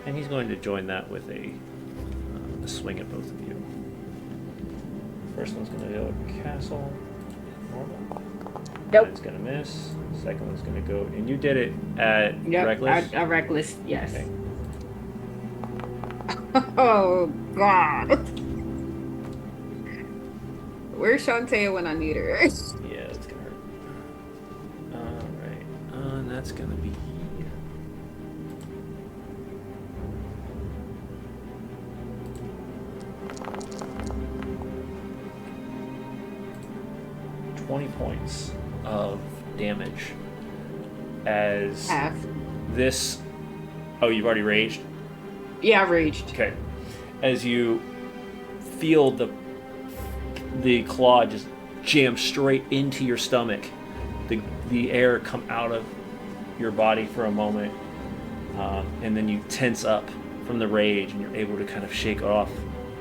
And he's going to join that with a swing at both of you. First one's going to go at Castle. Normal. Nope. It's going to miss. Second one's going to go. And you did it at Reckless? A Reckless, yes. Okay. Oh, God. Where's Shantae when I need her? Yeah, it's going to hurt. Alright. And that's going to be... $20 points of damage as Half. this... Oh, you've already raged? Yeah, I raged. Okay. As you feel the claw just jam straight into your stomach, the air come out of your body for a moment, and then you tense up from the rage, and you're able to kind of shake off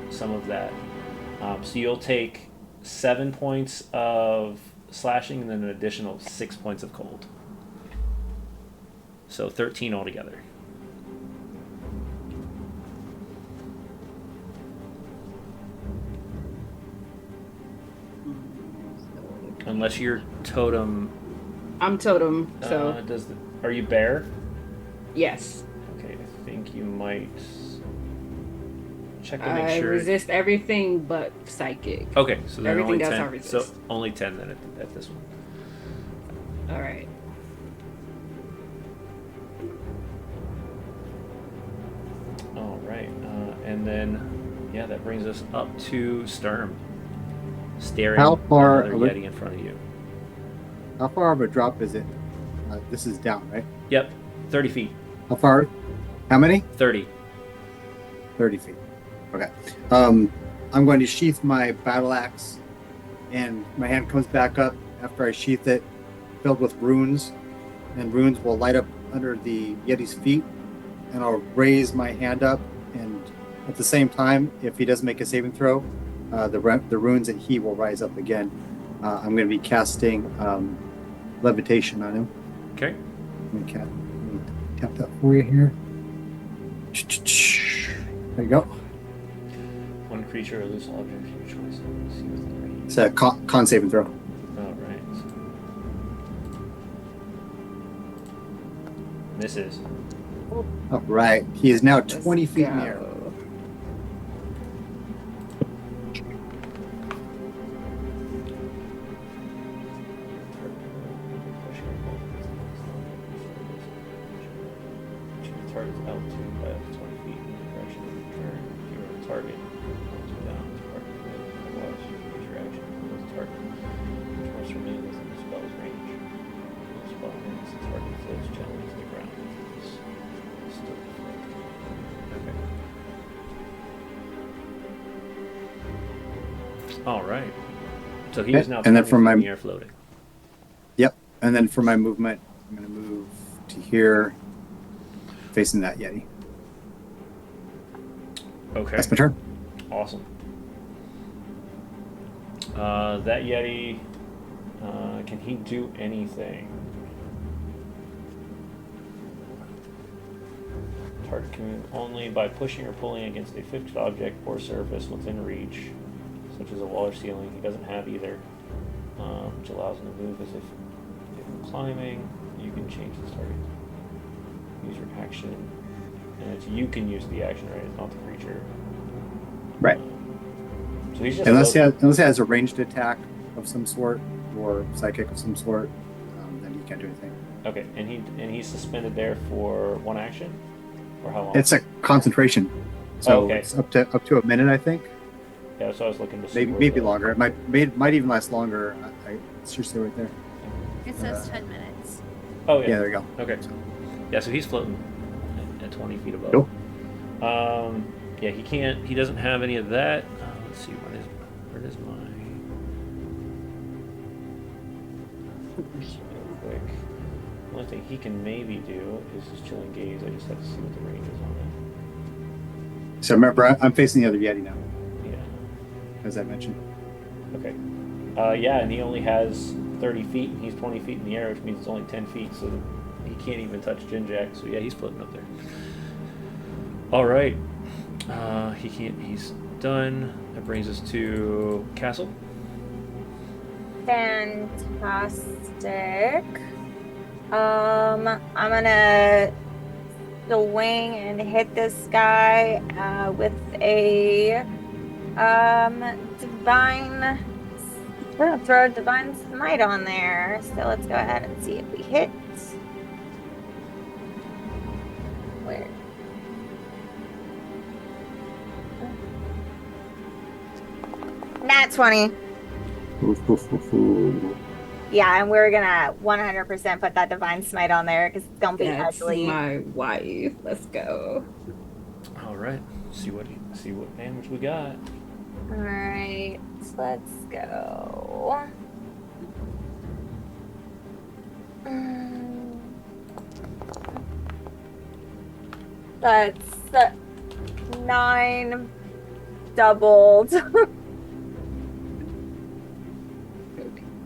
some of that. So you'll take 7 points of slashing and then an additional 6 points of cold. So 13 altogether. Unless you're totem. I'm totem, so Are you bear? yes. Okay, I think you might check to make I sure. resist everything but psychic. Okay, so then Everything only else 10. I resist. So only 10 then at this one. All right. All right, and then yeah, that brings us up to Sturm, staring How far another away- Yeti in front of you. How far of a drop is it? This is down, right? Yep, 30 feet. How far? How many? 30. 30 feet. Okay. I'm going to sheath my battle axe, and my hand comes back up after I sheath it, filled with runes, and runes will light up under the Yeti's feet, and I'll raise my hand up, and at the same time, if he doesn't make a saving throw, the runes and he will rise up again. I'm going to be casting levitation on him. Okay. Let me tap that for you here. There you go. One creature or loose object of your choice. See within range. It's a con saving throw. All right. Misses. All right. He is now Let's 20 feet in the air. go. Target's altitude by up to 20 feet in the direction of the turn. If you are the target, altitude down to target. Otherwise, you can use your action to move the target, which must remain within the spell's range. The spell ends, the target floats gently to the ground. It's still floating. Okay. All right. So he Okay, is now and then 20 from feet my- in the air floating. Yep. And then for my movement, I'm going to move to here, facing that Yeti. Okay. That's my turn. Awesome. That Yeti, can he do anything? Target can only by pushing or pulling against a fixed object or surface within reach, such as a wall or ceiling. He doesn't have either, which allows him to move as if you're climbing. You can change this target. Use your action, and it's you can use the action, right? It's not the creature. Right. So he's just Unless floating. he has a ranged attack of some sort or psychic of some sort, then he can't do anything. Okay, and he's suspended there for one action, or how long? It's a concentration, so Okay. it's up to a minute, I think. Yeah, so I was looking to see. Maybe where the- longer. It might even last longer. It's just right there. It says 10 minutes. Oh Yeah, yeah. there you go. Okay. Yeah, so he's floating at 20 feet above. Cool. Yeah, he can't. He doesn't have any of that. Let's see. Where is my? Real quick. only thing he can maybe do is his chilling gaze. I just have to see what the range is on So remember, I'm facing the other Yeti now, that. Yeah. as I mentioned. Okay. Yeah, and he only has 30 feet, and he's 20 feet in the air, which means it's only 10 feet, so he can't even touch Jinjak. So yeah, he's floating up there. All right. He can't. He's done. That brings us to Castle. Fantastic. I'm gonna swing and hit this guy with a divine. We're gonna throw a divine smite on there. So let's go ahead and see if we hit. Where? Nat 20. Yeah, and we're gonna 100% put that divine smite on there because it's gonna be That's ugly. my wife. Let's go. All right. See what damage we got. All right, let's go. That's 9 doubled.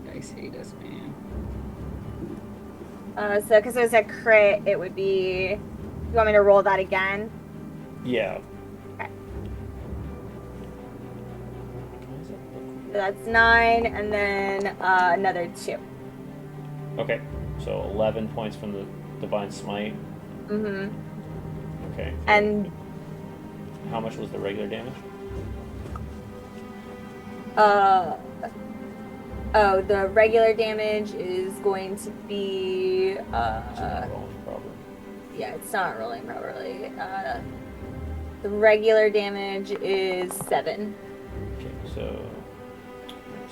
Dice hate us, man. So because it was a crit, it would be. You want me to roll that again? Yeah. Okay. So that's 9, and then another 2. Okay. So 11 points from the divine smite. Mm-hmm. Okay. And How much was the regular damage? the regular damage is going to be Rolling proper. yeah, it's not rolling properly. The regular damage is 7. Okay, so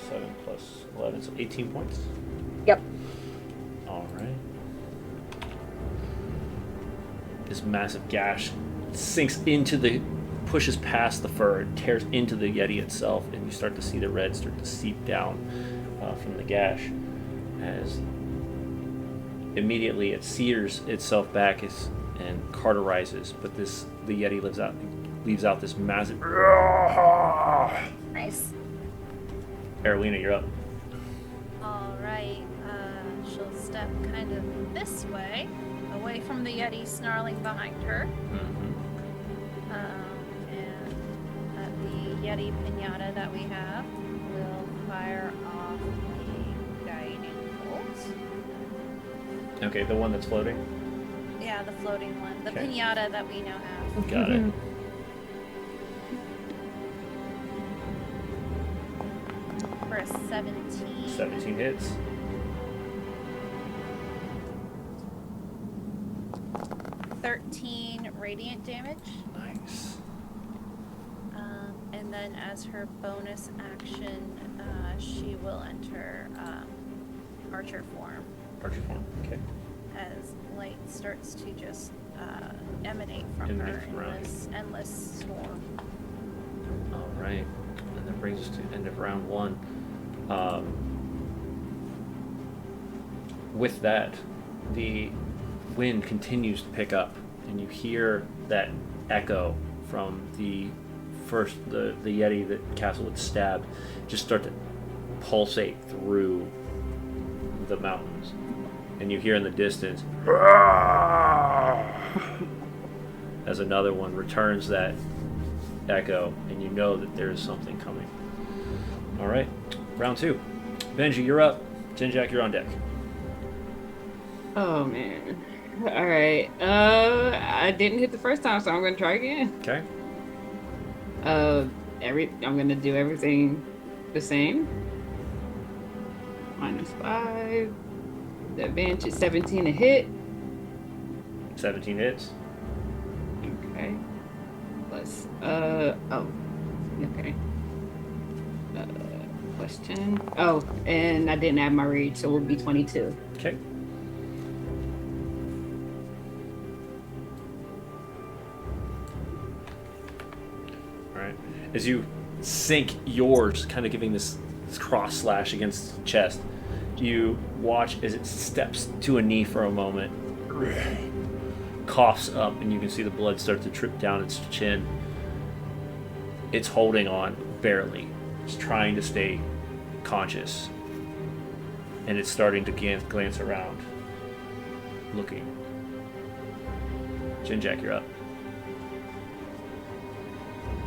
7 plus 11, so 18 points. Yep. All right. This massive gash sinks pushes past the fur, and tears into the Yeti itself, and you start to see the red start to seep down from the gash as immediately it sears itself back and cauterizes, but the Yeti leaves out this massive. Nice. Aralina, you're up. All right. She'll step kind of this way, away from the Yeti snarling behind her. Mm-hmm. And at the Yeti pinata that we have, we'll fire off a guiding bolt. Okay, the one that's floating. Yeah, the floating one. The Okay. pinata that we now have. Got it. For a 17. 17 hits. 13 radiant damage. Nice. And then as her bonus action, she will enter archer form Archer form. Okay. as light starts to just emanate from Emanate her from in around. this endless storm. All right. And that brings us to the end of round 1. With that, the wind continues to pick up, and you hear that echo from the Yeti that Castle had stabbed just start to pulsate through the mountains, and you hear in the distance as another one returns that echo, and you know that there is something coming. All right, round 2. Benji, you're up. Jinjak, you're on deck. Oh man. All right. I didn't hit the first time, so I'm gonna try again. Okay. I'm gonna do everything the same. -5. The advantage is 17 to hit. 17 hits. Okay. Plus okay. Plus 10. Oh, and I didn't add my rage, so it would be 22. Okay. All right. As you sink yours, kind of giving this cross slash against his chest, You watch as it steps to a knee for a moment, coughs up, and you can see the blood start to trip down its chin. It's holding on barely. It's trying to stay conscious. And it's starting to glance around, looking. Jinjak, you're up.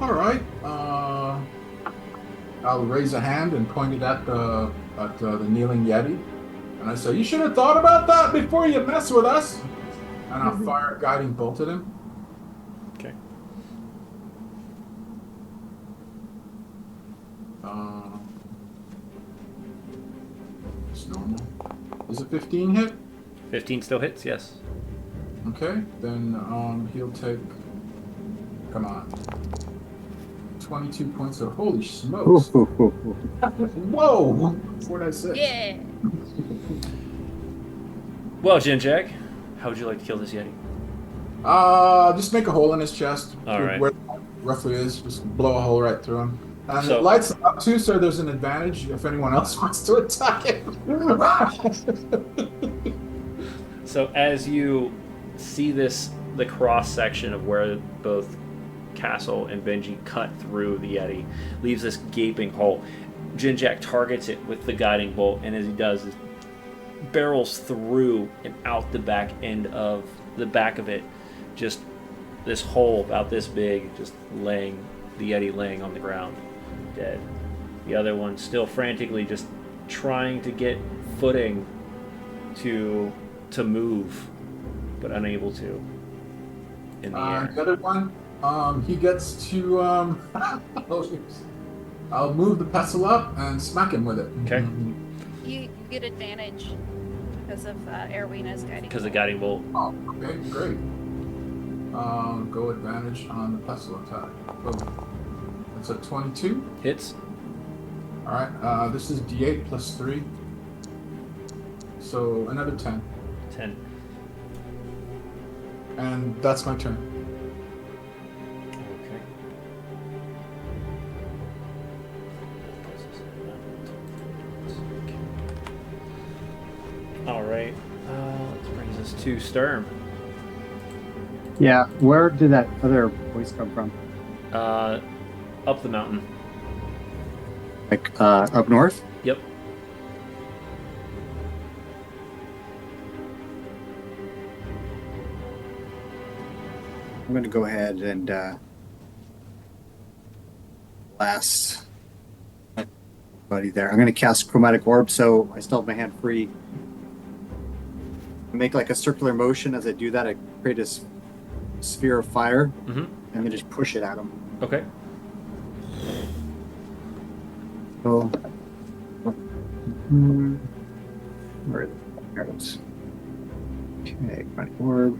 All right. I'll raise a hand and point it at the kneeling Yeti, and I say, "You should have thought about that before you mess with us." And I'll fire a guiding bolt at him. Okay. It's normal. Is a 15 hit? 15 still hits, yes. Okay, then he'll take. Come on. 22 points of holy smokes. Whoa! What did I say? Yeah. Well, Jinjak, how would you like to kill this Yeti? Just make a hole in his chest. All right. Where it roughly is. Just blow a hole right through him. And So- it lights up too, so there's an advantage if anyone else wants to attack him. So as you see the cross section of where both Castle and Benji cut through the Yeti, leaves this gaping hole. Jinjak targets it with the guiding bolt, and as he does, it barrels through and out the back end of the back of it. Just this hole about this big, just the Yeti laying on the ground, dead. The other one still frantically just trying to get footing to move, but unable to in the air. The other one, he gets to. I'll move the pestle up and smack him with it. Okay. You get advantage because of Erwina's guiding. Because the guiding bolt. Oh, okay, great. Go advantage on the pestle attack. Oh, that's a 22. Hits. All right. This is D8 plus 3. So another 10. 10. And that's my turn. Okay. All right. That brings us to Sturm. Yeah, where did that other voice come from? Up the mountain. Like up north? Yep. I'm going to go ahead and blast my buddy there. I'm going to cast Chromatic Orb, so I still have my hand free. Make like a circular motion as I do that. I create a sphere of fire, Mm-hmm. and then just push it at him. Okay. So, where there it is. Okay, Chromatic Orb.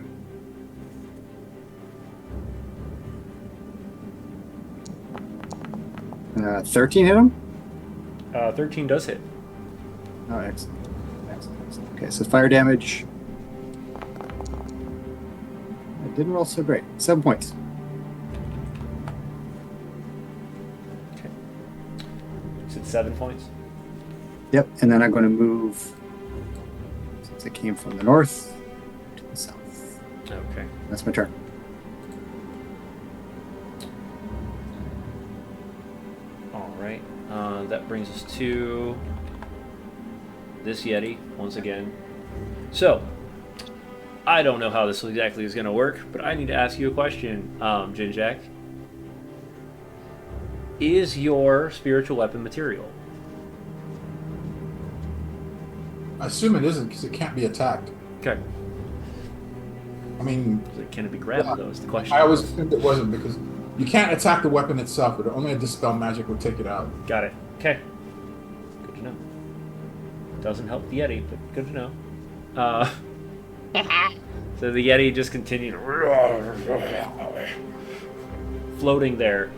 Uh, 13 hit him? 13 does hit. Oh, excellent. Okay, so fire damage. I didn't roll so great. 7 points. Okay. Is it 7 points? Yep, and then I'm going to move, since it came from the north, to the south. Okay. That's my turn. All right. That brings us to this Yeti once again. So, I don't know how this exactly is going to work, but I need to ask you a question, Jinjak. Is your spiritual weapon material? I assume it isn't because it can't be attacked. Okay. I mean, Can it be grabbed, Yeah. though, is the question. I always assumed it wasn't because you can't attack the weapon itself, but only a dispel magic will take it out. Got it. Okay. Good to know. Doesn't help the Yeti, but good to know. So the Yeti just continued floating there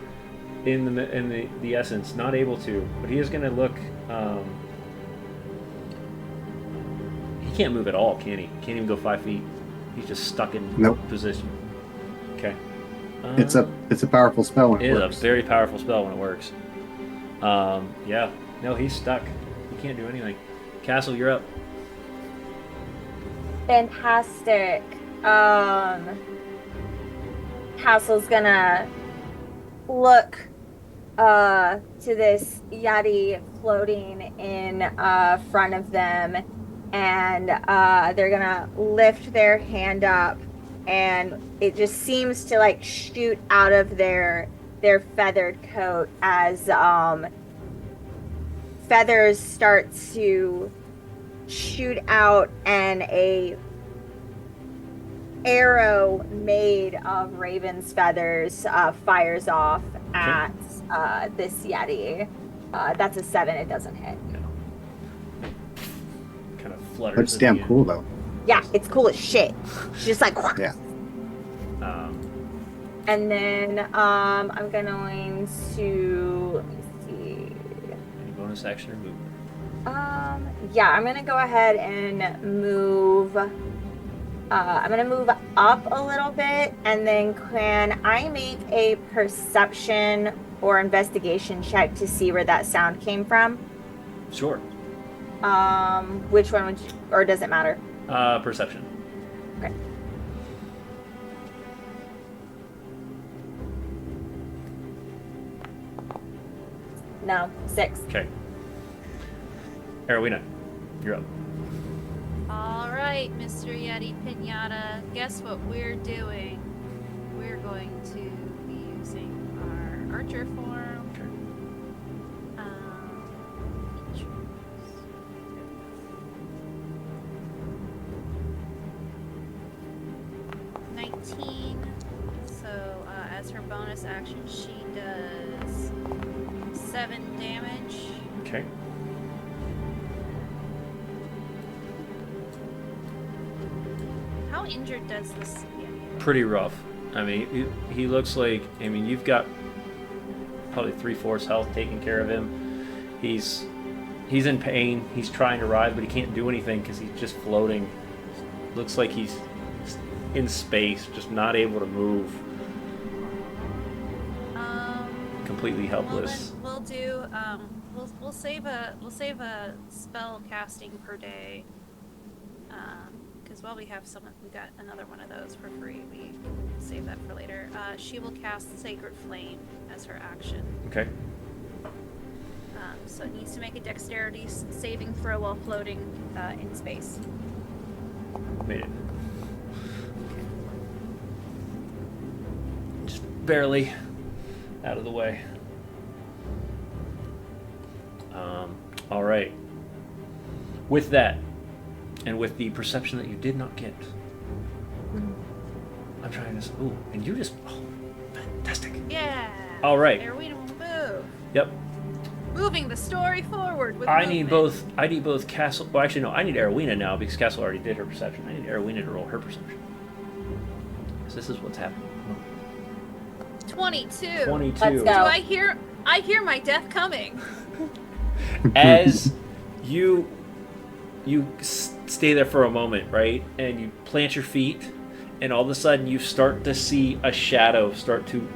in the essence, not able to, but he is going to look. He can't move at all, can he? Can't even go 5 feet. He's just stuck in Nope. position. Okay. It's a powerful spell when It it is a works. very powerful spell when it works. Yeah. No, he's stuck. He can't do anything. Castle, you're up. Fantastic. Castle's gonna look to this Yeti floating in front of them, and they're gonna lift their hand up, and it just seems to like shoot out of their feathered coat as feathers start to shoot out, and a arrow made of raven's feathers fires off at this Yeti. That's a 7. It doesn't hit. No. Kind of flutters. That's at damn the end. cool, though. Yeah, it's cool as shit. It's just like Yeah. And then I'm going to, let me see. Any bonus action or movement? Yeah, I'm gonna go ahead and move. I'm gonna move up a little bit, and then can I make a perception or investigation check to see where that sound came from? Sure. Which one would you, or does it matter? Perception. Okay. No, 6. Okay. Arowina, you're up. All right, Mr. Yeti Pinata. Guess what we're doing? We're going to be using our archer form. Sure. Features. 19. So, as her bonus action, she does 7 damage. Okay. How injured does this Yeti look? Pretty rough. I mean, he looks like. I mean, you've got probably 3/4 health taking care of him. He's in pain. He's trying to rise, but he can't do anything because he's just floating. Looks like he's in space, just not able to move. Completely helpless. Well, then we'll do. We'll save a spell casting per day. Because while we have someone, we got another one of those for free. We save that for later. She will cast Sacred Flame as her action. Okay. So it needs to make a dexterity saving throw while floating in space. Made it. Just barely out of the way. All right. With that, and with the perception that you did not get, I'm trying to. Ooh, and you just. Oh, fantastic. Yeah. All right. Erwin will move. Yep. Moving the story forward with I need movement. both. I need both Castle. Well, actually, no. I need Arowina now because Castle already did her perception. I need Arowina to roll her perception. So this is what's happening. 22. 22. Let's Do go. I hear my death coming? As you stay there for a moment, right, and you plant your feet, and all of a sudden you start to see a shadow start to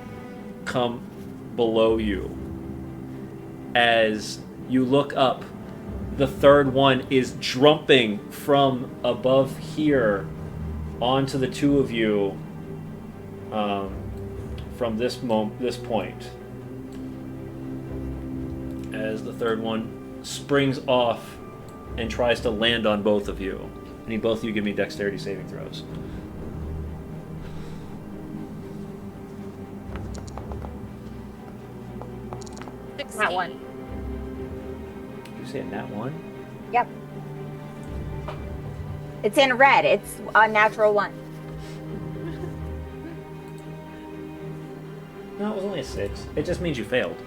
come below you. As you look up, the third one is jumping from above here onto the two of you from this point. As the third one springs off and tries to land on both of you. I need both of you give me dexterity saving throws. That one. Did you say a nat 1? Yep. It's in red. It's a natural 1. No, it was only a 6. It just means you failed.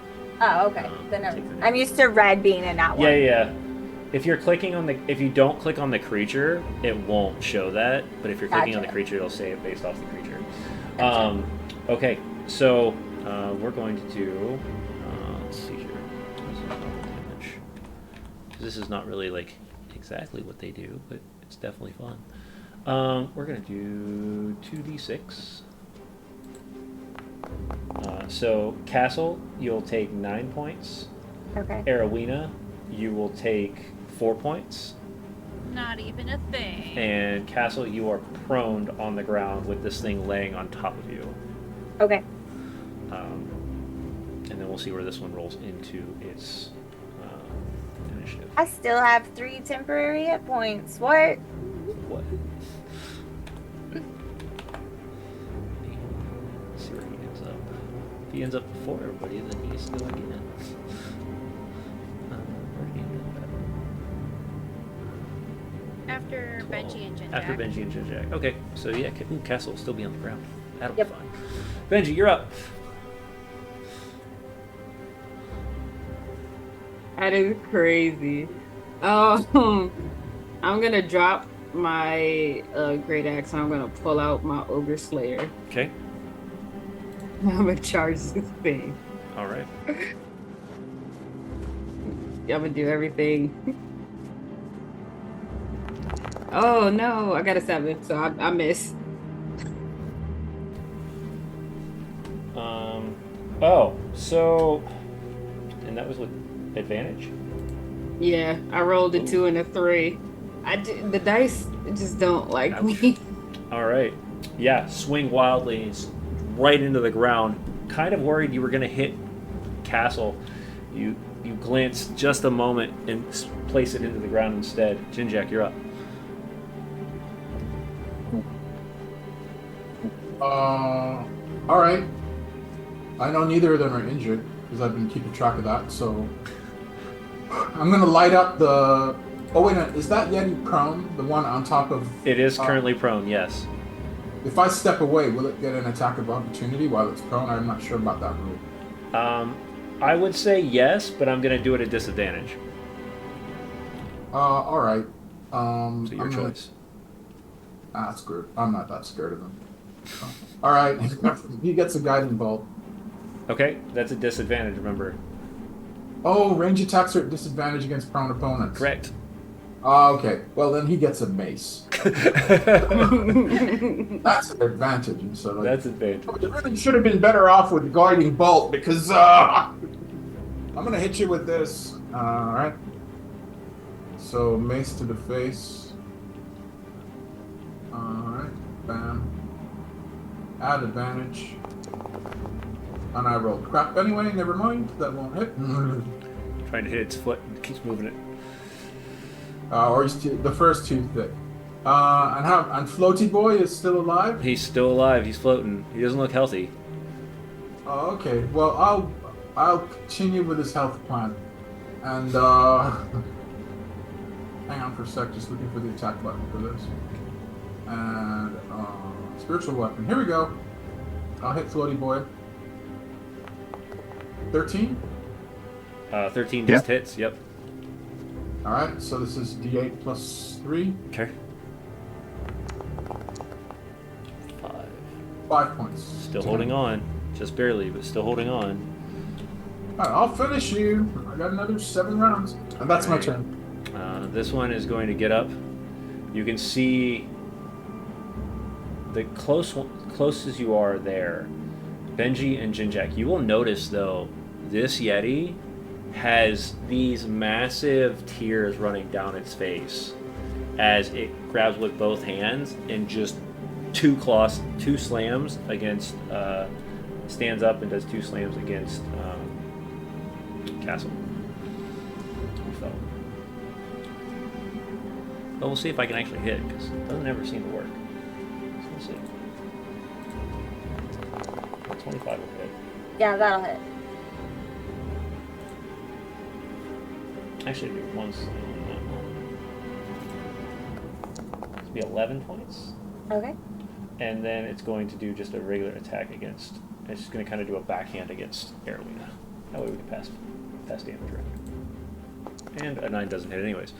Oh, okay. Then I'm used to red being a nat 1. Yeah. If you're clicking on if you don't click on the creature, it won't show that. But if you're clicking on the Gotcha. creature, it'll say it based off the creature. Okay, so we're going to do. Let's see here. Damage. This is not really like exactly what they do, but it's definitely fun. We're gonna do 2d6. So Castle, you'll take 9 points. Okay. Arowina, you will take 4 points. Not even a thing. And Castle, you are prone on the ground with this thing laying on top of you. Okay. And then we'll see where this one rolls into its initiative. I still have 3 temporary hit points. What? What? Let's see where he ends up. If he ends up before everybody, then he's still again. Where did he end up at? After 12. Benji and Jinjack. After Benji and Jinjack. Okay, so yeah, Castle will still be on the ground. That'll Yep. be fine. Benji, you're up. That is crazy. I'm gonna drop my great axe and I'm gonna pull out my ogre slayer. Okay. I'm gonna charge this thing. All right. I'm gonna do everything. Oh no, I got a 7, so I miss. Oh, so, and that was with advantage? Yeah, I rolled a 2 and a 3. The dice just don't like Ouch. me. All right. Yeah, swing wildly, it's right into the ground. Kind of worried you were going to hit Castle. You glance just a moment and place it into the ground instead. Jinjack, you're up. All right. I know neither of them are injured because I've been keeping track of that. So I'm gonna light up the. Oh wait, is that Yeti prone? The one on top of. It is currently prone, yes. If I step away, will it get an attack of opportunity while it's prone? I'm not sure about that rule. I would say yes, but I'm going to do it at disadvantage. All right. So your I'm gonna- choice. That's good. I'm not that scared of him. All right. He gets a guiding bolt. Okay, that's a disadvantage, remember. Oh, range attacks are at disadvantage against prone opponents. Correct. Okay. Well, then he gets a mace. That's an advantage. And so, like, That's advantage. you really should have been better off with guiding bolt because I'm gonna hit you with this. All right. So mace to the face. All right. Bam. Add advantage. And I rolled crap anyway. Never mind. That won't hit. Trying to hit its foot, it keeps moving it. Or he's the first two hit. And Floaty Boy is still alive. He's still alive, he's floating. He doesn't look healthy. Oh, okay. Well, I'll continue with his health plan, and hang on for a sec. Just looking for the attack button for this. And spiritual weapon. Here we go. I'll hit Floaty Boy. 13. 13 just hits, yep. All right. So this is D8 plus 3. Okay. 5. 5 points. Still holding on. Just barely, but still holding on. All right, I'll finish you. I got another 7 rounds, and that's my Right. turn. This one is going to get up. You can see the closest you are there, Benji and Jinjack. You will notice though, this Yeti has these massive tears running down its face as it grabs with both hands and just two slams against, stands up and does 2 slams against Castle. So. But we'll see if I can actually hit, because it doesn't ever seem to work. So we'll see. 25 will hit. Yeah, that'll hit. Actually, do 1 slam on that one. It'll be 11 points. Okay. And then it's going to do just a regular attack against... It's just going to kind of do a backhand against Erlina. That way we can pass damage around. And a 9 doesn't hit anyways.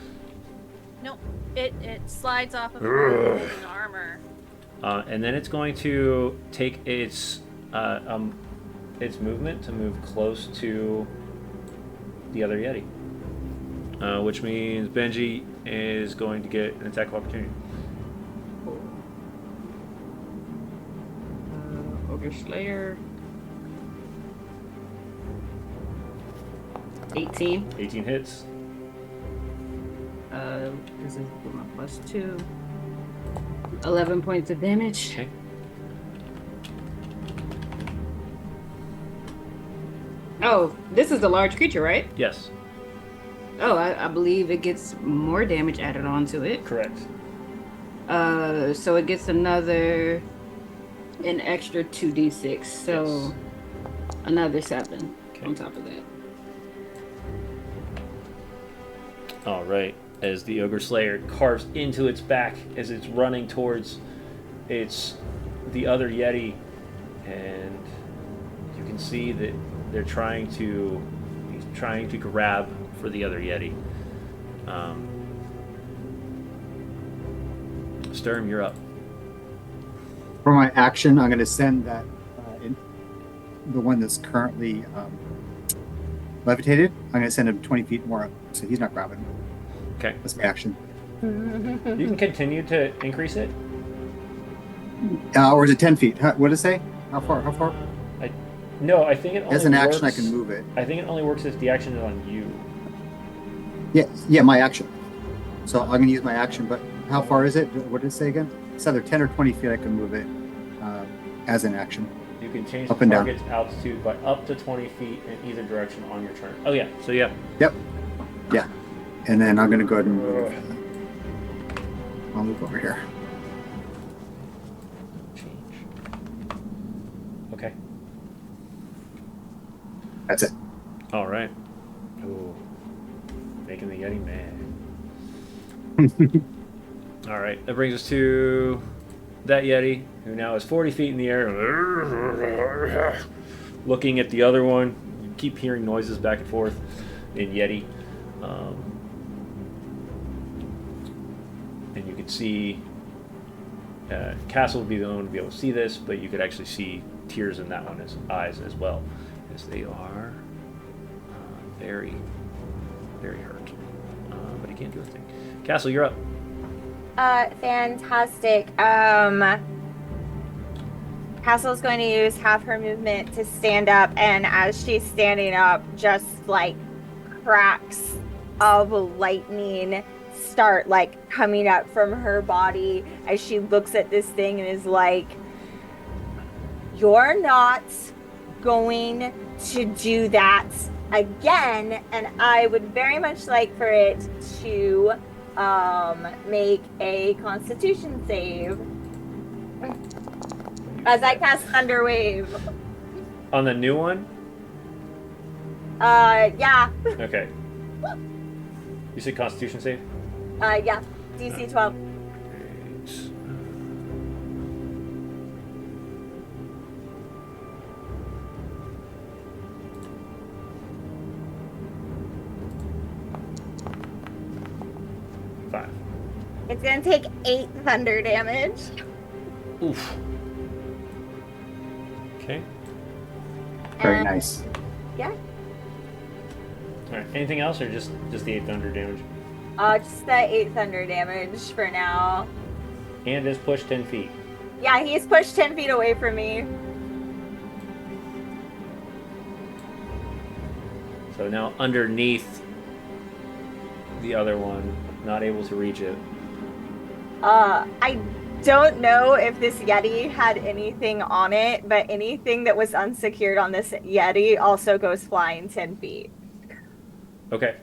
Nope. It slides off of her golden armor. And then it's going to take its movement to move close to the other Yeti. Which means Benji is going to get an attack of opportunity. Ogre Slayer. 18. 18 hits. This is with my +2. 11 points of damage. Okay. Oh, this is a large creature, right? Yes, Oh, I believe it gets more damage added onto it. correct. So it gets an extra 2d6. So Yes. another 7 Okay. on top of that. All right. As the Ogre Slayer carves into its back as it's running towards the other Yeti, and you can see that he's trying to grab for the other Yeti. Sturm, you're up. For my action, I'm going to send that the one that's currently levitated. I'm going to send him 20 feet more up, so he's not grabbing. Okay. That's my action. You can continue to increase it. Or is it 10 feet? What did it say? How far? How far? No, I think it only As an action, I works- can move it. I think it only works if the action is on you. Yeah, my action. So I'm going to use my action, but how far is it? What did it say again? It's either 10 or 20 feet I can move it as an action. You can change Up the and down. target's altitude by up to 20 feet in either direction on your turn. Oh yeah, so yeah. Yep. Yeah. And then I'm going to go ahead and move. I'll move over here. Change. Okay. That's it. All right. Ooh. Making the Yeti mad. All right. That brings us to that Yeti, who now is 40 feet in the air, looking at the other one. You keep hearing noises back and forth in Yeti. And you can see Castle would be the only one to be able to see this, but you could actually see tears in that one's eyes as well, as they are very, very hurt. But he can't do a thing. Castle, you're up. Fantastic. Castle's going to use half her movement to stand up, and as she's standing up, just like cracks of lightning start like coming up from her body as she looks at this thing and is like, "You're not going to do that again," and I would very much like for it to make a Constitution save as I cast Thunder Wave. On the new one? Yeah. Okay. You said Constitution save? Yeah. DC 12. Great. 5. It's gonna take 8 thunder damage. Oof. Okay. Very And- nice. Yeah. All right. Anything else, or just the 8 thunder damage? Just the 8 thunder damage for now. And is pushed 10 feet. Yeah, he's pushed 10 feet away from me. So now underneath the other one, not able to reach it. I don't know if this Yeti had anything on it, but anything that was unsecured on this Yeti also goes flying 10 feet. Okay.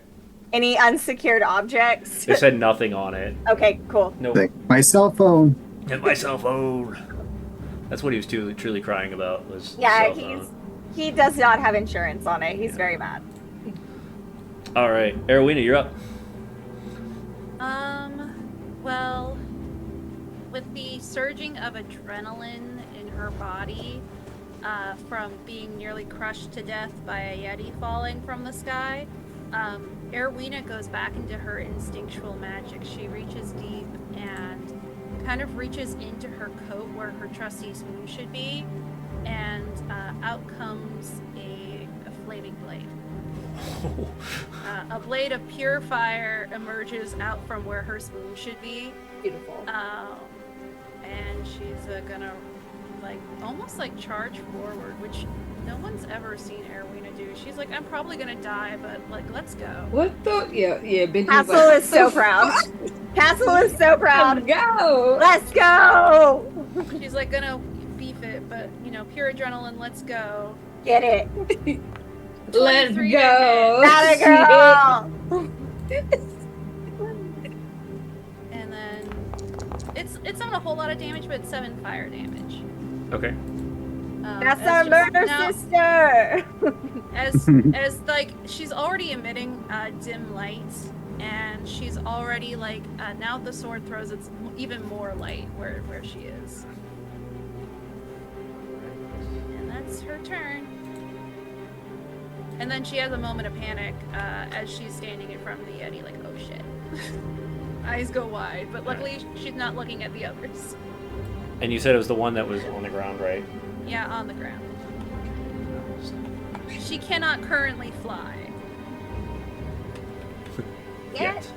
Any unsecured objects? It said nothing on it. Okay, cool. Nope. Like my cell phone. And my cell phone. That's what he was truly crying about. Was Yeah, his cell phone. he does not have insurance on it. He's very mad. All right, Erowina, you're up. Well, with the surging of adrenaline in her body, from being nearly crushed to death by a Yeti falling from the sky, Erowina goes back into her instinctual magic. She reaches deep and kind of reaches into her coat where her trusty spoon should be, and out comes a flaming blade. A blade of pure fire emerges out from where her spoon should be. Beautiful. And she's gonna almost charge forward, which no one's ever seen Erowina do. She's like, I'm probably gonna die, but let's go. What the? Yeah, Benji's Castle like, is so "The proud." fuck?" Castle is so proud. Go. Let's go. She's like gonna beef it, but you know, pure adrenaline. Let's go. Get it. Let's 23 to go. That girl. And then it's not a whole lot of damage, but it's 7 fire damage. Okay. That's as our just- murder now, sister. as like she's already emitting dim light, and she's already like now the sword throws its even more light where she is. And that's her turn. And then she has a moment of panic as she's standing in front of the Yeti, like, oh shit. Eyes go wide, but luckily she's not looking at the others. And you said it was the one that was on the ground, right? Yeah, on the ground. She cannot currently fly. Yet.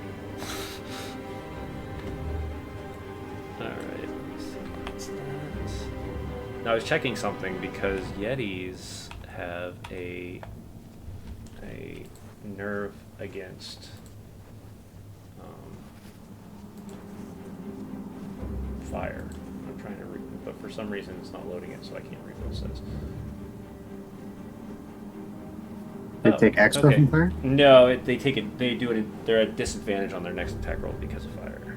Alright. Now I was checking something because Yetis have a nerve against fire. I'm trying to read, but for some reason it's not loading it, so I can't read what it says. They Oh, take extra okay. from fire? No, they take it. They do it. They're at disadvantage on their next attack roll because of fire.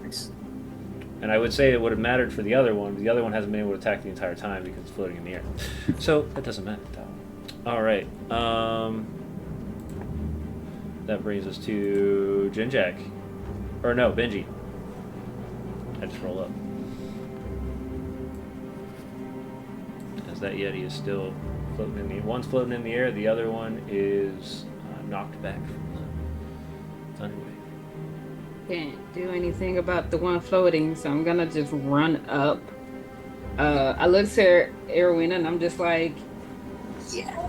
Nice. And I would say it would have mattered for the other one, but the other one hasn't been able to attack the entire time because it's floating in the air. So that doesn't matter. All right. That brings us to Jinjak, or no, Benji. I just roll up. As that Yeti is still floating in the one's floating in the air, the other one is knocked back from the thunderwave. Can't do anything about the one floating, so I'm gonna just run up. I look to Erwin and I'm just like, yeah.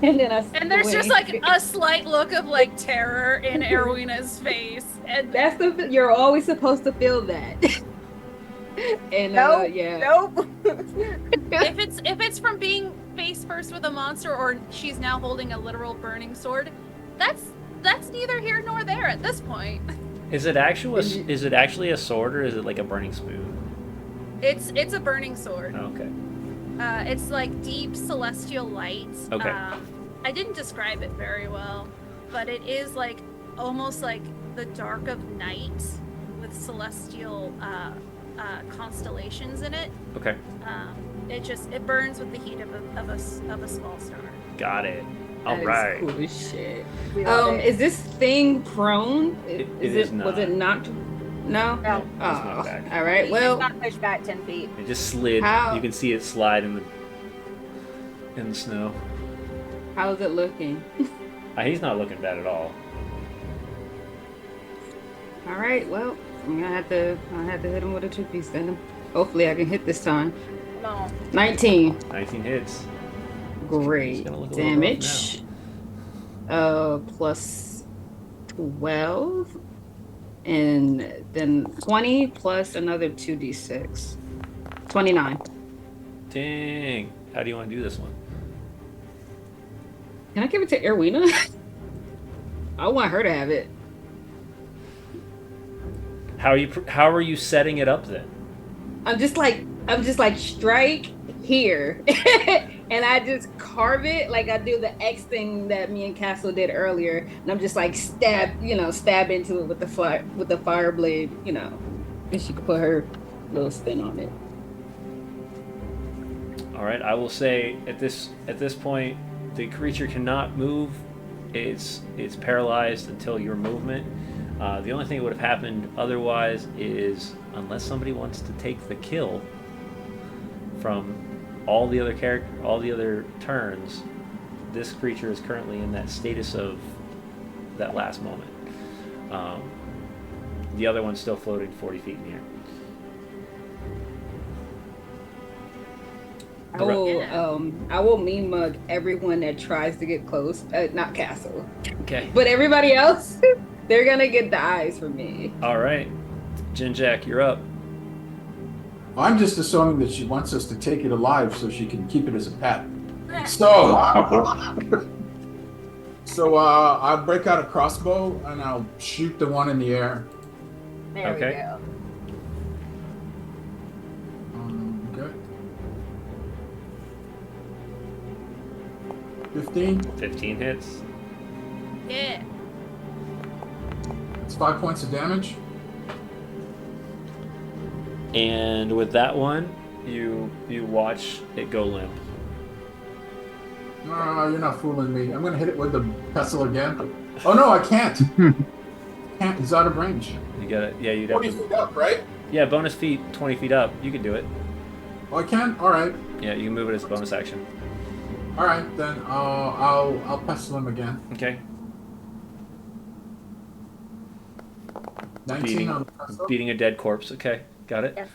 And then And there's just like a slight look of like terror in Erwina's face. And that's you're always supposed to feel that. And Nope. yeah. Nope. if it's from being face first with a monster, or she's now holding a literal burning sword, that's neither here nor there at this point. Is it actually a sword, or is it like a burning spoon? It's a burning sword. Oh, okay. It's like deep celestial light. Okay. I didn't describe it very well, but it is like almost like the dark of night with celestial constellations in it. Okay. It burns with the heat of a small star. Got it. All That is right. cool as shit. We love it. Is this thing prone? It is not. Was it knocked? No. No. It's not back. All right. It's Well, not pushed back 10 feet. It just slid. How- You can see it slide in the snow. how's it looking? He's not looking bad at all. All right. Well, I'm gonna have to hit him with a 2-piece then. Hopefully, I can hit this time. Come on. 19. 19 hits. Great It's gonna look a little damage. Plus 12, and then 20 plus another 2d6. 29. Dang. How do you want to do this one? Can I give it to Erwina? I want her to have it. How are you setting it up then? I'm just like strike here, and I just carve it like I do the X thing that me and Castle did earlier, and I'm just like stab into it with the fire blade, and she could put her little spin on it. All right. I will say at this point, the creature cannot move. It's paralyzed until your movement. The only thing that would have happened otherwise is, unless somebody wants to take the kill from all the other turns, this creature is currently in that status of that last moment. The other one's still floating 40 feet in the air. I will mean mug everyone that tries to get close. Not Castle, Okay. but everybody else. They're gonna get the eyes from me. All right. Jinjak, you're up. I'm just assuming that she wants us to take it alive so she can keep it as a pet. So So I'll break out a crossbow and I'll shoot the one in the air. There Okay. we go. Good. 15. 15 hits. Yeah. It's 5 points of damage. And with that one, you watch it go limp. You're not fooling me. I'm gonna hit it with the pestle again. Oh no, I can't. Can't. It's out of range. You got it. Yeah, you'd have 20 to. feet up, right? Yeah, bonus feet, 20 feet up. You can do it. Oh, I can. All right. Yeah, you can move it as a bonus action. All right, then I'll pestle him again. Okay. 19 Beating- on the pestle. Beating a dead corpse. Okay, got it. Yes.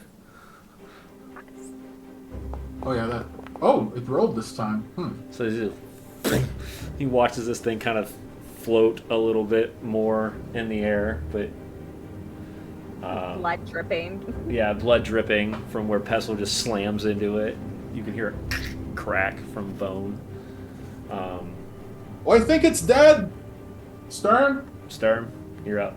Oh yeah, that. Oh, it rolled this time. So he watches this thing kind of float a little bit more in the air, but Blood dripping. yeah, blood dripping from where Pestle just slams into it. You can hear a crack from bone. Oh, I think it's dead. Stern. Sturm, you're up.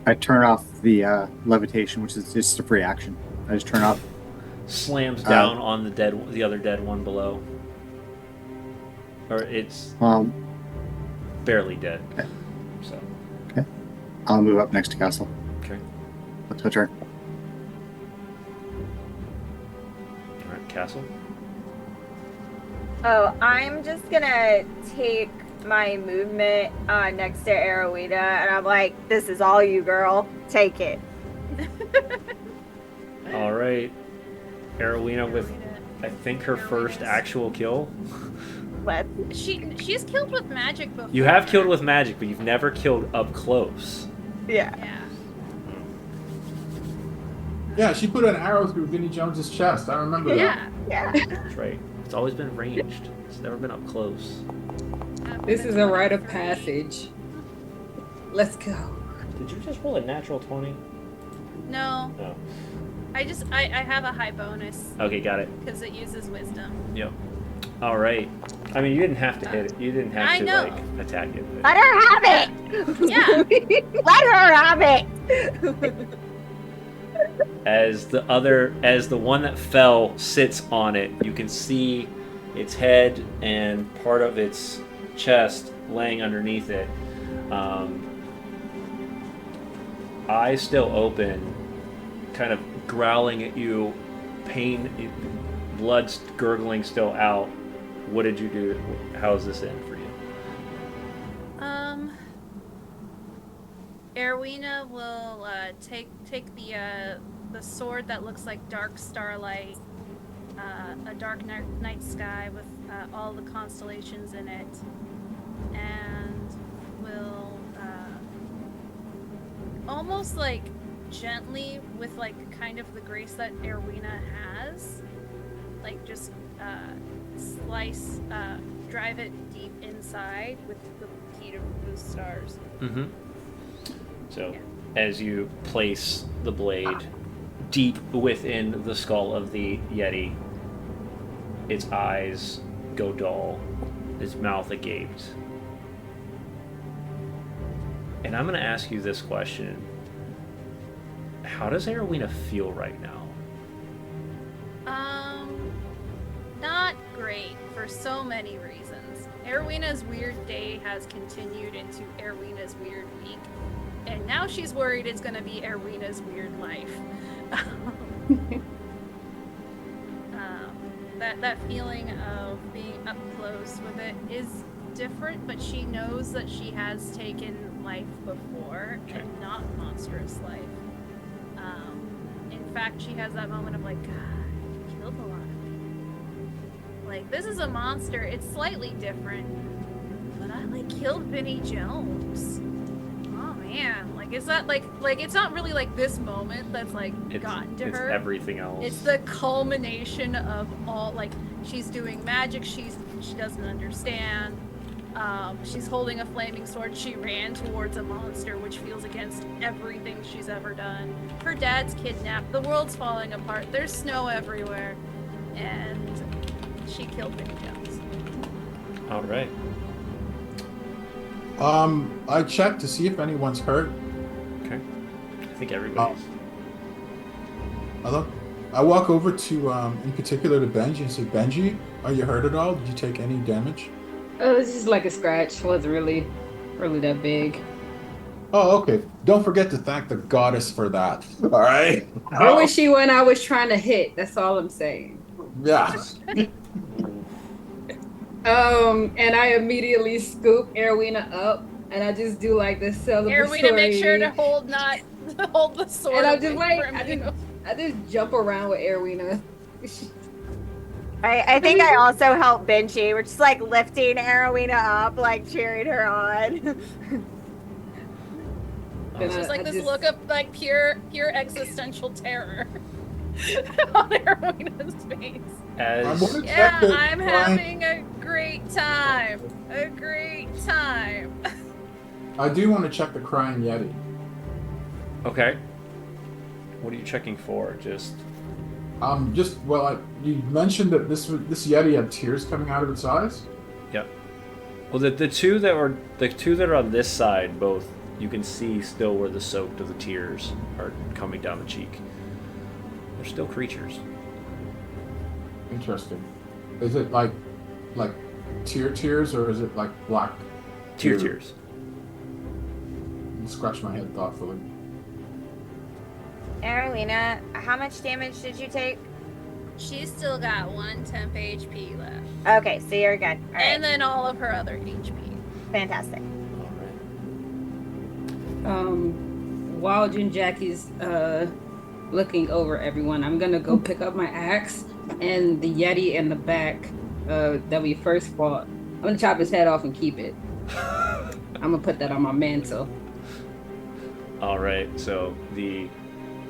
I turn off the levitation, which is just a free action. I just turn off. Slams down on the other dead one below, or it's barely dead. Okay. So I'll move up next to Castle. okay, That's my turn. all right, Castle. Oh, I'm just gonna take my movement next to Arowita, and I'm like, "This is all you, girl. Take it." All right, Arowina with I think her first actual kill. What? She's killed with magic before. You have killed with magic, but you've never killed up close. Yeah. Yeah. Yeah, she put an arrow through Vinnie Jones's chest. I remember that. Yeah. Yeah. That's right. It's always been ranged. It's never been up close. This is a rite of passage. Let's go. Did you just roll a natural 20? No, No. I have a high bonus Okay, got it. because it uses wisdom. Yep. All right. I mean, you didn't have to hit it. You didn't have I to know. like attack it. But... Let her have it. Yeah. Let her have it. As the one that fell sits on it, you can see its head and part of its chest laying underneath it. Eyes still open, kind of growling at you, pain, blood's gurgling still out. What did you do? How's this end for you? Erwina will take the sword that looks like dark starlight, a dark night sky with all the constellations in it, and will almost like gently, with like kind of the grace that Erwina has, like just drive it deep inside with the key to remove stars. Mm-hmm. So, Yeah. as you place the blade deep within the skull of the Yeti, its eyes go dull, its mouth agaped. And I'm going to ask you this question. How does Arowina feel right now? Not great for so many reasons. Erwina's weird day has continued into Erwina's weird week, and now she's worried it's gonna be Erwina's weird life. That feeling of being up close with it is different, but she knows that she has taken life before, Okay. and not monstrous life. In fact, she has that moment of like, God, I killed a lot of people. Like, this is a monster. It's slightly different, but I like killed Vinnie Jones. Oh man, like is that like it's not really like this moment that's like gotten to it's her. everything else. It's the culmination of all, like, she's doing magic she doesn't understand. She's holding a flaming sword. She ran towards a monster, which feels against everything she's ever done. Her dad's kidnapped. The world's falling apart. There's snow everywhere. And she killed Vinnie Jones. All right. I checked to see if anyone's hurt. Okay. I think everybody's. I look. I walk over to, in particular, to Benji and say, Benji, are you hurt at all? Did you take any damage? It was just like a scratch. Wasn't really that big. Oh, okay. Don't forget to thank the goddess for that. All right. Where was she when I was trying to hit? That's all I'm saying. Yeah. And I immediately scoop Erwina up, and I just do like this celebratory. Erwina, make sure to hold the sword. And I'm just away like, from I just jump around with Erwina. I think I also helped Benji. We're just like lifting Arowina up, like cheering her on. And It's just like I this just- look of like pure existential terror on Erwina's face. As I'm Yeah, Check it, I'm Ryan. having a great time. A great time. I do want to check the crying yeti. okay. What are you checking for? Just You mentioned that this yeti had tears coming out of its eyes. well, the two that are on this side, both you can see still where the soaked of the tears are coming down the cheek. They're still creatures. Interesting. Is it like tears, or is it like black Tears. Scratch my head thoughtfully. Arowina, how much damage did you take? She's still got 1 temp HP left. Okay, so you're good. All right, And then all of her other HP. fantastic. All right. While Jin Jackie's looking over everyone, I'm gonna go pick up my axe and the Yeti in the back that we first fought. I'm gonna chop his head off and keep it. I'm gonna put that on my mantle. All right. So the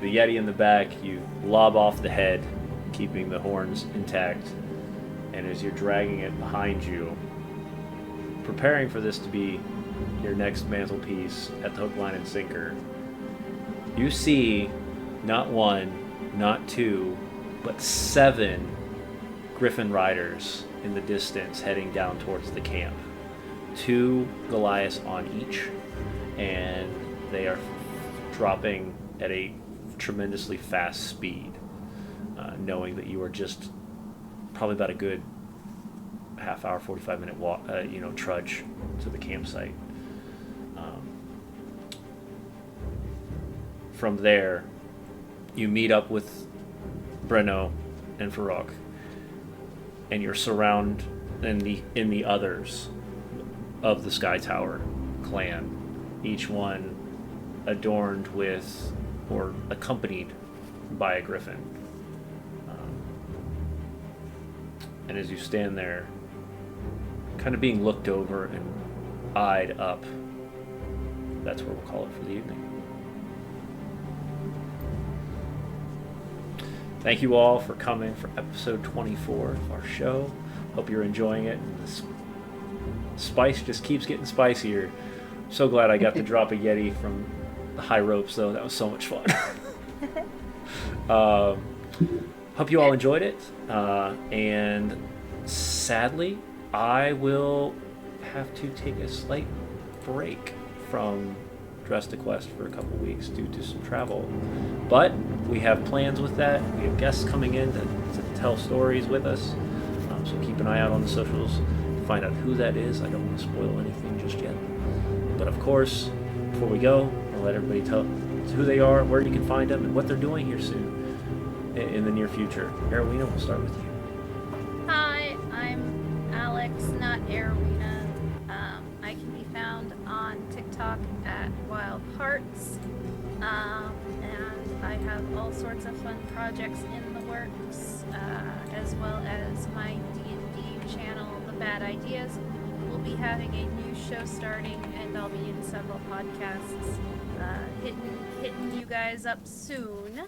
Yeti in the back, you lob off the head, keeping the horns intact, and as you're dragging it behind you, preparing for this to be your next mantelpiece at the hook, line, and sinker, you see not 1, not 2, but 7 Griffin riders in the distance heading down towards the camp. 2 Goliaths on each, and they are dropping at a tremendously fast speed, knowing that you are just probably about a good half hour, 45-minute walk, trudge to the campsite. From there, you meet up with Breno and Farok, and you're surrounded in the others of the Sky Tower clan, each one adorned with or accompanied by a griffin. And as you stand there, kind of being looked over and eyed up, that's where we'll call it for the evening. Thank you all for coming for episode 24 of our show. Hope you're enjoying it. The spice just keeps getting spicier. So glad I got to drop a Yeti from the high ropes, though. That was so much fun. Hope you all enjoyed it. And sadly, I will have to take a slight break from Dress to Quest for a couple weeks due to some travel. But we have plans with that. We have guests coming in to tell stories with us. So keep an eye out on the socials to find out who that is. I don't want to spoil anything just yet. But of course, before we go, I'll let everybody tell who they are, where you can find them, and what they're doing here soon in the near future. Arowina, we'll start with you. Hi, I'm Alex, not Erwina. I can be found on TikTok at Wild Hearts. And I have all sorts of fun projects in the works, as well as my D&D channel, The Bad Ideas. We'll be having a new show starting, and I'll be in several podcasts hitting you guys up soon,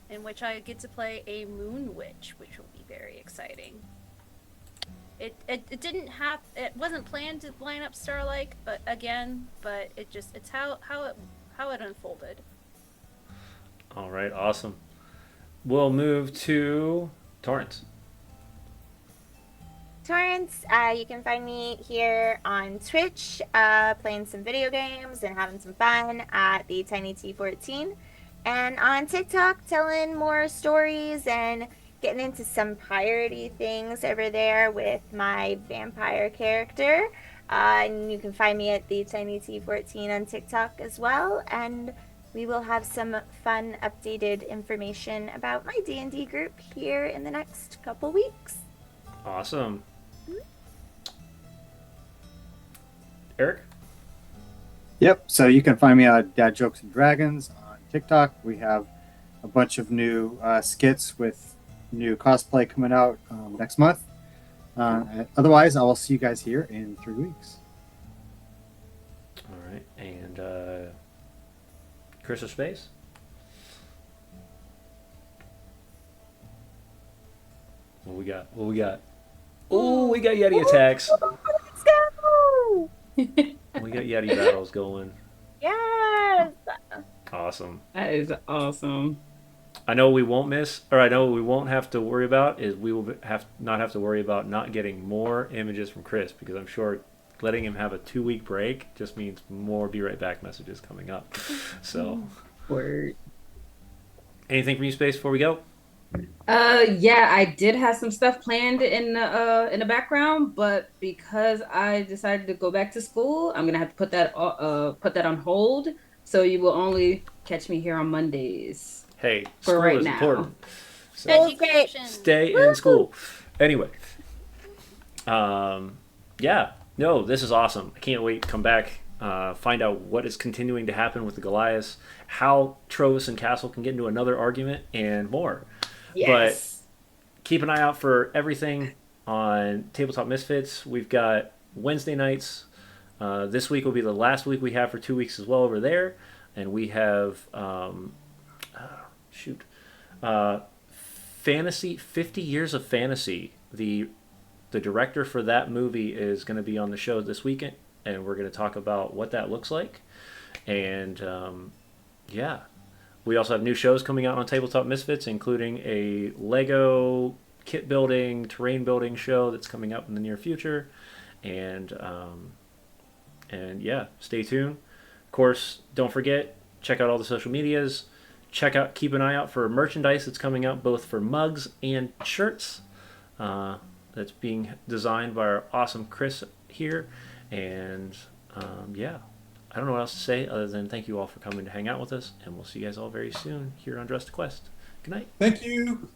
in which I get to play a moon witch, which will be very exciting. It didn't have, it wasn't planned to line up Starlike, but it's how it unfolded. All right, awesome. We'll move to Torrance. Torrance. You can find me here on Twitch, playing some video games and having some fun at the Tiny T14, and on TikTok telling more stories and getting into some piratey things over there with my vampire character. And you can find me at the Tiny T14 on TikTok as well, and we will have some fun updated information about my D&D group here in the next couple weeks. Awesome. Eric? Yep. So you can find me on Dad Jokes and Dragons on TikTok. We have a bunch of new skits with new cosplay coming out next month. Otherwise, I will see you guys here in 3 weeks. All right. And Chris of Space? What we got? What we got? Oh, we got Yeti attacks. Let's go! We got Yeti battles going. Yes! Awesome. That is awesome. I know we won't miss, or I know we won't have to worry about is we will not have to worry about not getting more images from Chris, because I'm sure letting him have a 2-week break just means more Be Right Back messages coming up. So, Word. anything from you, Space, before we go? Yeah, I did have some stuff planned in the background, but because I decided to go back to school, I'm gonna have to put that on hold. So you will only catch me here on Mondays. Hey, For school right is now. important. So Education. stay in school. Anyway, yeah, no, this is awesome. I can't wait to come back, find out what is continuing to happen with the Goliaths, how Trovis and Castle can get into another argument, and more. Yes. Keep an eye out for everything on Tabletop Misfits. We've got Wednesday nights. This week will be the last week we have for 2 weeks as well over there. And we have, Fantasy, 50 Years of Fantasy. The director for that movie is going to be on the show this weekend. And we're going to talk about what that looks like. And, yeah. We also have new shows coming out on Tabletop Misfits, including a Lego kit building, terrain building show that's coming up in the near future. And yeah, stay tuned. Of course, don't forget, check out all the social medias. Keep an eye out for merchandise that's coming out, both for mugs and shirts. That's being designed by our awesome Chris here. And yeah. I don't know what else to say other than thank you all for coming to hang out with us, and we'll see you guys all very soon here on Dress to Quest. Good night. Thank you.